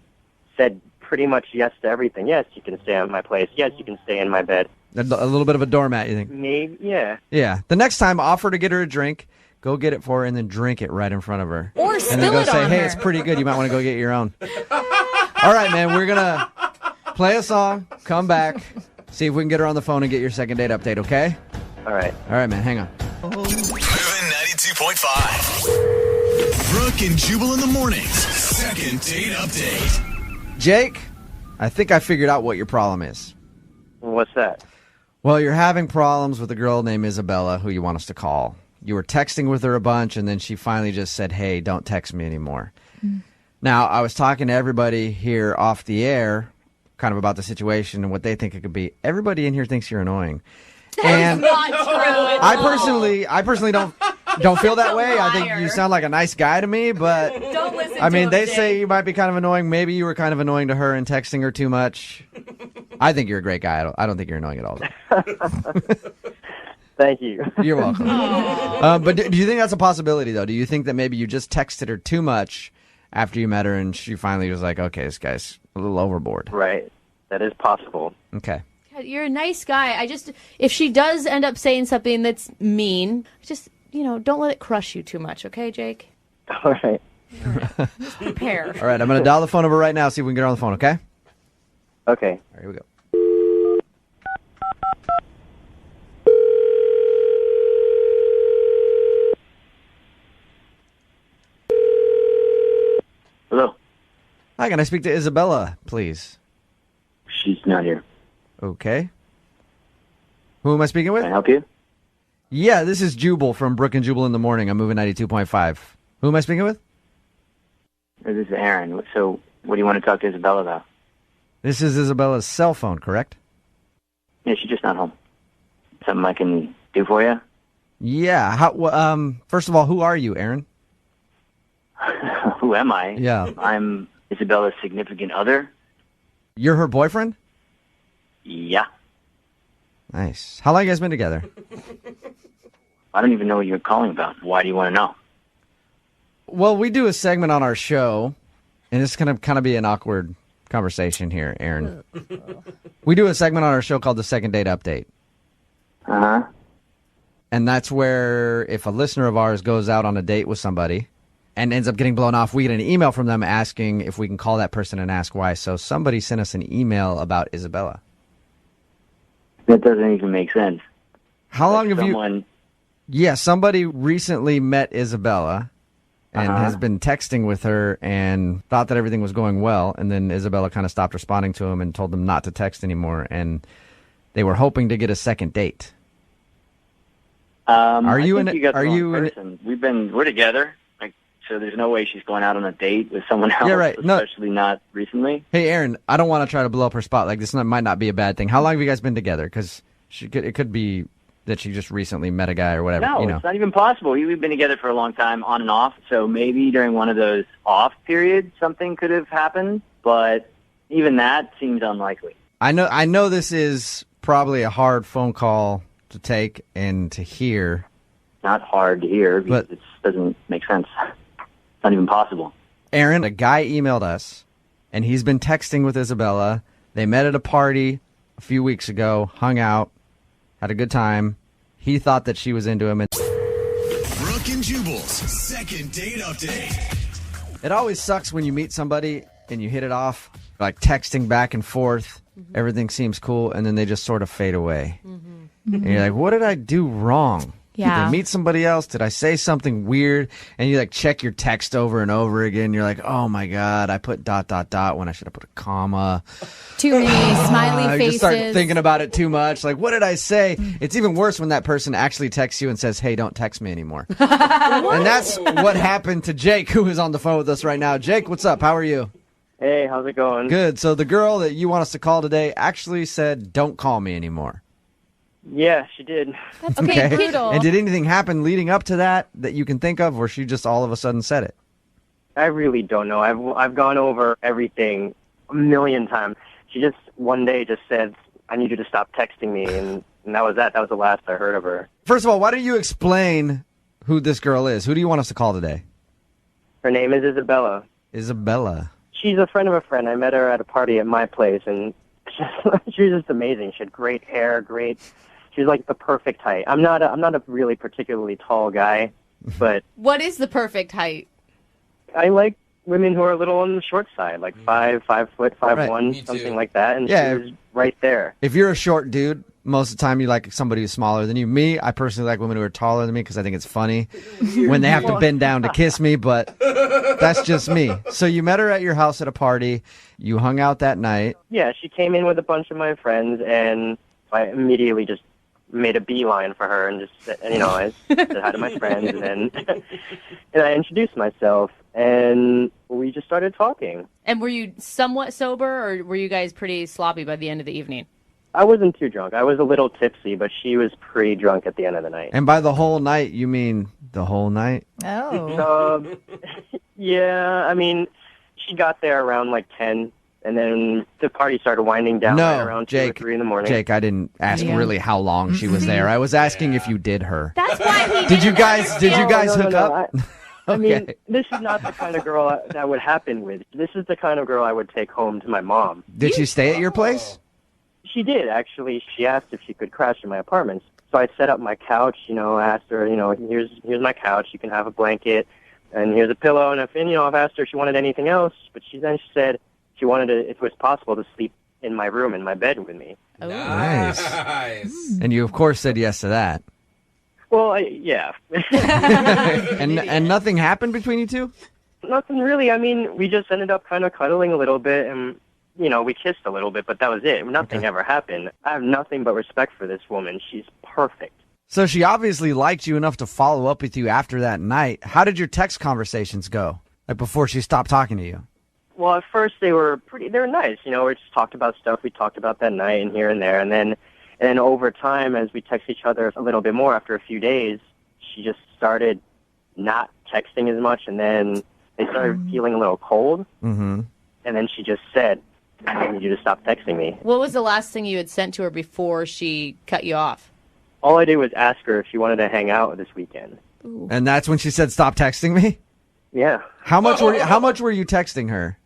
said pretty much yes to everything. Yes, you can stay at my place. Yes, you can stay in my bed. A little bit of a doormat, you think? Maybe, yeah. Yeah. The next time, offer to get her a drink, go get it for her, and then drink it right in front of her. Or spill and then go it say, on hey, her. it's pretty good. You might want to go get your own. All right, man. We're going to play a song, come back, see if we can get her on the phone and get your second date update, okay? All right. All right, man. Hang on. Moving 92.5. Brooke and Jubal in the mornings. Second date update. Jake, I think I figured out what your problem is. What's that? Well, you're having problems with a girl named Isabella who you want us to call. You were texting with her a bunch, and then she finally just said, hey, don't text me anymore. Now, I was talking to everybody here off the air kind of about the situation and what they think it could be. Everybody in here thinks you're annoying. That's not true. I personally don't feel that way. I think you sound like a nice guy to me, but Don't listen I mean, to they him, say Jake. you might be kind of annoying. Maybe you were kind of annoying to her and texting her too much. I think you're a great guy. I don't think you're annoying at all. Thank you. You're welcome. But do you think that's a possibility, though? Do you think that maybe you just texted her too much after you met her and she finally was like, okay, this guy's a little overboard? Right. That is possible. Okay. God, you're a nice guy. If she does end up saying something that's mean, just, don't let it crush you too much, okay, Jake? All right. Just prepare. All right, I'm going to dial the phone number right now, see if we can get her on the phone, okay? Okay. All right, here we go. Hello. Hi, can I speak to Isabella, please? She's not here. Okay. Who am I speaking with? Can I help you? Yeah, this is Jubal from Brooke and Jubal in the morning. I'm moving 92.5. Who am I speaking with? This is Aaron. So, what do you want to talk to Isabella about? This is Isabella's cell phone, correct? Yeah, she's just not home. Something I can do for you? Yeah. First of all, who are you, Aaron? Who am I? Yeah. I'm Isabella's significant other. You're her boyfriend? Yeah. Nice. How long you guys been together? I don't even know what you're calling about. Why do you want to know? Well, we do a segment on our show, and it's going to kind of be an awkward conversation here, Aaron. We do a segment on our show called the Second Date Update. Uh-huh. And that's where if a listener of ours goes out on a date with somebody and ends up getting blown off, we get an email from them asking if we can call that person and ask why. So somebody sent us an email about Isabella. That doesn't even make sense. How long have someone... you... Yeah, somebody recently met Isabella and has been texting with her and thought that everything was going well. And then Isabella kind of stopped responding to him and told them not to text anymore. And they were hoping to get a second date. We're together. Like, so there's no way she's going out on a date with someone else, Yeah, right. No. especially not recently. Hey, Aaron, I don't want to try to blow up her spot. Like, might not be a bad thing. How long have you guys been together? Because it could be that she just recently met a guy or whatever. No, it's not even possible. We've been together for a long time, on and off, so maybe during one of those off periods something could have happened, but even that seems unlikely. I know this is probably a hard phone call to take and to hear. Not hard to hear because it doesn't make sense. It's not even possible. Aaron, a guy emailed us, and he's been texting with Isabella. They met at a party a few weeks ago, hung out, had a good time. He thought that she was into him. Brooke and Jubal's second date update. It always sucks when you meet somebody and you hit it off, like texting back and forth. Everything seems cool, and then they just sort of fade away. And you're like, what did I do wrong? Yeah. Did I meet somebody else? Did I say something weird? And you like check your text over and over again. You're like, oh my God, I put ... when I should have put a comma. Too many smiley I faces. just start thinking about it too much. Like, what did I say? It's even worse when that person actually texts you and says, hey, don't text me anymore. And that's what happened to Jake, who is on the phone with us right now. Jake, what's up? How are you? Hey, how's it going? Good. So the girl that you want us to call today actually said, don't call me anymore. Yeah, she did. That's okay, brutal. And did anything happen leading up to that you can think of, or she just all of a sudden said it? I really don't know. I've gone over everything a million times. She just one day just said, I need you to stop texting me, and that was that. That was the last I heard of her. First of all, why don't you explain who this girl is? Who do you want us to call today? Her name is Isabella. Isabella. She's a friend of a friend. I met her at a party at my place, and she was just amazing. She had great hair, She was like the perfect height. I'm not a really particularly tall guy, but What is the perfect height? I like women who are a little on the short side, like 5 foot, 5'1", something like that. And Yeah. she was right there. If you're a short dude, most of the time you like somebody who's smaller than you. Me, I personally like women who are taller than me because I think it's funny when they have to bend down to kiss me, but that's just me. So you met her at your house at a party. You hung out that night. Yeah, she came in with a bunch of my friends, and I immediately just made a beeline for her and just said, I said hi to my friends, and then and I introduced myself, and we just started talking. And were you somewhat sober, or were you guys pretty sloppy by the end of the evening? I wasn't too drunk. I was a little tipsy, but she was pretty drunk at the end of the night. And by the whole night, you mean the whole night? Oh. Yeah, I mean, she got there around like 10, and then the party started winding down right around 2 or 3 in the morning. Jake, I didn't ask really how long she was there. I was asking if you did her. That's why he Did you guys hook No. up? I mean, this is not the kind of girl that would happen with. This is the kind of girl I would take home to my mom. Did she stay at your place? She did, actually. She asked if she could crash in my apartment. So I set up my couch, asked her, here's my couch. You can have a blanket, and here's a pillow. And I've asked her if she wanted anything else, but she said she wanted to, if it was possible, to sleep in my room, in my bed with me. Nice. And you, of course, said yes to that. Well, yeah. and nothing happened between you two? Nothing really. I mean, we just ended up kind of cuddling a little bit, and we kissed a little bit, but that was it. Nothing ever happened. I have nothing but respect for this woman. She's perfect. So she obviously liked you enough to follow up with you after that night. How did your text conversations go? Like before she stopped talking to you? Well, at first they were nice. We just talked about stuff we talked about that night and here and there. And then over time, as we text each other a little bit more after a few days, she just started not texting as much. And then they started feeling a little cold. Mm-hmm. And then she just said, I need you to stop texting me. What was the last thing you had sent to her before she cut you off? All I did was ask her if she wanted to hang out this weekend. Ooh. And that's when she said, stop texting me? Yeah. How much were you texting her?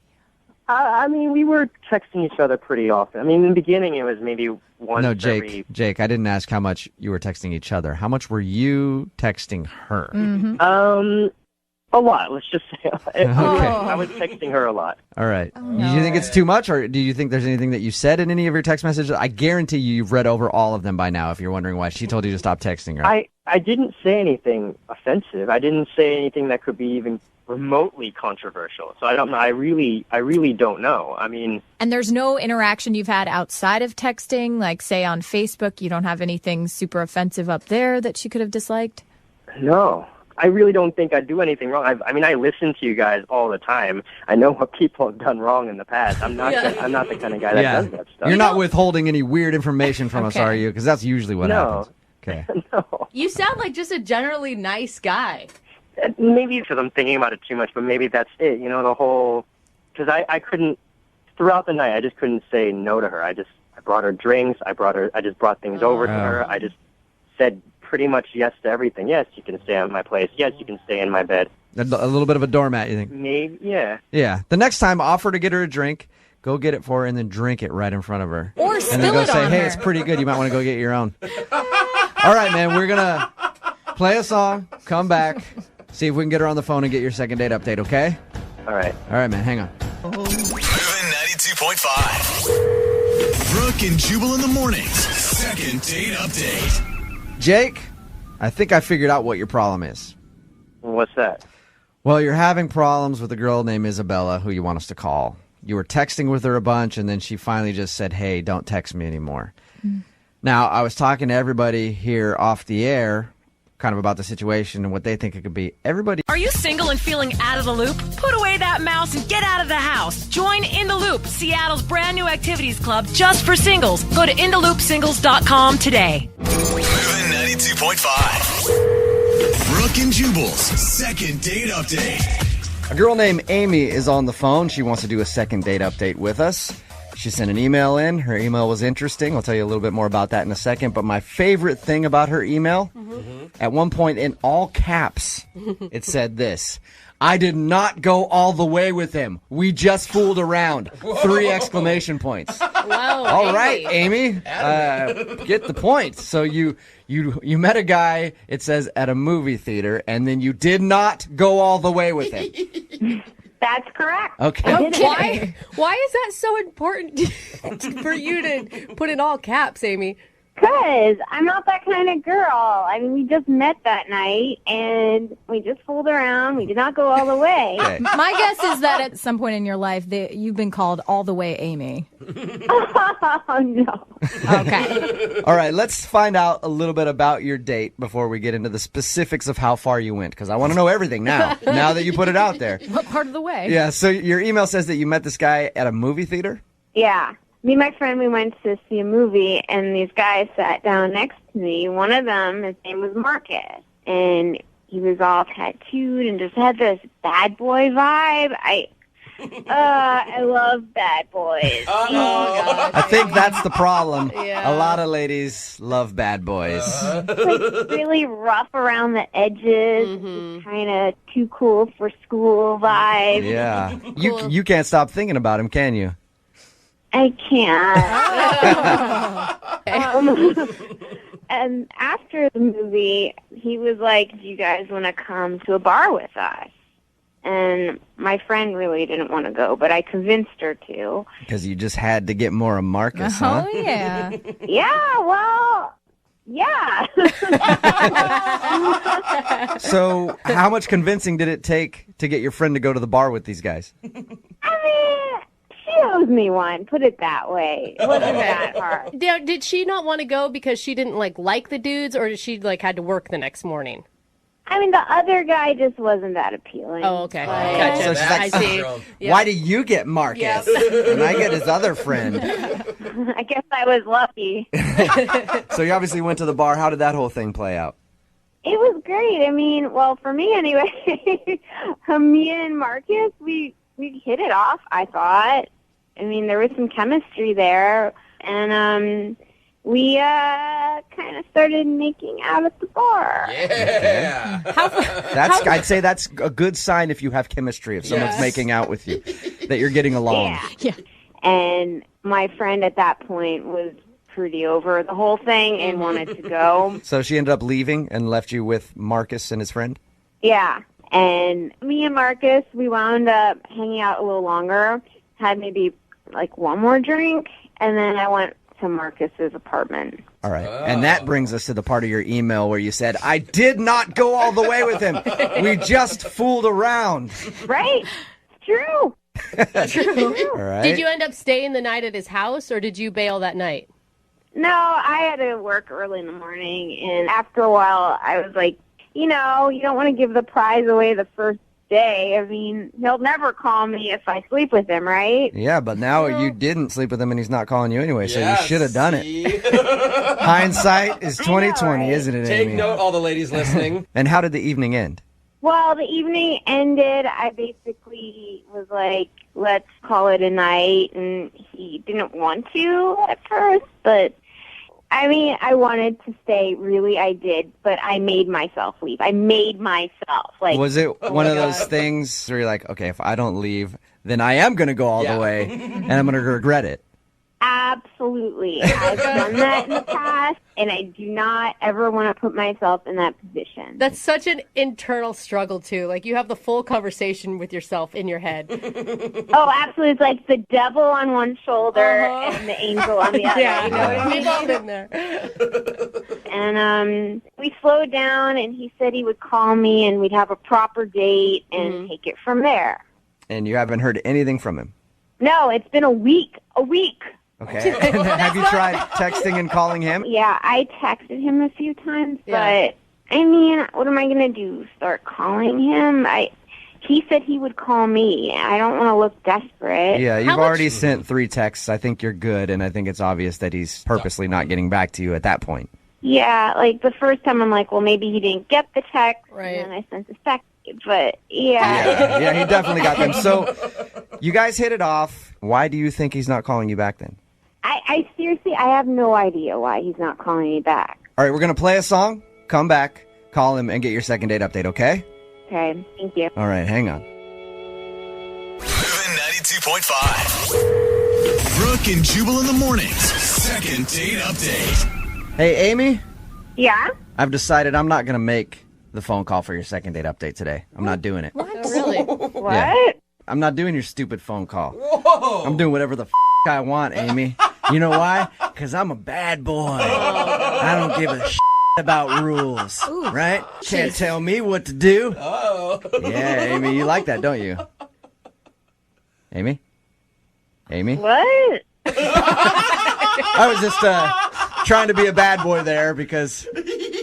I mean, we were texting each other pretty often. I mean, in the beginning, it was maybe once No, Jake, I didn't ask how much you were texting each other. How much were you texting her? Mm-hmm. A lot, let's just say. I was texting her a lot. All right. Do you think it's too much, or do you think there's anything that you said in any of your text messages? I guarantee you've read over all of them by now if you're wondering why she told you to stop texting her. I didn't say anything offensive. I didn't say anything that could be even remotely controversial. So I don't know. I really don't know. I mean... And there's no interaction you've had outside of texting, like say on Facebook, you don't have anything super offensive up there that she could have disliked? No. I really don't think I do anything wrong. I mean, I listen to you guys all the time. I know what people have done wrong in the past. I'm not I'm not the kind of guy that does that stuff. You're not withholding any weird information from us, are you? Because that's usually what happens. Okay. You sound like just a generally nice guy. Maybe because I'm thinking about it too much, but maybe that's it. You know, the whole... Because I couldn't... Throughout the night, I just couldn't say no to her. I brought her drinks. I just brought things over to her. I just said pretty much yes to everything. Yes, you can stay at my place. Yes, you can stay in my bed. A little bit of a doormat, you think? Maybe, yeah. Yeah. The next time, offer to get her a drink. Go get it for her and then drink it right in front of her. Or and spill then go it say, on hey, her. it's pretty good. You might want to go get your own. All right, man. We're going to play a song, come back, see if we can get her on the phone and get your second date update, okay? All right. All right, man. Hang on. Moving 92.5. Brooke and Jubal in the mornings. Second date update. Jake, I think I figured out what your problem is. What's that? Well, you're having problems with a girl named Isabella who you want us to call. You were texting with her a bunch, and then she finally just said, hey, don't text me anymore. Now, I was talking to everybody here off the air kind of about the situation and what they think it could be. Everybody... Are you single and feeling out of the loop? Put away that mouse and get out of the house. Join In the Loop, Seattle's brand new activities club just for singles. Go to intheloopsingles.com today. Moving 92.5. Brooke and Jubal's second date update. A girl named Amy is on the phone. She wants to do a second date update with us. She sent an email in. Her email was interesting. I'll tell you a little bit more about that in a second. But my favorite thing about her email, at one point in all caps, it said this: I did not go all the way with him. We just fooled around. 3 exclamation points. Wow. All right, Amy. Get the point. So you met a guy, it says, at a movie theater, and then you did not go all the way with him. That's correct. Okay. Why is that so important for you to put in all caps, Amy? Because I'm not that kind of girl. I mean, we just met that night, and we just fooled around. We did not go all the way. Okay. My guess is that at some point in your life, you've been called all the way Amy. Oh, no. Okay. All right, let's find out a little bit about your date before we get into the specifics of how far you went, because I want to know everything now that you put it out there. What part of the way? Yeah, so your email says that you met this guy at a movie theater? Yeah. Me and my friend, we went to see a movie, and these guys sat down next to me. One of them, his name was Marcus, and he was all tattooed and just had this bad boy vibe. I love bad boys. Oh, God. I think that's the problem. Yeah. A lot of ladies love bad boys. Like really rough around the edges, kind of too cool for school vibe. Yeah. You can't stop thinking about him, can you? I can't. And after the movie, he was like, do you guys want to come to a bar with us? And my friend really didn't want to go, but I convinced her to. Because you just had to get more of Marcus, huh? Oh, yeah. Yeah, well, yeah. So how much convincing did it take to get your friend to go to the bar with these guys? I mean, she owes me one, put it that way. It wasn't that hard. Now, did she not want to go because she didn't like the dudes, or did she had to work the next morning? I mean, the other guy just wasn't that appealing. Oh, okay. Gotcha. So she's like, I see. Yeah. Why do you get Marcus? And I get his other friend. I guess I was lucky. So you obviously went to the bar. How did that whole thing play out? It was great. I mean, well, for me anyway, me and Marcus, we hit it off, I thought. I mean, there was some chemistry there, and we kind of started making out at the bar. Yeah. I'd say that's a good sign if you have chemistry, if someone's making out with you, that you're getting along. Yeah. And my friend at that point was pretty over the whole thing and wanted to go. So she ended up leaving and left you with Marcus and his friend? Yeah. And me and Marcus, we wound up hanging out a little longer, had maybe one more drink, and then I went to Marcus's apartment. All right. And that brings us to the part of your email where you said, I did not go all the way with him. We just fooled around. Right? True. True. All right. Did you end up staying the night at his house, or did you bail that night? No, I had to work early in the morning, and after a while, I was like, you know, you don't want to give the prize away the first day. I mean, he'll never call me if I sleep with him, right? Yeah, but now you didn't sleep with him and he's not calling you anyway, so you should have done it. Hindsight is 2020, isn't it, Take Amy? note, all the ladies listening. And how did the evening end? Well, the evening ended. I basically was like, let's call it a night, and he didn't want to at first, but I mean, I wanted to stay, really, I did, but I made myself leave. I made myself. Like, Was it one of those things where you're like, okay, if I don't leave, then I am going to go all the way, and I'm going to regret it? Absolutely. I've done that in the past, and I do not ever want to put myself in that position. That's such an internal struggle, too. Like, you have the full conversation with yourself in your head. Oh, absolutely. It's like the devil on one shoulder and the angel on the other. Yeah, you know what I mean? we've all been there. And we slowed down, and he said he would call me, and we'd have a proper date and take it from there. And you haven't heard anything from him? No, it's been a week. A week. Okay. Have you tried texting and calling him? Yeah, I texted him a few times, but I mean, what am I going to do? Start calling him? He said he would call me. I don't want to look desperate. Yeah, you've already sent 3 texts. I think you're good, and I think it's obvious that he's purposely not getting back to you at that point. Yeah, like the first time I'm like, well, maybe he didn't get the text, and then I sent a second. But Yeah, he definitely got them. So you guys hit it off. Why do you think he's not calling you back then? I seriously, I have no idea why he's not calling me back. All right, we're going to play a song, come back, call him, and get your second date update, okay? Okay, thank you. All right, hang on. Moving 92.5. Brooke and Jubal in the mornings. Second date update. Hey, Amy, Yeah? I've decided I'm not going to make the phone call for your second date update today. I'm not doing it. What? Really? What? Yeah. I'm not doing your stupid phone call. Whoa. I'm doing whatever the I want, Amy. You know why? Because I'm a bad boy. I don't give a about rules, right? Can't tell me what to do. Oh. Yeah, Amy, you like that, don't you? Amy? Amy? What? I was just trying to be a bad boy there because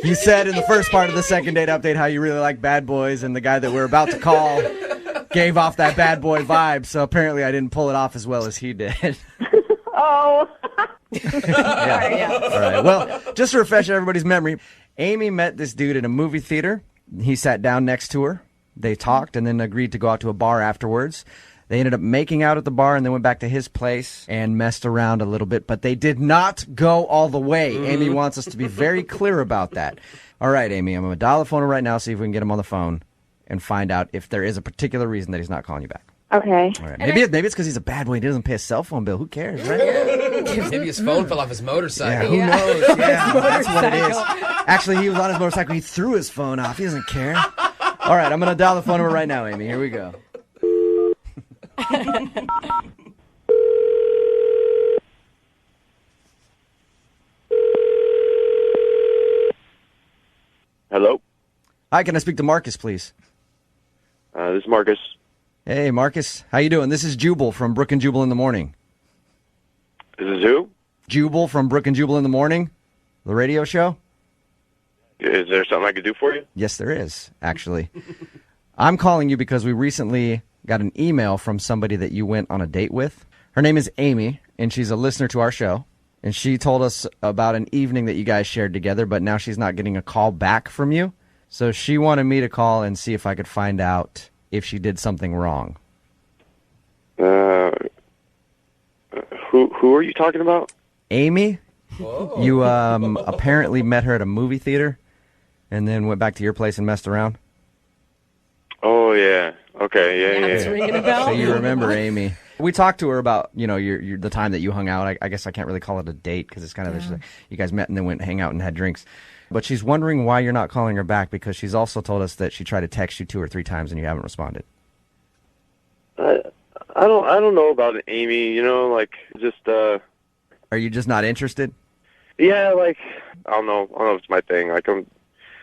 you said in the first part of the second date update how you really like bad boys, and the guy that we're about to call gave off that bad boy vibe, so apparently I didn't pull it off as well as he did. Oh. Yeah. All right. Well, just to refresh everybody's memory, Amy met this dude in a movie theater. He sat down next to her. They talked and then agreed to go out to a bar afterwards. They ended up making out at the bar and then went back to his place and messed around a little bit, but they did not go all the way. Amy wants us to be very clear about that. All right, Amy, I'm going to dial the phone right now, see if we can get him on the phone and find out if there is a particular reason that he's not calling you back. Okay. All right. Maybe it's because he's a bad boy. He doesn't pay his cell phone bill. Who cares, right? Maybe his phone fell off his motorcycle. Yeah, who knows? Yeah, that's what it is. Actually, he was on his motorcycle. He threw his phone off. He doesn't care. All right, I'm going to dial the phone number right now, Amy. Here we go. Hello? Hi, can I speak to Marcus, please? This is Marcus. Hey, Marcus. How you doing? This is Jubal from Brooke and Jubal in the Morning. This is who? Jubal from Brooke and Jubal in the Morning, the radio show. Is there something I could do for you? Yes, there is, actually. I'm calling you because we recently got an email from somebody that you went on a date with. Her name is Amy, and she's a listener to our show. And she told us about an evening that you guys shared together, but now she's not getting a call back from you. So she wanted me to call and see if I could find out if she did something wrong. Who are you talking about? Amy? Whoa. You apparently met her at a movie theater and then went back to your place and messed around? Oh, yeah. Okay, yeah. It's ringing a bell. So you remember Amy. We talked to her about, your the time that you hung out. I guess I can't really call it a date because it's kind of just you guys met and then went hang out and had drinks. But she's wondering why you're not calling her back because she's also told us that she tried to text you 2 or 3 times and you haven't responded. I don't know about it, Amy. Are you just not interested? Yeah, I don't know if it's my thing.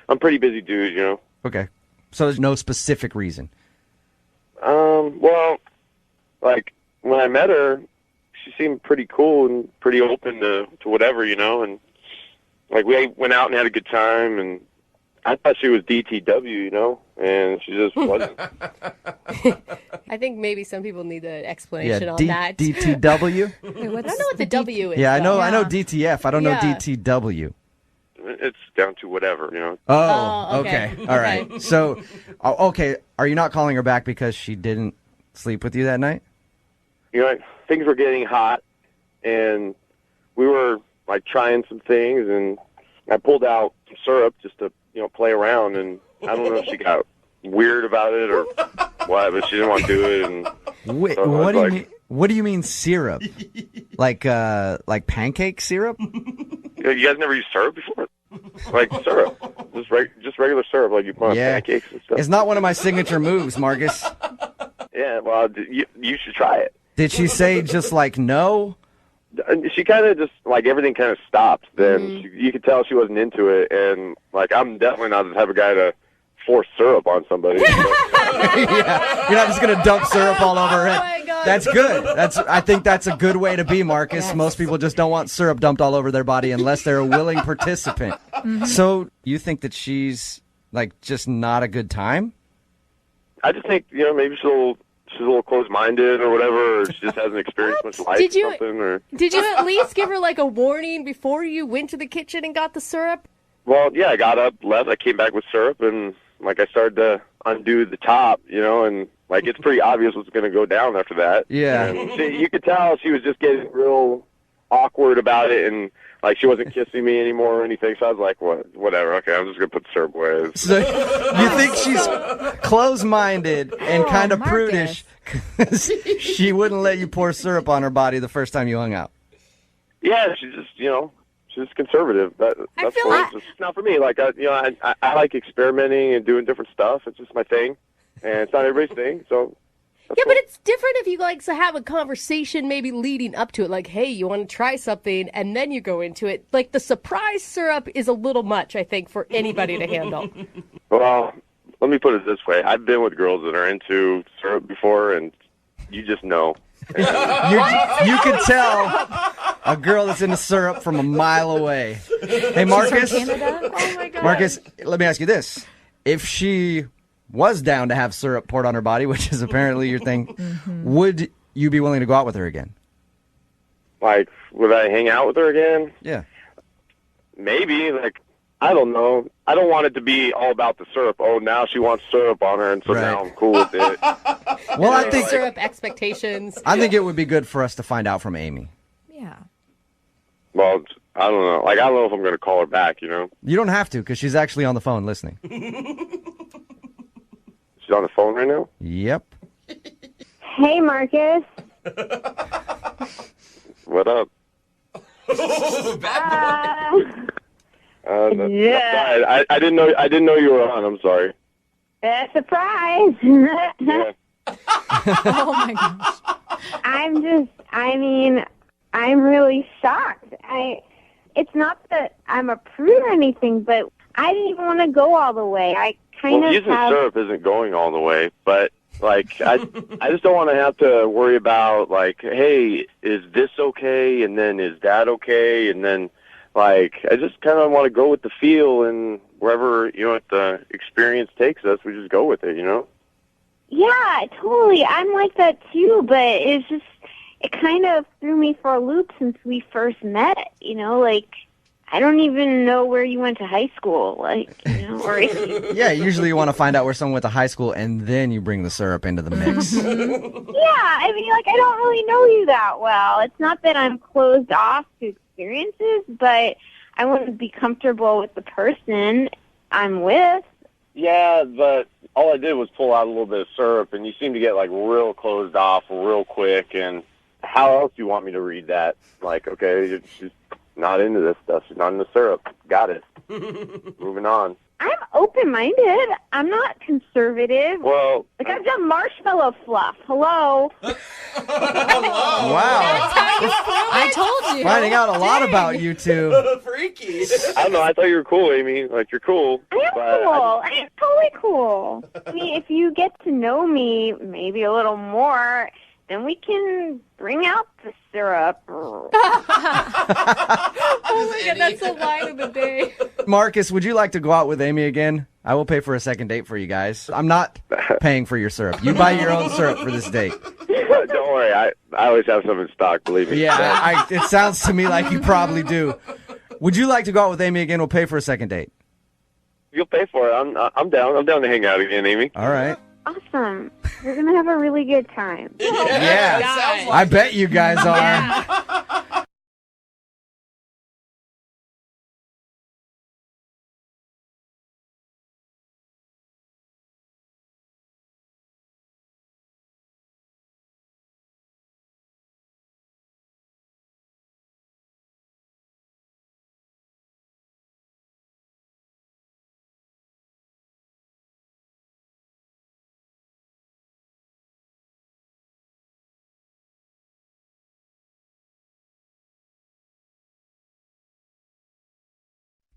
I'm pretty busy dude, Okay. So there's no specific reason. Well, when I met her, she seemed pretty cool and pretty open to whatever, and we went out and had a good time, and I thought she was DTW, and she just wasn't. I think maybe some people need an explanation on that. DTW? I don't know what the W is. Yeah, I know. though. I know DTF. I don't know Yeah. DTW. It's down to whatever, Oh, okay. All right. So, okay, are you not calling her back because she didn't sleep with you that night? Things were getting hot, and we were like trying some things, and I pulled out some syrup just to play around, and I don't know if she got weird about it or what, but she didn't want to do it. And Wait, so what do like, you mean? What do you mean syrup? like pancake syrup? You guys never used syrup before? Like syrup, just regular syrup, like you put on pancakes and stuff. It's not one of my signature moves, Marcus. Yeah, well, you should try it. Did she say just like no? She kind of just like everything kind of stopped. Then you could tell she wasn't into it, and like I'm definitely not the type of guy to force syrup on somebody. Yeah, you're not just gonna dump syrup all over her head. That's good. I think that's a good way to be, Marcus. Yes. Most people just don't want syrup dumped all over their body unless they're a willing participant. So you think that she's like just not a good time? I just think maybe she's a little closed-minded or whatever, or she just hasn't experienced much life Did you- or something. Or Did you at least give her like a warning before you went to the kitchen and got the syrup? well, yeah, I got up, left, I came back with syrup, and like I started to undo the top, and like it's pretty obvious what's going to go down after that. Yeah. And you could tell she was just getting real awkward about it, and like she wasn't kissing me anymore or anything. So I was like, whatever. Okay, I'm just going to put the syrup away. So you think she's closed-minded and kind of prudish because she wouldn't let you pour syrup on her body the first time you hung out? Yeah, she's just she's conservative. That's what it's not for me. Like I like experimenting and doing different stuff. It's just my thing, and it's not everybody's thing. So. Yeah, but it's different if you like to have a conversation maybe leading up to it, like, hey, you want to try something, and then you go into it. Like the surprise syrup is a little much, I think, for anybody to handle. Well, let me put it this way. I've been with girls that are into syrup before, and you just know. You can tell a girl that's into syrup from a mile away. Hey, Marcus. She's from Canada? Oh, my God. Marcus, let me ask you this. If she was down to have syrup poured on her body, which is apparently your thing, would you be willing to go out with her again? Like, would I hang out with her again? Yeah. Maybe. Like, I don't know. I don't want it to be all about the syrup. Oh, now she wants syrup on her, and so now I'm cool with it. Well, I think syrup expectations. I think it would be good for us to find out from Amy. Yeah. Well, I don't know. Like, I don't know if I'm going to call her back, You don't have to, because she's actually on the phone listening. She's on the phone right now? Yep. Hey, Marcus. What up? Yeah. Sorry, I didn't know you were on. I'm sorry. Surprise. Oh, my gosh. I'm really shocked. It's not that I'm a prude or anything, but I didn't even want to go all the way. I kind of using have... syrup isn't going all the way, but like I just don't want to have to worry about like, hey, is this okay? And then is that okay? And then like I just kind of want to go with the feel, and wherever the experience takes us, we just go with it, Yeah, totally. I'm like that too, but it's just it kind of threw me for a loop since we first met. Like I don't even know where you went to high school, or Yeah, usually you want to find out where someone went to high school, and then you bring the syrup into the mix. Yeah, I don't really know you that well. It's not that I'm closed off to experiences, but I want to be comfortable with the person I'm with. Yeah, but all I did was pull out a little bit of syrup, and you seem to get like real closed off real quick. And how else do you want me to read that? Like, okay, you're just not into this stuff. She's not into syrup. Got it. Moving on. I'm open-minded. I'm not conservative. Well, like I've done marshmallow fluff. Hello. Wow. I told you. Finding out a lot about you two. Freaky. I don't know. I thought you were cool, Amy. Like, you're cool. I am cool. I am totally cool. I mean, if you get to know me maybe a little more, then we can bring out the syrup. Oh my God, that's the line of the day. Marcus, would you like to go out with Amy again? I will pay for a second date for you guys. I'm not paying for your syrup. You buy your own syrup for this date. Don't worry, I always have some in stock, believe me. Yeah, it sounds to me like you probably do. Would you like to go out with Amy again? We'll pay for a second date. You'll pay for it. I'm down. I'm down to hang out again, Amy. All right. Awesome. We're going to have a really good time. Yeah, I bet you guys are.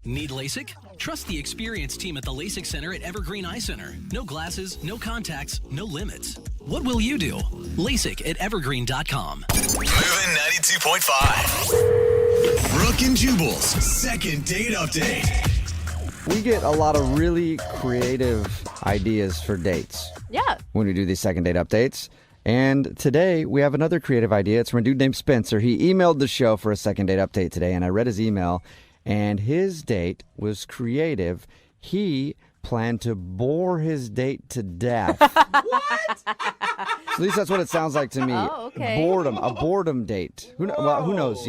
Need LASIK? Trust the experienced team at the LASIK Center at Evergreen Eye Center. No glasses, no contacts, no limits. What will you do? LASIK at evergreen.com. Moving 92.5. Brooke and Jubal's second date update. We get a lot of really creative ideas for dates. Yeah. When we do these second date updates. And today we have another creative idea. It's from a dude named Spencer. He emailed the show for a second date update today, and I read his email. And his date was creative. He planned to bore his date to death. What? At least that's what it sounds like to me. Oh, okay. Boredom, a boredom date. Who knows,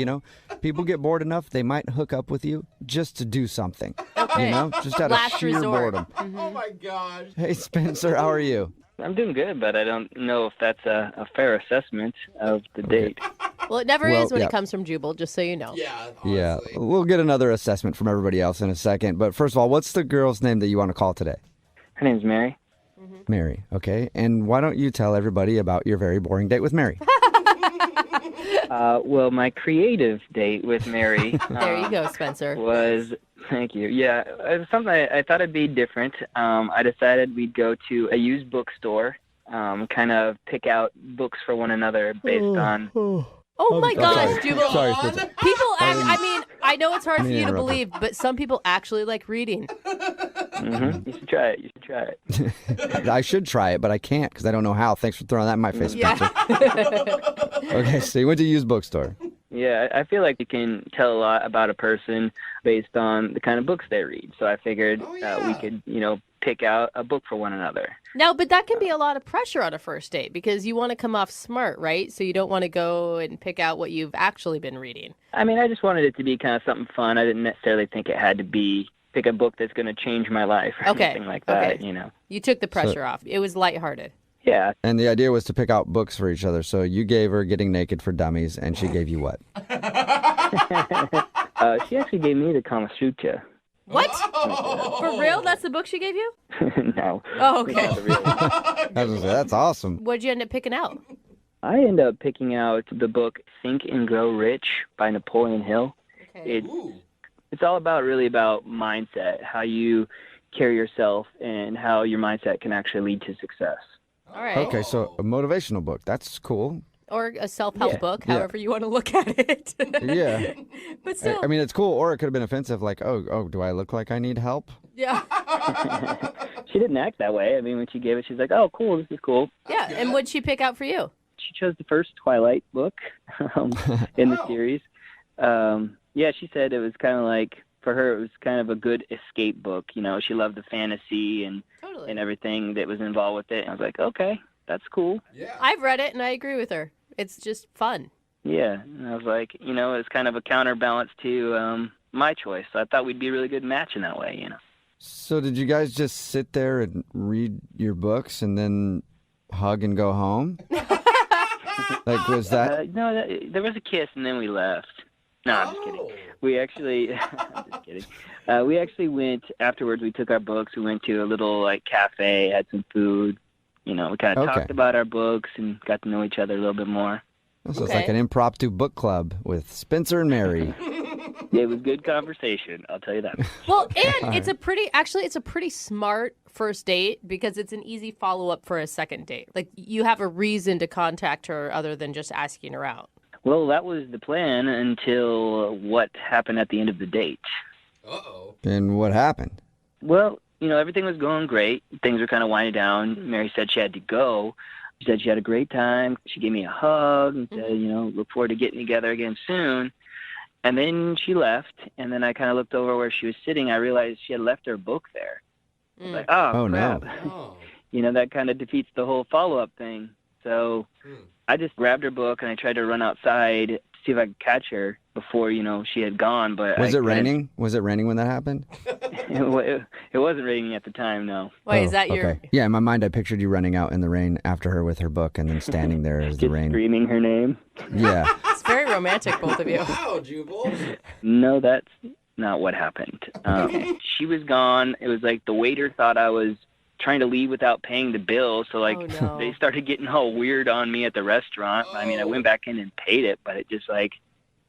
People get bored enough, they might hook up with you just to do something. Okay. Just out Last of sheer resort. boredom. Mm-hmm. Oh my gosh. Hey, Spencer, how are you? I'm doing good, but I don't know if that's a fair assessment of the date. Well, it never Well, is when yeah. it comes from Jubal, just so you know. Yeah, we'll get another assessment from everybody else in a second. But first of all, what's the girl's name that you want to call today? Her name's Mary. Mary, okay. And why don't you tell everybody about your very boring date with Mary? Well, my creative date with Mary There you go, Spencer. was, thank you. Yeah, it was something I thought it'd be different. I decided we'd go to a used bookstore, kind of pick out books for one another based on... Oh my gosh, sorry. Jubal. Sorry, Spencer. People, I know it's hard for you to interrupt believe, but some people actually like reading. You should try it. I should try it, but I can't because I don't know how. Thanks for throwing that in my face, Spencer. Okay, so you went to a used bookstore. Yeah, I feel like you can tell a lot about a person based on the kind of books they read. So I figured we could, pick out a book for one another. Now, but that can be a lot of pressure on a first date because you want to come off smart, right? So you don't want to go and pick out what you've actually been reading. I mean, I just wanted it to be kind of something fun. I didn't necessarily think it had to be pick a book that's going to change my life or anything like that, You took the pressure off. It was lighthearted. Yeah. And the idea was to pick out books for each other. So you gave her Getting Naked for Dummies, and she gave you what? She actually gave me the Kama Sutra. What? For real? That's the book she gave you? No. Oh, okay. That's awesome. What'd you end up picking out? I ended up picking out the book Think and Grow Rich by Napoleon Hill. Okay. It's all really about mindset, how you carry yourself and how your mindset can actually lead to success. All right. Okay, so a motivational book. That's cool. Or a self-help Yeah. book, Yeah. however you want to look at it. Yeah. But still. I mean, it's cool, or it could have been offensive, like, oh, do I look like I need help? Yeah. She didn't act that way. I mean, when she gave it, she's like, oh, cool, this is cool. Yeah, and what'd she pick out for you? She chose the first Twilight book in the series. Yeah, she said it was kind of like, for her, it was kind of a good escape book. She loved the fantasy and everything that was involved with it. And I was like, okay, that's cool. Yeah. I've read it, and I agree with her. It's just fun. Yeah, and I was like, it's kind of a counterbalance to my choice. So I thought we'd be a really good match in that way, So did you guys just sit there and read your books and then hug and go home? Like, was that... No, there was a kiss, and then we left. No, I'm just kidding. We actually... I'm just kidding. We actually went, afterwards, we took our books, we went to a little, cafe, had some food. We kind of talked about our books and got to know each other a little bit more. So it's like an impromptu book club with Spencer and Mary. It was good conversation, I'll tell you that. Well, and it's a pretty smart first date because it's an easy follow-up for a second date. Like, you have a reason to contact her other than just asking her out. Well, that was the plan until what happened at the end of the date. Uh-oh. And what happened? Well, everything was going great. Things were kind of winding down. Mary said she had to go. She said she had a great time. She gave me a hug and said, look forward to getting together again soon. And then she left, and then I kind of looked over where she was sitting. I realized she had left her book there. I was like, oh crap. No. That kind of defeats the whole follow-up thing. So I just grabbed her book, and I tried to run outside to see if I could catch her before, she had gone. But Was it raining? Was it raining when that happened? It wasn't raining at the time, no. Wait, is that your... Okay. Yeah, in my mind, I pictured you running out in the rain after her with her book and then standing there as the rain. Screaming her name. Yeah. It's very romantic, both of you. Wow, Jubal. No, that's not what happened. She was gone. It was like the waiter thought I was trying to leave without paying the bill, so they started getting all weird on me at the restaurant. I mean, I went back in and paid it, but it just like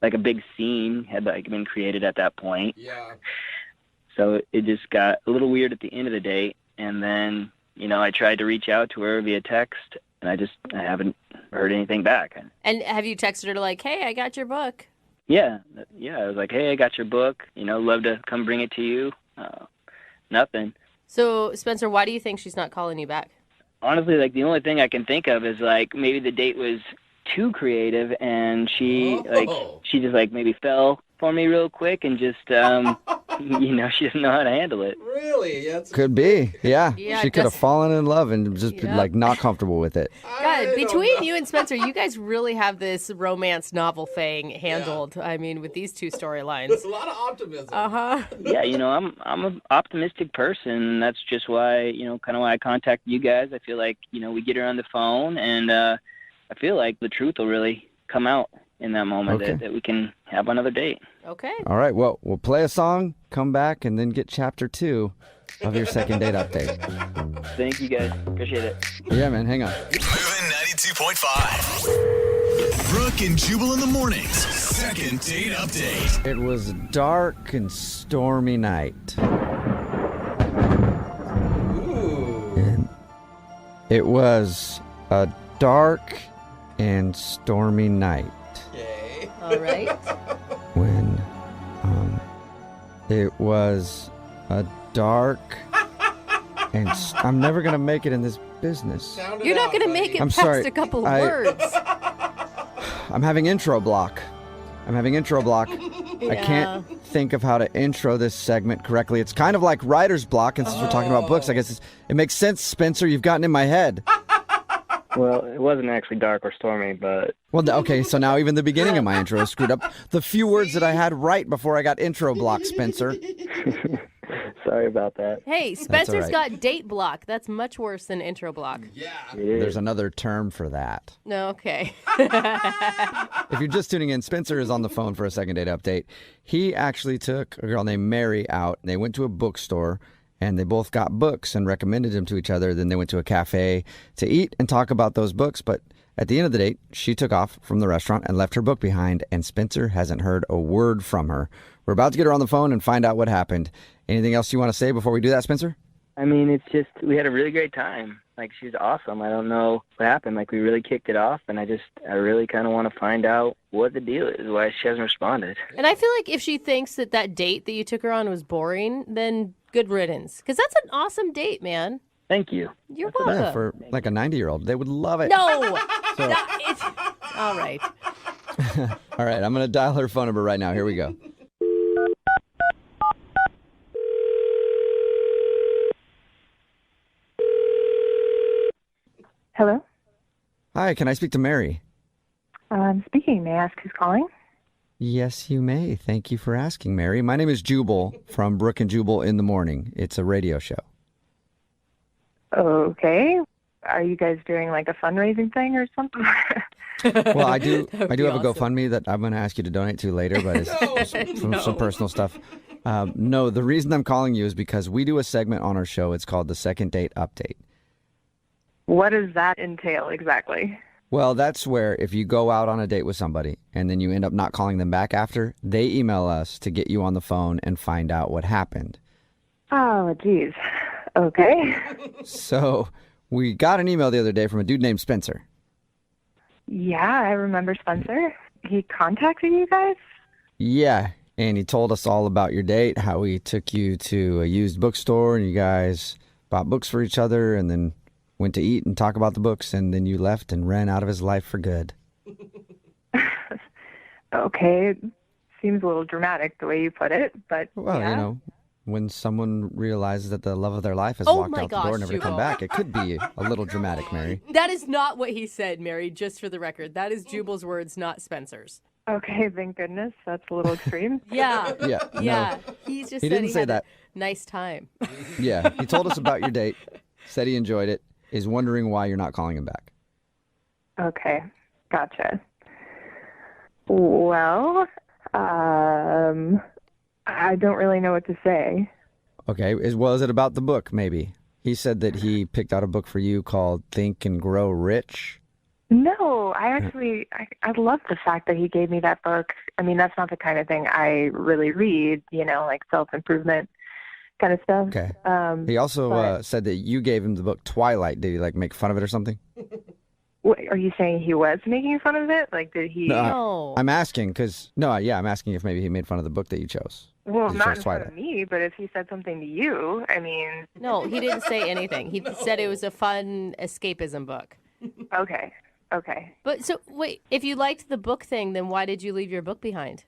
a big scene had been created at that point. Yeah. So it just got a little weird at the end of the date, and then I tried to reach out to her via text, and I haven't heard anything back. And have you texted her like, hey, I got your book? Yeah, I was like, hey, I got your book. Love to come bring it to you. Nothing. So, Spencer, why do you think she's not calling you back? Honestly, the only thing I can think of is maybe the date was too creative, and she just maybe fell for me real quick and just she doesn't know how to handle it. Really? Yeah, Could be. Yeah. Yeah, She could have fallen in love and just been not comfortable with it. God, between you and Spencer, you guys really have this romance novel thing handled. Yeah. I mean, with these two storylines. There's a lot of optimism. Uh-huh. Yeah, I'm an optimistic person. That's just why, kind of why I contacted you guys. I feel like, we get her on the phone, and I feel like the truth will really come out in that moment, that we can have another date. Okay. All right. Well, we'll play a song, come back, and then get chapter 2 of your second date update. Thank you, guys. Appreciate it. Yeah, man. Hang on. Moving 92.5. Brooke and Jubal in the mornings. Second date update. It was a dark and stormy night. Ooh. And it was a dark and stormy night. Okay. All right. When it was a dark and I'm never gonna make it in this business. You're not going to make it I'm past sorry, a couple of words. I'm having intro block. I can't think of how to intro this segment correctly. It's kind of like writer's block, and since we're talking about books, I guess it makes sense, Spencer. You've gotten in my head. Well, it wasn't actually dark or stormy, but... Well, okay, so now even the beginning of my intro is screwed up. The few words that I had right before I got intro block, Spencer. Sorry about that. Hey, Spencer's right. got date block. That's much worse than intro block. Yeah. There's another term for that. No, okay. If you're just tuning in, Spencer is on the phone for a second date update. He actually took a girl named Mary out, and they went to a bookstore, and they both got books and recommended them to each other. Then they went to a cafe to eat and talk about those books. But at the end of the date, she took off from the restaurant and left her book behind, and Spencer hasn't heard a word from her. We're about to get her on the phone and find out what happened. Anything else you want to say before we do that, Spencer? I mean, it's just, we had a really great time. She's awesome. I don't know what happened. We really kicked it off, and I really kind of want to find out what the deal is, why she hasn't responded. And I feel like if she thinks that date that you took her on was boring, then good riddance. Because that's an awesome date, man. Thank you. You're welcome. Yeah, for a 90-year-old. They would love it. No! So- No, it's... All right. All right, I'm going to dial her phone number right now. Here we go. Hello? Hi, can I speak to Mary? Speaking. May I ask who's calling? Yes, you may. Thank you for asking, Mary. My name is Jubal from Brooke and Jubal in the Morning. It's a radio show. Okay. Are you guys doing a fundraising thing or something? Well, I do have a GoFundMe that I'm going to ask you to donate to later, but it's some personal stuff. No, the reason I'm calling you is because we do a segment on our show. It's called the Second Date Update. What does that entail exactly? Well, that's where if you go out on a date with somebody and then you end up not calling them back after, they email us to get you on the phone and find out what happened. Oh, geez. Okay. So we got an email the other day from a dude named Spencer. Yeah, I remember Spencer. He contacted you guys? Yeah, and he told us all about your date, how he took you to a used bookstore and you guys bought books for each other and then went to eat and talk about the books, and then you left and ran out of his life for good. Okay. Seems a little dramatic the way you put it, but Well, yeah. you know, when someone realizes that the love of their life has Oh walked my out the door gosh, and never to come Jubal. back, it could be a little dramatic, Mary. That is not what he said, Mary, just for the record. That is Jubal's words, not Spencer's. Okay, thank goodness. That's a little extreme. Yeah. Yeah, no. Yeah. He just He said didn't he say had that. a nice time. Yeah, he told us about your date, said he enjoyed it, is wondering why you're not calling him back. Okay, gotcha. Well, I don't really know what to say. Okay, was it about the book, maybe? He said that he picked out a book for you called Think and Grow Rich. No, I love the fact that he gave me that book. I mean, that's not the kind of thing I really read, like self-improvement kind of stuff. Okay. He also said that you gave him the book Twilight. Did he, make fun of it or something? What, are you saying he was making fun of it? Did he? No. I'm asking because, I'm asking if maybe he made fun of the book that you chose. Well, You not chose in front of Twilight. me, but if he said something to you, I mean. No, he didn't say anything. He said it was a fun escapism book. Okay. But so, wait, if you liked the book thing, then why did you leave your book behind?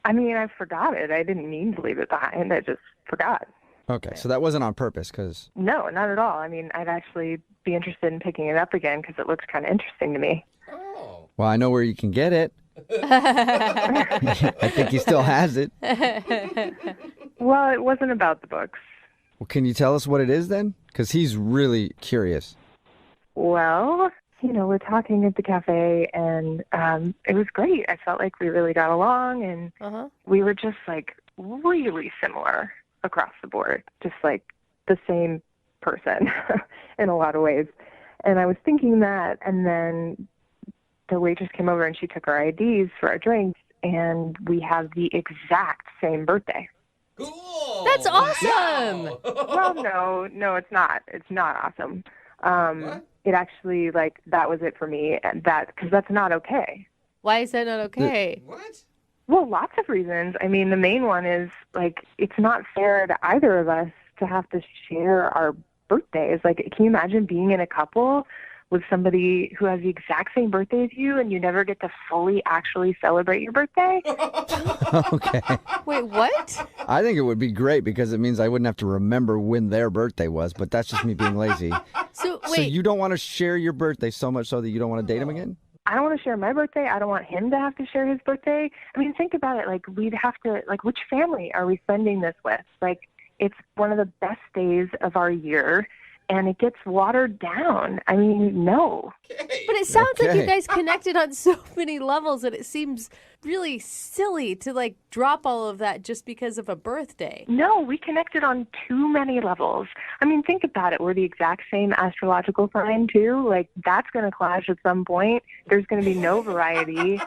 I mean, I forgot it. I didn't mean to leave it behind. I just forgot. Okay, so that wasn't on purpose because... No, not at all. I mean, I'd actually be interested in picking it up again because it looks kind of interesting to me. Well, I know where you can get it. I think he still has it. Well, it wasn't about the books. Well, can you tell us what it is then? Because he's really curious. Well, we're talking at the cafe, and it was great. I felt like we really got along, and we were just, really similar across the board, just like the same person in a lot of ways. And I was thinking that, and then the waitress came over and she took our IDs for our drinks, and we have the exact same birthday. Cool. That's awesome. Well, no, it's not. It's not awesome. It actually, that was it for me, and because that's not okay. Why is that not okay? What? Well, lots of reasons. I mean, the main one is, it's not fair to either of us to have to share our birthdays. Can you imagine being in a couple with somebody who has the exact same birthday as you and you never get to fully actually celebrate your birthday? Okay. Wait, what? I think it would be great because it means I wouldn't have to remember when their birthday was, but that's just me being lazy. So, wait. So you don't want to share your birthday so much so that you don't want to date him again? I don't want to share my birthday. I don't want him to have to share his birthday. I mean, think about it. We'd have to, which family are we spending this with? It's one of the best days of our year, and it gets watered down. I mean, no. But it sounds like you Okay. guys connected on so many levels that it seems really silly to drop all of that just because of a birthday. No, we connected on too many levels. I mean, think about it. We're the exact same astrological sign, too. That's going to clash at some point. There's going to be no variety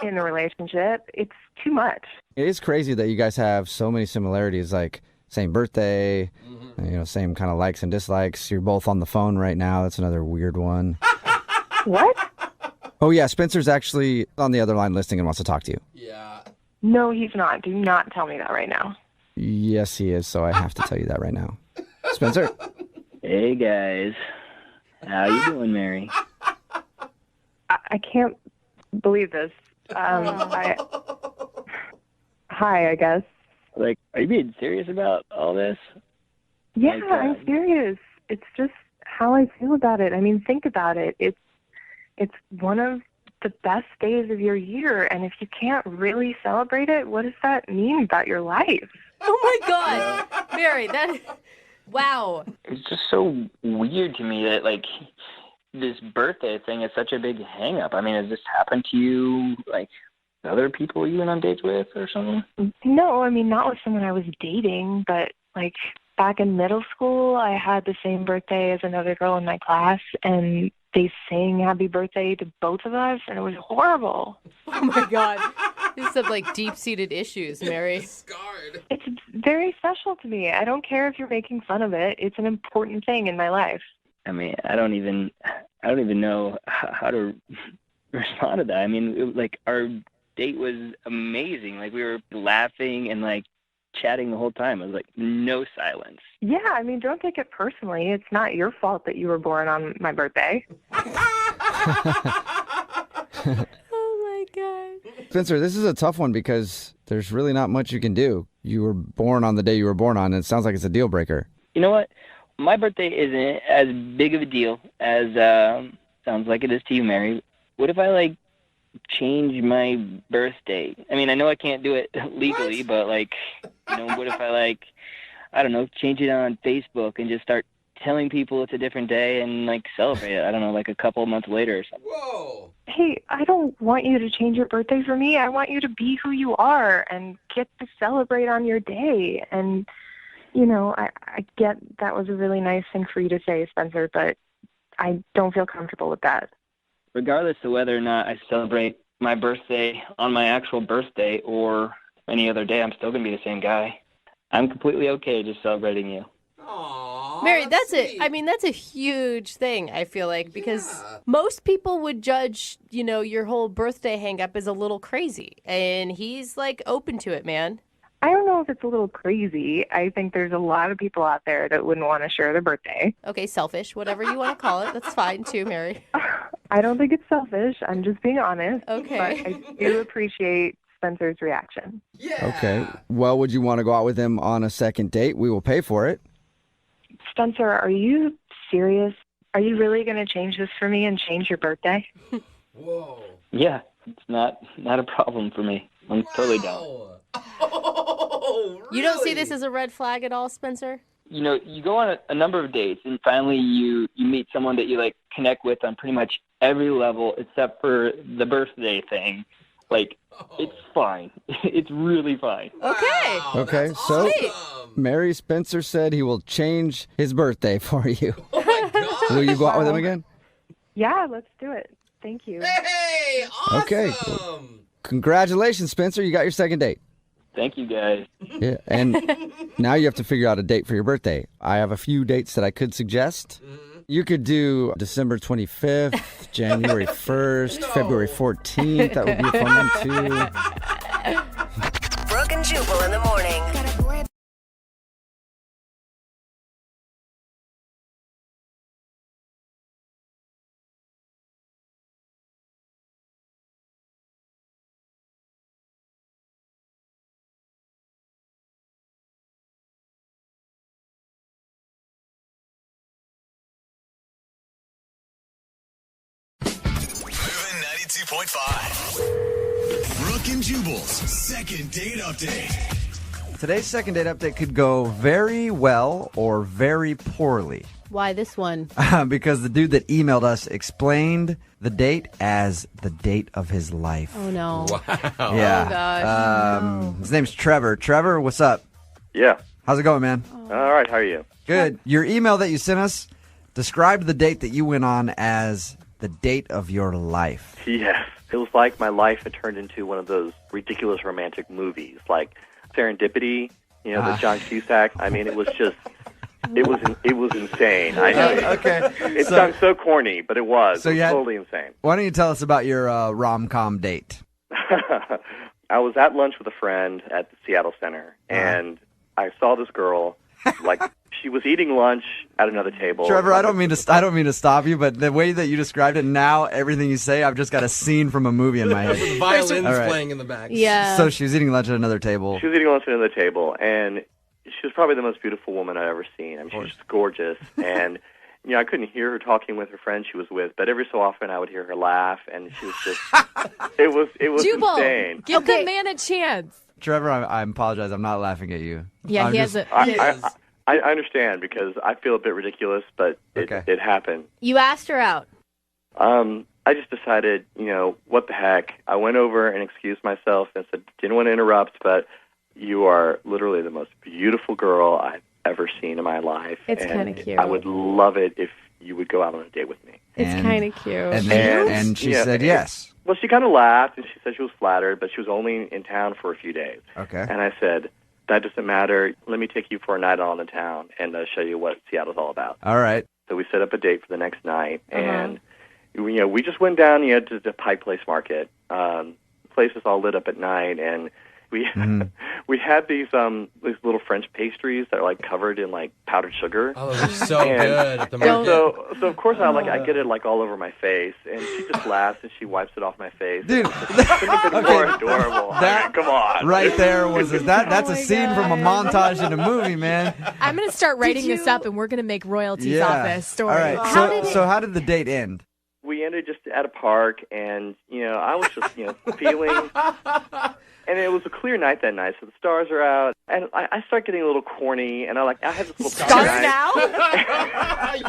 in the relationship. It's too much. It is crazy that you guys have so many similarities, same birthday, same kind of likes and dislikes. You're both on the phone right now. That's another weird one. What? Oh, yeah, Spencer's actually on the other line listening and wants to talk to you. Yeah. No, he's not. Do not tell me that right now. Yes, he is, so I have to tell you that right now. Spencer? Hey guys, how you doing, Mary? I can't believe this. Hi, I guess. Are you being serious about all this? Yeah, Like, I'm serious. It's just how I feel about it. I mean, think about it. It's one of the best days of your year, and if you can't really celebrate it, what does that mean about your life? Oh my God, Mary, wow. It's just so weird to me that this birthday thing is such a big hang up. I mean, has this happened to you other people you went on dates with or something? No, I mean, not with someone I was dating, but back in middle school, I had the same birthday as another girl in my class, and they sang happy birthday to both of us, and it was horrible. Oh my God. This is some deep-seated issues, Mary. Scarred. It's very special to me. I don't care if you're making fun of it. It's an important thing in my life. I mean, I don't even know how to respond to that. I mean, our date was amazing. Like, we were laughing and chatting the whole time. It was no silence. Yeah, I mean, don't take it personally. It's not your fault that you were born on my birthday. Oh my God. Spencer, this is a tough one because there's really not much you can do. You were born on the day you were born on, and it sounds like it's a deal breaker. You know what? My birthday isn't as big of a deal as sounds like it is to you, Mary. What if I change my birthday? I mean, I know I can't do it legally, but what if I I don't know, change it on Facebook and just start telling people it's a different day and celebrate it? I don't know, a couple of months later or something. Whoa. Hey, I don't want you to change your birthday for me. I want you to be who you are and get to celebrate on your day. And, I get that was a really nice thing for you to say, Spencer, but I don't feel comfortable with that. Regardless of whether or not I celebrate my birthday on my actual birthday or any other day, I'm still going to be the same guy. I'm completely okay just celebrating you. Mary, that's it. I mean, that's a huge thing, I feel like, because most people would judge, your whole birthday hang-up as a little crazy. And he's, open to it, man. I don't know if it's a little crazy. I think there's a lot of people out there that wouldn't want to share their birthday. Okay, selfish, whatever you want to call it. That's fine, too, Mary. I don't think it's selfish. I'm just being honest. Okay. But I do appreciate Spencer's reaction. Yeah. Okay. Well, would you want to go out with him on a second date? We will pay for it. Spencer, are you serious? Are you really going to change this for me and change your birthday? Whoa. Yeah, it's not a problem for me. I'm totally down. Oh, really? You don't see this as a red flag at all, Spencer? You go on a number of dates, and finally you meet someone that you connect with on pretty much every level except for the birthday thing. It's fine. It's really fine. Okay. Okay, so Mary, Spencer said he will change his birthday for you. Oh my God. Will you go out with him again? Yeah, let's do it. Thank you. Hey, awesome. Okay. Well, congratulations, Spencer. You got your second date. Thank you, guys. Yeah, and now you have to figure out a date for your birthday. I have a few dates that I could suggest. You could do December 25th, January 1st, February 14th. That would be a fun one, too. Brooke and Jubal in the morning. Moving 92.5. Brooke and Jubal's second date update. Today's second date update could go very well or very poorly. Why this one? Because the dude that emailed us explained the date as the date of his life. Oh, no. Wow. Yeah. Oh, gosh. No. His name's Trevor. Trevor, what's up? Yeah. How's it going, man? All right. How are you? Good. Your email that you sent us described the date that you went on as the date of your life. Yes. It was like my life had turned into one of those ridiculous romantic movies, like Serendipity, the John Cusack. I mean, it was just, it was insane. I know. Okay. It sounds so corny, but it was. So it was totally insane. Why don't you tell us about your rom-com date? I was at lunch with a friend at the Seattle Center, and I saw this girl, she was eating lunch at another table. Trevor, I don't mean to stop you, but the way that you described it now, everything you say, I've just got a scene from a movie in my head. With violins playing in the back. Yeah. So she was eating lunch at another table. She was eating lunch at another table, and she was probably the most beautiful woman I've ever seen. I mean, she was just gorgeous, and I couldn't hear her talking with her friend she was with, but every so often I would hear her laugh, and she was just, it was Jubal, insane. give the man a chance. Trevor, I apologize. I'm not laughing at you. Yeah, he has a... I understand because I feel a bit ridiculous, but it happened. You asked her out. I just decided, what the heck. I went over and excused myself and said, didn't want to interrupt, but you are literally the most beautiful girl I've ever seen in my life. It's kind of cute. I would love it if you would go out on a date with me. It's kind of cute. And she said yes. Well, she kind of laughed, and she said she was flattered, but she was only in town for a few days. Okay. And I said, that doesn't matter. Let me take you for a night on the town and show you what Seattle's all about. All right. So we set up a date for the next night, and we just went down to the Pike Place Market. Place is all lit up at night, and we we had these little French pastries that are like covered in like powdered sugar. Oh, those are so good at the And market. so of course I get it like all over my face, and she just laughs and she wipes it off my face. Dude, couldn't have been more adorable. I mean, come on, Right there was that's a scene from a montage in a movie, man. I'm going to start writing this up, and we're going to make royalties off this story. All right. So how did the date end? We ended just at a park, and I was just feeling. And it was a clear night that night, so the stars are out, and I start getting a little corny, and I had this little Stars now?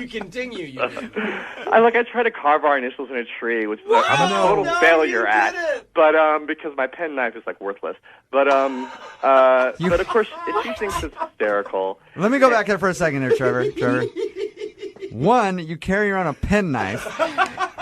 You continue. You. I try to carve our initials in a tree, which is I'm a total failure at, but because my pen knife is worthless. But but of course she thinks it's hysterical. Let me go back there for a second there, Trevor. One, you carry around a pen knife.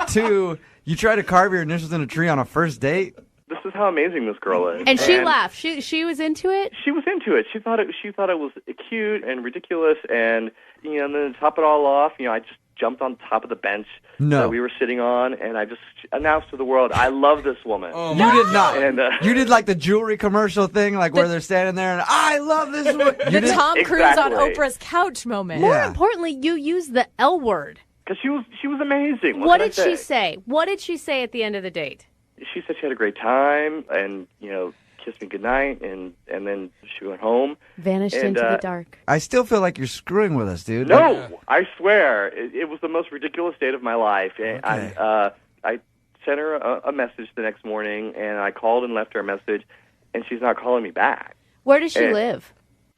Two, you try to carve your initials in a tree on a first date. This is how amazing this girl is. And she laughed. She was into it? She was into it. She thought it was cute and ridiculous, and and then to top it all off, I just jumped on top of the bench that we were sitting on, and I just announced to the world, I love this woman. You did not. And, you did like the jewelry commercial thing, where they're standing there and I love this woman. The Tom Cruise on Oprah's couch moment. More importantly, you used the L word. Because she was amazing. What did she say? What did she say at the end of the date? She said she had a great time, and kissed me goodnight, and then she went home. Vanished into the dark. I still feel like you're screwing with us, dude. No, I swear, it was the most ridiculous date of my life. And I sent her a message the next morning, and I called and left her a message, and she's not calling me back. Where does she live?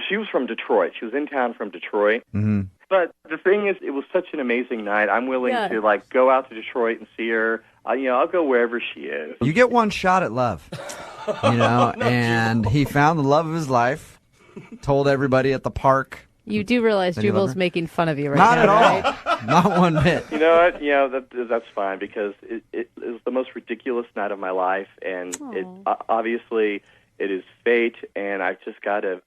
She was from Detroit. She was in town from Detroit. Mm-hmm. But the thing is, it was such an amazing night. I'm willing to go out to Detroit and see her. I'll go wherever she is. You get one shot at love, and he found the love of his life, told everybody at the park. You do realize Jubal's making fun of you right Not now, at all. right? Not one bit. You know what? That's fine, because it was the most ridiculous night of my life, and obviously it is fate, and I've got to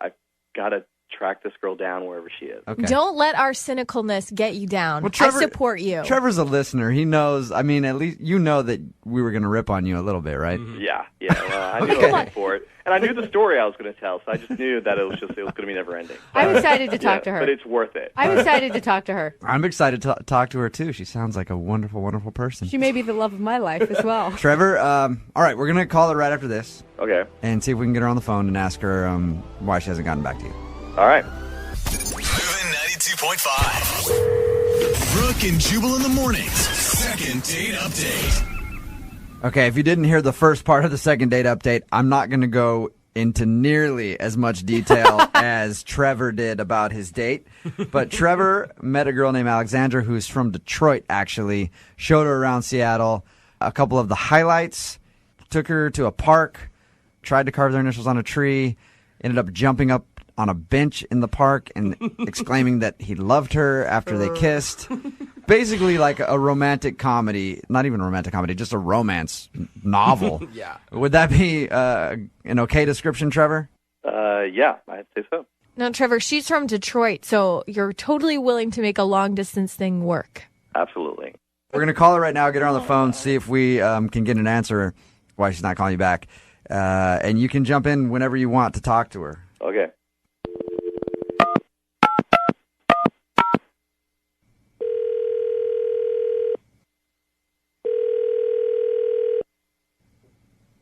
track this girl down wherever she is. Okay. Don't let our cynicalness get you down. Well, Trevor, I support you. Trevor's a listener. He knows. I mean, at least that we were going to rip on you a little bit, right? Yeah. Well, I knew I was in for it, and I knew the story I was going to tell, so I just knew that it was going to be never ending. I'm excited to talk to her. But it's worth it. I'm excited to talk to her. I'm excited to talk to her too. She sounds like a wonderful, wonderful person. She may be the love of my life as well. Trevor, all right, we're going to call her right after this. Okay. And see if we can get her on the phone and ask her why she hasn't gotten back to you. All right. Moving 92.5. Brooke and Jubal in the mornings. Second date update. Okay, if you didn't hear the first part of the second date update, I'm not going to go into nearly as much detail as Trevor did about his date. But Trevor met a girl named Alexandra who's from Detroit, actually. Showed her around Seattle. A couple of the highlights. Took her to a park. Tried to carve their initials on a tree. Ended up jumping up on a bench in the park and exclaiming that he loved her after they kissed. Basically like a romantic comedy. Not even a romantic comedy, just a romance novel. Yeah. Would that be an okay description, Trevor? Yeah, I'd say so. No, Trevor, she's from Detroit, so you're totally willing to make a long-distance thing work. Absolutely. We're going to call her right now, get her on the phone, see if we can get an answer why she's not calling you back. And you can jump in whenever you want to talk to her. Okay.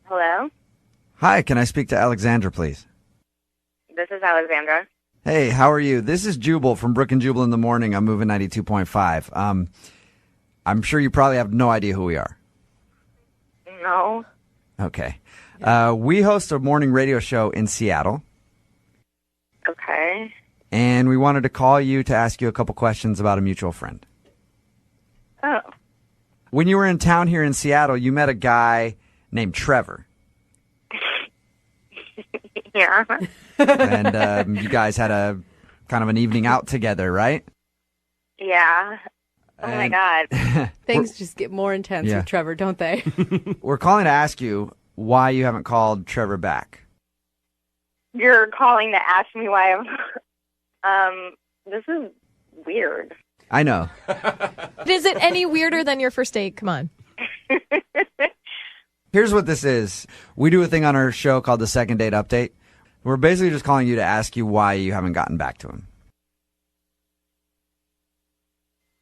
Hello? Hi, can I speak to Alexandra, please? This is Alexandra. Hey, how are you? This is Jubal from Brooke and Jubal in the morning. I'm moving 92.5. I'm sure you probably have no idea who we are. No. Okay. We host a morning radio show in Seattle, Okay. and we wanted to call you to ask you a couple questions about a mutual friend. Oh. When you were in town here in Seattle, you met a guy named Trevor, Yeah. and you guys had a kind of an evening out together, right? Yeah. Oh my God. Things just get more intense Yeah. with Trevor, don't they? We're calling to ask you why you haven't called Trevor back. you're calling to ask me why I'm. This is weird. I know. Is it any weirder than your first date? Come on. Here's what this is. We do a thing on our show called the Second Date Update. We're basically just calling you to ask you why you haven't gotten back to him.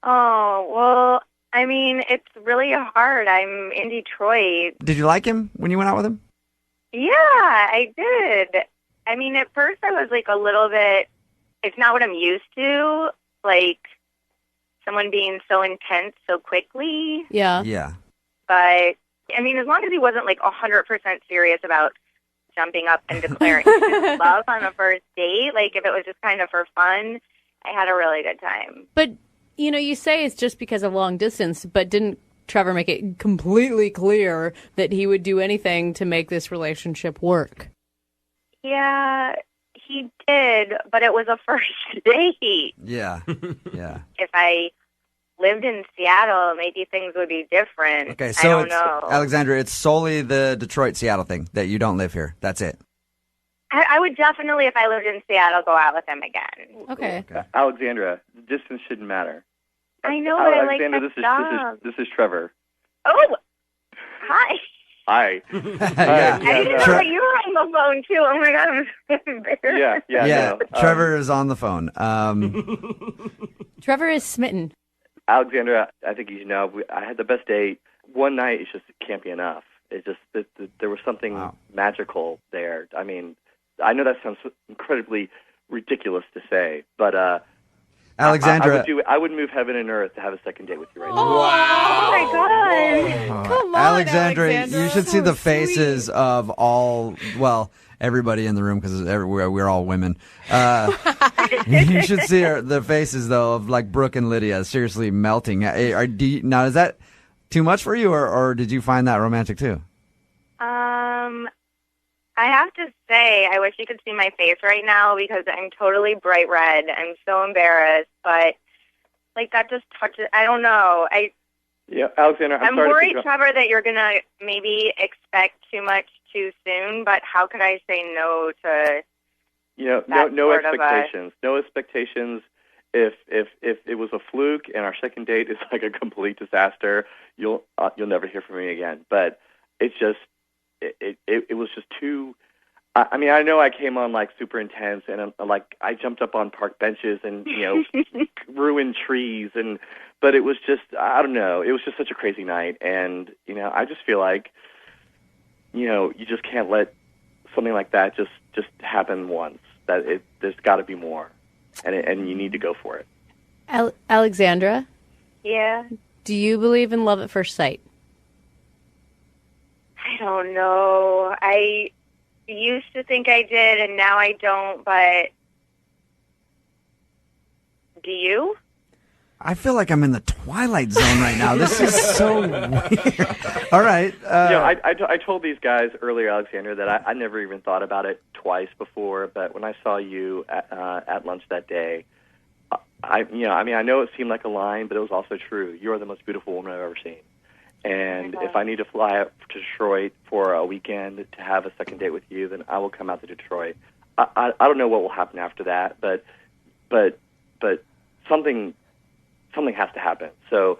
Oh, well, I mean, it's really hard. I'm in Detroit. Did you like him when you went out with him? Yeah, I did. I mean, at first I was like a little bit, it's not what I'm used to, like someone being so intense so quickly. Yeah. Yeah. But, I mean, as long as he wasn't like 100% serious about jumping up and declaring his love on a first date, like if it was just kind of for fun, I had a really good time. But, you know, you say it's just because of long distance, but didn't Trevor make it completely clear that he would do anything to make this relationship work? Yeah, he did, but it was a first date. Yeah. Yeah. If I lived in Seattle, maybe things would be different. Okay, I so don't it's, know. Alexandra, it's solely the Detroit-Seattle thing that you don't live here. That's it. I would definitely, if I lived in Seattle, go out with him again. Okay. Alexandra, distance shouldn't matter. I know, but I like Alexandra, that this is Trevor. Oh, hi. Hi. Yeah. I didn't know that you were on the phone, too. Oh, my God, I'm so embarrassed. Yeah. Trevor is on the phone. Trevor is smitten. Alexandra, I think you know, I had the best date. One night, it can't be enough. It's just that there was something magical there. I mean, I know that sounds incredibly ridiculous to say, but Alexandra, I would move heaven and earth to have a second date with you right now. Oh, my God. Come on, Alexandra, Alexandra. you should see the faces of everybody in the room because we're all women. You should see the faces, though, of like Brooke and Lydia seriously melting. Now, is that too much for you, or did you find that romantic, too? I have to say, I wish you could see my face right now because I'm totally bright red. I'm so embarrassed, but like that just touches. I don't know. Yeah, Alexandra, I'm worried, Trevor, that you're gonna maybe expect too much too soon. But how could I say no to? No expectations. No expectations. If it was a fluke and our second date is like a complete disaster, you'll never hear from me again. But it's just. It was just too. I mean, I know I came on like super intense, and like I jumped up on park benches and ruined trees, but it was just I don't know. It was just such a crazy night, and I just feel like you just can't let something like that just happen once. There's got to be more, and you need to go for it. Alexandra? Yeah? Do you believe in love at first sight? I don't know. I used to think I did, and now I don't, but do you? I feel like I'm in the Twilight Zone right now. This is so weird. All right. I told these guys earlier, Alexandra, that I never even thought about it twice before, but when I saw you at lunch that day, I know it seemed like a line, but it was also true. You are the most beautiful woman I've ever seen. And if I need to fly out to Detroit for a weekend to have a second date with you, then I will come out to Detroit. I don't know what will happen after that, but something has to happen. So,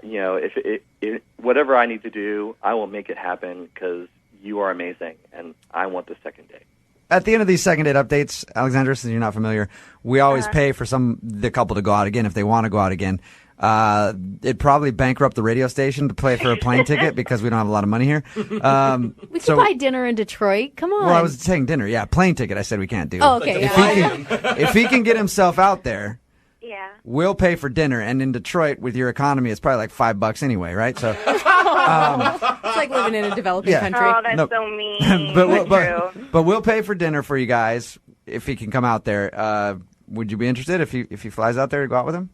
if whatever I need to do, I will make it happen because you are amazing, and I want the second date. At the end of these second date updates, Alexandra, since you're not familiar, we always pay for the couple to go out again if they want to go out again. It'd probably bankrupt the radio station to pay for a plane ticket because we don't have a lot of money here. We could buy dinner in Detroit. Come on. Well, I was saying dinner. Yeah, plane ticket. I said we can't do. Oh, okay. If he can get himself out there, yeah, we'll pay for dinner. And in Detroit, with your economy, it's probably like $5 anyway, right? So it's like living in a developing country. Oh, that's so mean. but we'll pay for dinner for you guys if he can come out there. Would you be interested if he flies out there to go out with him?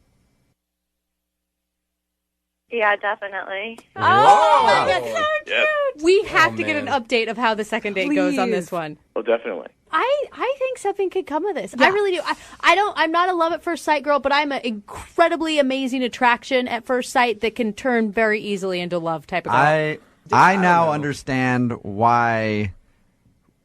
Yeah, definitely. Oh, that's so Yes. cute. We have to get an update of how the second date goes on this one. Oh, definitely. I think something could come of this. Yeah. I really do. I'm not a love at first sight girl, but I'm an incredibly amazing attraction at first sight that can turn very easily into love type of girl. I now understand why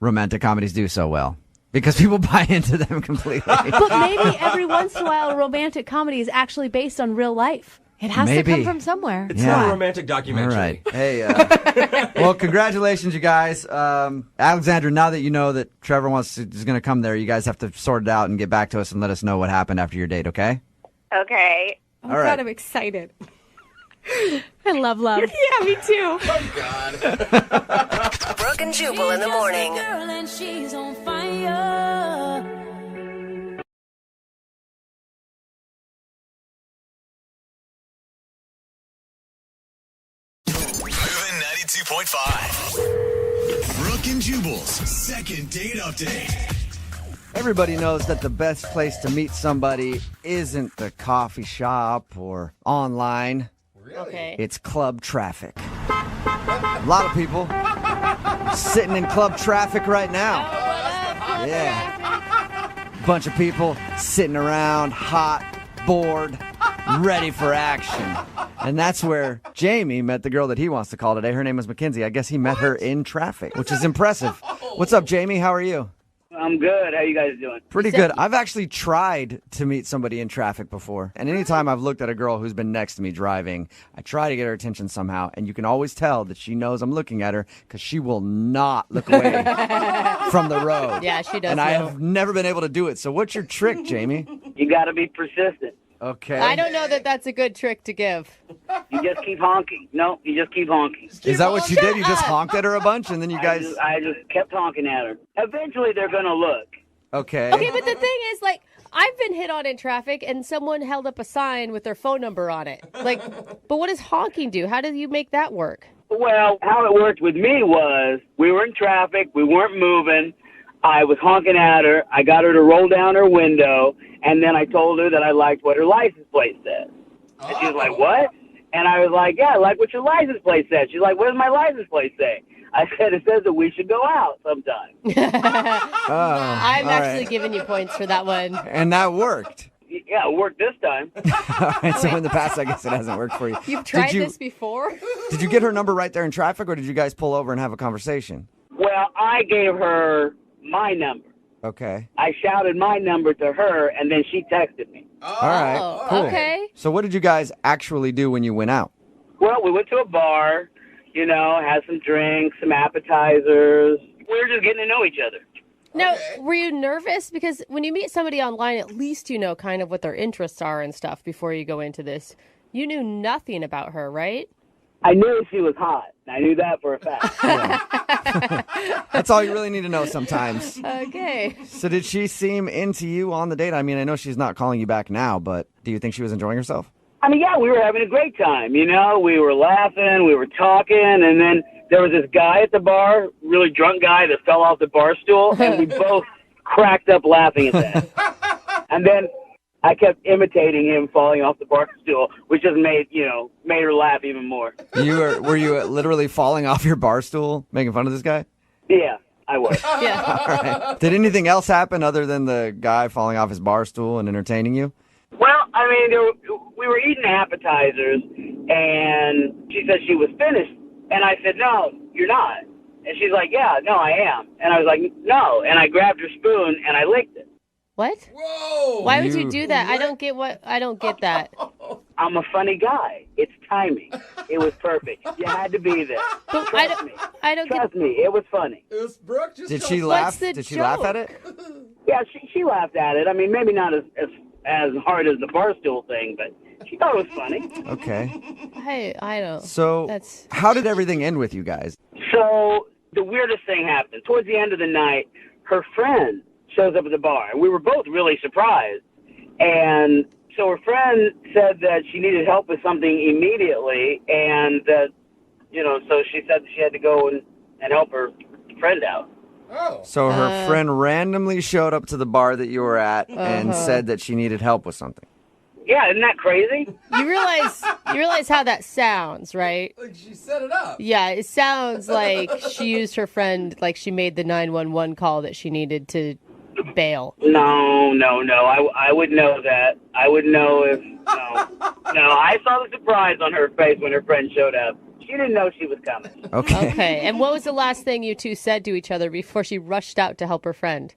romantic comedies do so well. Because people buy into them completely. But maybe every once in a while, a romantic comedy is actually based on real life. It has Maybe. to come from somewhere. It's not a romantic documentary. All right. Hey, well, congratulations, you guys. Alexandra, now that you know that Trevor is going to come there, you guys have to sort it out and get back to us and let us know what happened after your date, okay? Okay. Oh, All right. God, I'm excited. I love love. Yeah, me too. Oh, God. Brooke and Jubal in the morning. Girl and she's on fire. Moving 92.5. Brooke and Jubal's second date update. Everybody knows that the best place to meet somebody isn't the coffee shop or online. Okay. It's club traffic. A lot of people sitting in club traffic right now. Yeah. Bunch of people sitting around, hot, bored, ready for action. And that's where Jamie met the girl that he wants to call today. Her name is Mackenzie. I guess he met her in traffic, which is impressive. What's up, Jamie? How are you? I'm good. How you guys doing? Pretty good. I've actually tried to meet somebody in traffic before. And anytime I've looked at a girl who's been next to me driving, I try to get her attention somehow. And you can always tell that she knows I'm looking at her because she will not look away from the road. Yeah, she does. And I have never been able to do it. So what's your trick, Jamie? You got to be persistent. Okay. I don't know that that's a good trick to give. You just keep honking. No, you just keep honking. Is that what you did? You just honked at her a bunch and then you guys... I just kept honking at her. Eventually, they're going to look. Okay. Okay, but the thing is, like, I've been hit on in traffic and someone held up a sign with their phone number on it. Like, but what does honking do? How do you make that work? Well, how it worked with me was we were in traffic. We weren't moving. I was honking at her. I got her to roll down her window, and then I told her that I liked what her license plate said. And she was like, what? And I was like, yeah, I like what your license plate said. She's like, what does my license plate say? I said, it says that we should go out sometime. I'm all actually right. giving you points for that one. And that worked. Yeah, it worked this time. All right, so in the past, I guess it hasn't worked for you. You've tried Did you- this before? Did you get her number right there in traffic, or did you guys pull over and have a conversation? Well, I gave her my number. Okay. I shouted my number to her, and then she texted me. All right, cool. Okay. So what did you guys actually do when you went out? Well, we went to a bar, had some drinks, some appetizers. We were just getting to know each other. Now, were you nervous? Because when you meet somebody online, at least you know kind of what their interests are and stuff before you go into this. You knew nothing about her, right? I knew she was hot. I knew that for a fact. That's all you really need to know sometimes. Okay. So did she seem into you on the date? I mean, I know she's not calling you back now, but do you think she was enjoying herself? I mean, yeah, we were having a great time. We were laughing, we were talking, and then there was this guy at the bar, really drunk guy that fell off the bar stool, and we both cracked up laughing at that. And then I kept imitating him falling off the bar stool, which just made her laugh even more. Were you literally falling off your bar stool, making fun of this guy? Yeah, I was. Yeah. All right. Did anything else happen other than the guy falling off his bar stool and entertaining you? Well, I mean, we were eating appetizers, and she said she was finished. And I said, no, you're not. And she's like, yeah, no, I am. And I was like, no. And I grabbed her spoon, and I licked it. What? Whoa! Why would you do that? I don't get that. I'm a funny guy. It's timing. It was perfect. You had to be there. But Trust me, it was funny. It was Brooke. Just Did she laugh? Did she laugh at it? Yeah, she laughed at it. I mean, maybe not as hard as the barstool thing, but she thought it was funny. Okay. I don't. So how did everything end with you guys? So the weirdest thing happened. Towards the end of the night, her friend shows up at the bar, and we were both really surprised. And so her friend said that she needed help with something immediately, and that, so she said she had to go and help her friend out. Oh. So her friend randomly showed up to the bar that you were at and said that she needed help with something. Yeah, isn't that crazy? You realize how that sounds, right? Like she set it up. Yeah, it sounds like she used her friend, like she made the 911 call that she needed to bail. No. I would know that. I would know if... No, I saw the surprise on her face when her friend showed up. She didn't know she was coming. Okay. Okay. And what was the last thing you two said to each other before she rushed out to help her friend?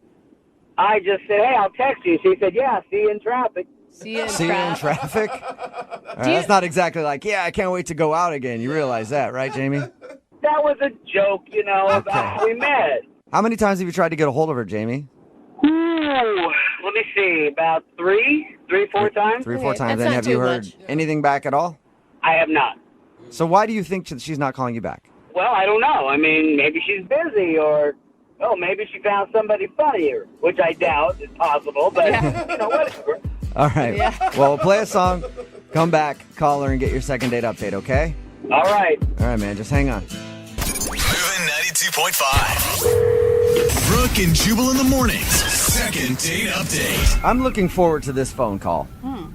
I just said, hey, I'll text you. She said, yeah, see you in traffic. See you in See you in traffic? All right, that's not exactly like, yeah, I can't wait to go out again. You realize that, right, Jamie? That was a joke, about how we met. How many times have you tried to get a hold of her, Jamie? Ooh, let me see, about three, 4 times. 3 or 4 times. Then have you heard anything back at all? I have not. So why do you think she's not calling you back? Well, I don't know. I mean, maybe she's busy or, maybe she found somebody funnier, which I doubt is possible, but, whatever. All right. Well, we'll play a song, come back, call her, and get your second date update, okay? All right. All right, man. Just hang on. Moving 92.5. Brooke and Jubal in the mornings. Second date update. I'm looking forward to this phone call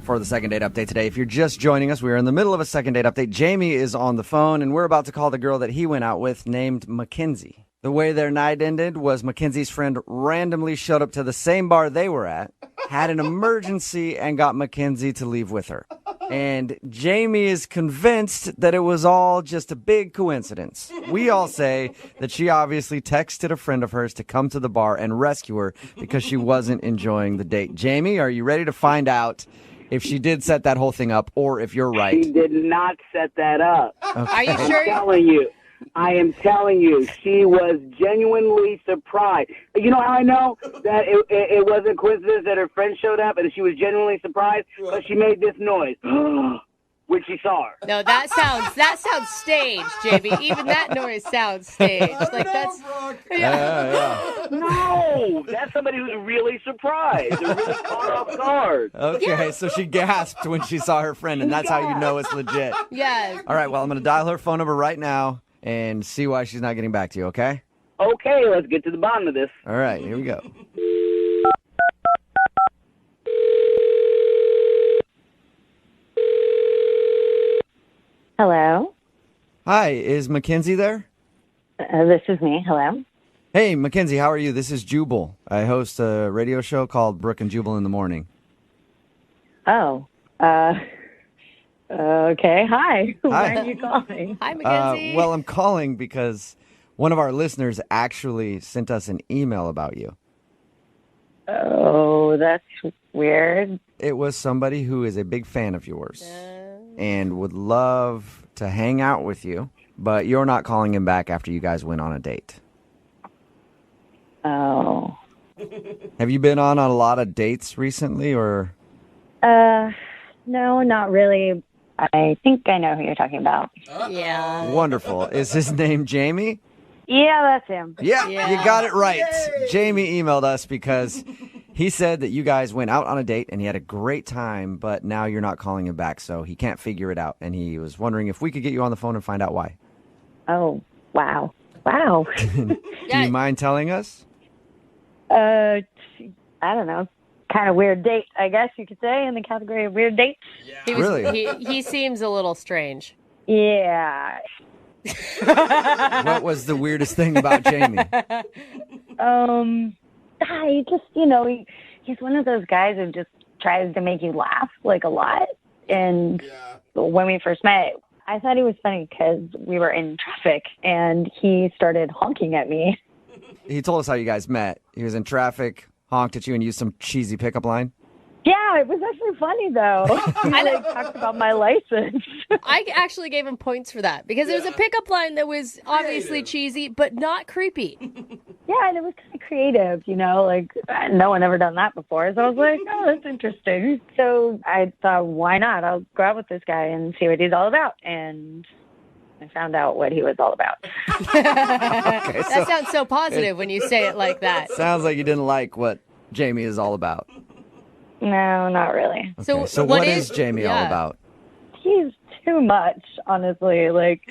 for the second date update today. If you're just joining us, we are in the middle of a second date update. Jamie is on the phone, and we're about to call the girl that he went out with named Mackenzie. The way their night ended was Mackenzie's friend randomly showed up to the same bar they were at, had an emergency, and got Mackenzie to leave with her. And Jamie is convinced that it was all just a big coincidence. We all say that she obviously texted a friend of hers to come to the bar and rescue her because she wasn't enjoying the date. Jamie, are you ready to find out if she did set that whole thing up or if you're right? She did not set that up. Okay. Are you sure? I am telling you, she was genuinely surprised. You know how I know that it wasn't a coincidence that her friend showed up and she was genuinely surprised? But she made this noise when she saw her. No, that sounds staged, Jamie. Even that noise sounds staged. Like that's No, that's somebody who's really surprised. They're really caught off guard. Okay, so she gasped when she saw her friend, and that's how you know it's legit. Yeah. All right, well, I'm going to dial her phone number right now and see why she's not getting back to you, okay? Okay, let's get to the bottom of this. All right, here we go. Hello. Hi, is Mackenzie there? This is me. Hello. Hey, Mackenzie, how are you? This is Jubal. I host a radio show called Brooke and Jubal in the morning. Oh. Okay. Hi. Hi. Where are you calling? Hi, Mackenzie. Well, I'm calling because one of our listeners actually sent us an email about you. Oh, that's weird. It was somebody who is a big fan of yours and would love to hang out with you, but you're not calling him back after you guys went on a date. Oh. Have you been on a lot of dates recently, or? No, not really. I think I know who you're talking about. Yeah. Wonderful. Is his name Jamie? Yeah, that's him. Yeah, you got it right. Jamie emailed us because he said that you guys went out on a date and he had a great time, but now you're not calling him back, so he can't figure it out. And he was wondering if we could get you on the phone and find out why. Oh, wow. Wow. Do you mind telling us? I don't know. Kind of weird date, I guess you could say, in the category of weird dates. Really? He seems a little strange. Yeah. What was the weirdest thing about Jamie? He just, he's one of those guys who just tries to make you laugh, like, a lot. And when we first met, I thought he was funny because we were in traffic and he started honking at me. He told us how you guys met. He was in traffic, honked at you, and used some cheesy pickup line. Yeah, it was actually funny, though. He talked about my license. I actually gave him points for that because it was a pickup line that was obviously cheesy, but not creepy. Yeah, and it was kind of creative, like no one ever done that before. So I was like, oh, that's interesting. So I thought, why not? I'll go out with this guy and see what he's all about. And I found out what he was all about. That sounds so positive when you say it like that. Sounds like you didn't like what Jamie is all about. No, not really. Okay, so what is Jamie all about? He's too much, honestly. Like,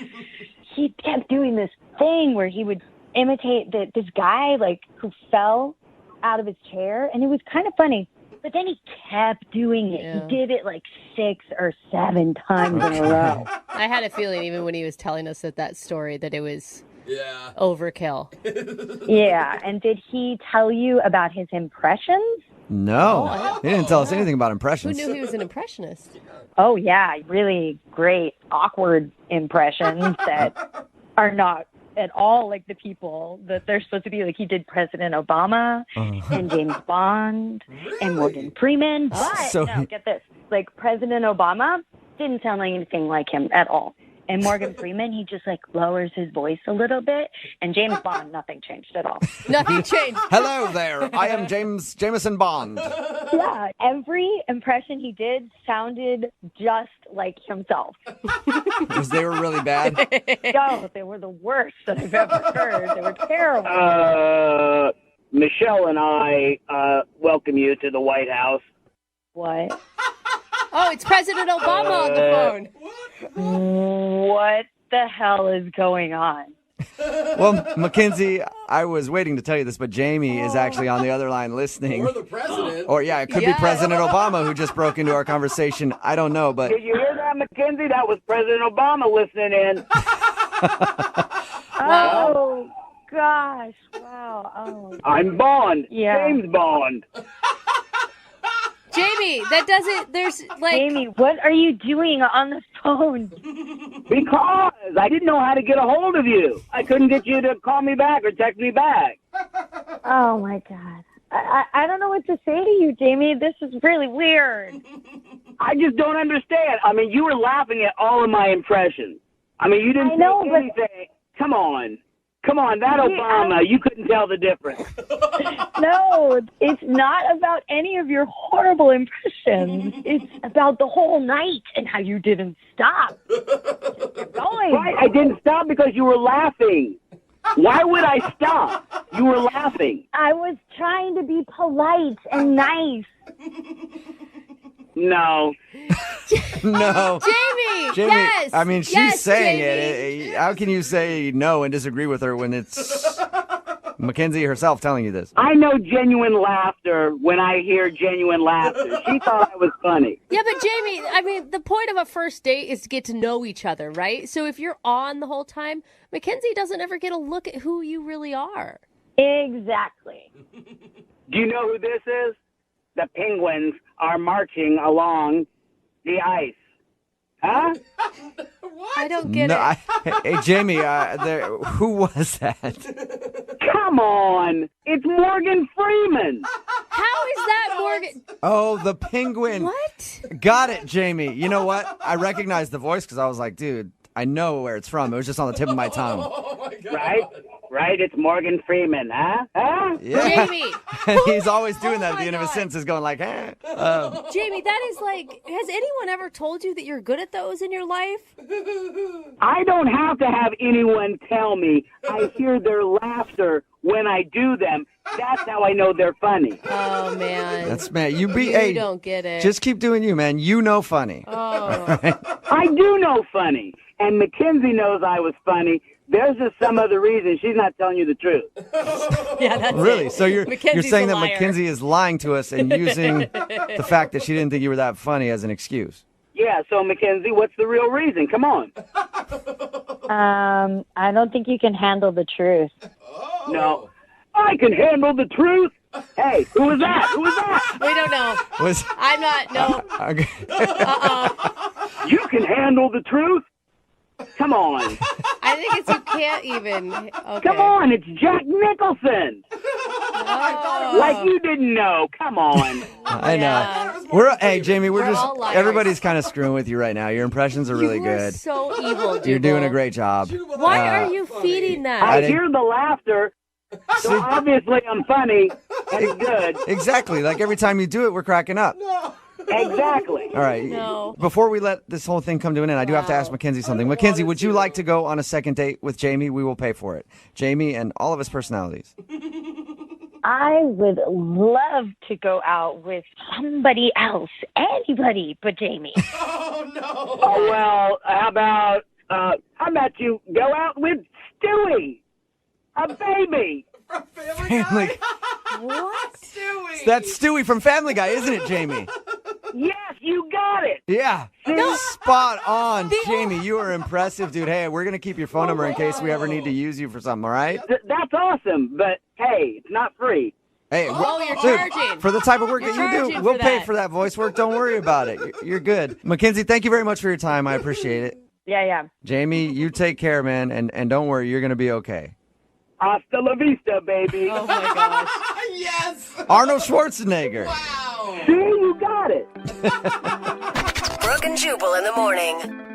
he kept doing this thing where he would imitate this guy, who fell out of his chair, and it was kind of funny. But then he kept doing it. Yeah. He did it 6 or 7 times in a row. I had a feeling even when he was telling us that story that it was overkill. Yeah, and did he tell you about his impressions? No, he didn't tell us anything about Who impressions. knew he was an impressionist? Oh, yeah, really great, awkward impressions that are not at all like the people that they're supposed to be. Like, he did President Obama and James Bond and Morgan Freeman. But, So- no, get this. Like, President Obama didn't sound like anything like him at all. And Morgan Freeman, he just, like, lowers his voice a little bit. And James Bond, nothing changed at all. Nothing changed. Hello there. I am Jameson Bond. Yeah, every impression he did sounded just like himself. Because they were really bad. No, they were the worst that I've ever heard. They were terrible. Michelle and I welcome you to the White House. What? Oh, it's President Obama on the phone. What the hell is going on? Well, Mackenzie, I was waiting to tell you this, but Jamie is actually on the other line listening. Or the president. Or, yeah, it could be President Obama who just broke into our conversation. I don't know, but... Did you hear that, Mackenzie? That was President Obama listening in. Oh, gosh. Wow. Oh. I'm Bond. Yeah. James Bond. Jamie, that doesn't, there's like... Jamie, what are you doing on the phone? Because I didn't know how to get a hold of you. I couldn't get you to call me back or text me back. Oh, my God. I don't know what to say to you, Jamie. This is really weird. I just don't understand. I mean, you were laughing at all of my impressions. I mean, you didn't say anything. Come on. Come on, that Obama, you couldn't tell the difference. No, it's not about any of your horrible impressions. It's about the whole night and how you didn't stop. Keep going. Right, I didn't stop because you were laughing. Why would I stop? You were laughing. I was trying to be polite and nice. No. No. Jamie, Jamie, yes. I mean, she's Yes, saying Jamie. it. How can you say no and disagree with her when it's Mackenzie herself telling you this? I know genuine laughter when I hear genuine laughter. She thought I was funny. Yeah, but Jamie, I mean, the point of a first date is to get to know each other, right? So if you're on the whole time, Mackenzie doesn't ever get a look at who you really are. Exactly. Do you know who this is? The penguins are marching along the ice. Huh? I don't get No, it. hey, Jamie, who was that? Come on. It's Morgan Freeman. How is that Morgan? Oh, the penguin. What? Got it, Jamie. You know what? I recognized the voice because I was like, dude, I know where it's from. It was just on the tip of my tongue. Right? It's Morgan Freeman, huh? Huh? Yeah. Jamie. And he's always doing that at the end of his sentence, going like, eh. Jamie, that is like, has anyone ever told you that you're good at those in your life? I don't have to have anyone tell me. I hear their laughter when I do them. That's how I know they're funny. Oh, man. That's, man, you don't get it. Just keep doing you, man. You know funny. Oh. I do know funny. And Mackenzie knows I was funny. There's just some other reason she's not telling you the truth. Yeah, that's Really? it. So you're Mackenzie's saying a that liar. Mackenzie is lying to us and using the fact that she didn't think you were that funny as an excuse? Yeah, so Mackenzie, what's the real reason? Come on. I don't think you can handle the truth. No. I can handle the truth. Hey, who was that? Who was that? We don't know. I'm not, no. Okay. You can handle the truth? Come on. I think it's you can't even. Okay. Come on, it's Jack Nicholson. Oh. Like you didn't know. Come on. I know. Hey, Jamie, We're all liars. everybody's kind of screwing with you right now. Your impressions are really You are good. so evil, You're Jubal. doing a great job. Why are you feeding that? I hear the laughter, so obviously I'm funny and it's good. Exactly. Like every time you do it, we're cracking up. Exactly. All right. No. Before we let this whole thing come to an end, I do have to ask Mackenzie something. Mackenzie, would you like to go on a second date with Jamie? We will pay for it. Jamie and all of his personalities. I would love to go out with somebody else, anybody but Jamie. Oh, well, how about you go out with Stewie, a baby? Family. What? That's Stewie from Family Guy, isn't it, Jamie? Yes, you got it. Yeah. Spot on, Jamie. You are impressive, dude. Hey, we're going to keep your phone number in case we ever need to use you for something, all right? That's awesome, but hey, it's not free. Hey, you're dude, charging. for the type of work You're that you do, charging we'll for pay that. for that voice work. Don't worry about it. You're good. Mackenzie, thank you very much for your time. I appreciate it. Yeah. Jamie, you take care, man, and don't worry, you're going to be okay. Hasta la vista, baby. Oh my gosh. Yes. Arnold Schwarzenegger. See, you got it. Brooke and Jubal in the morning.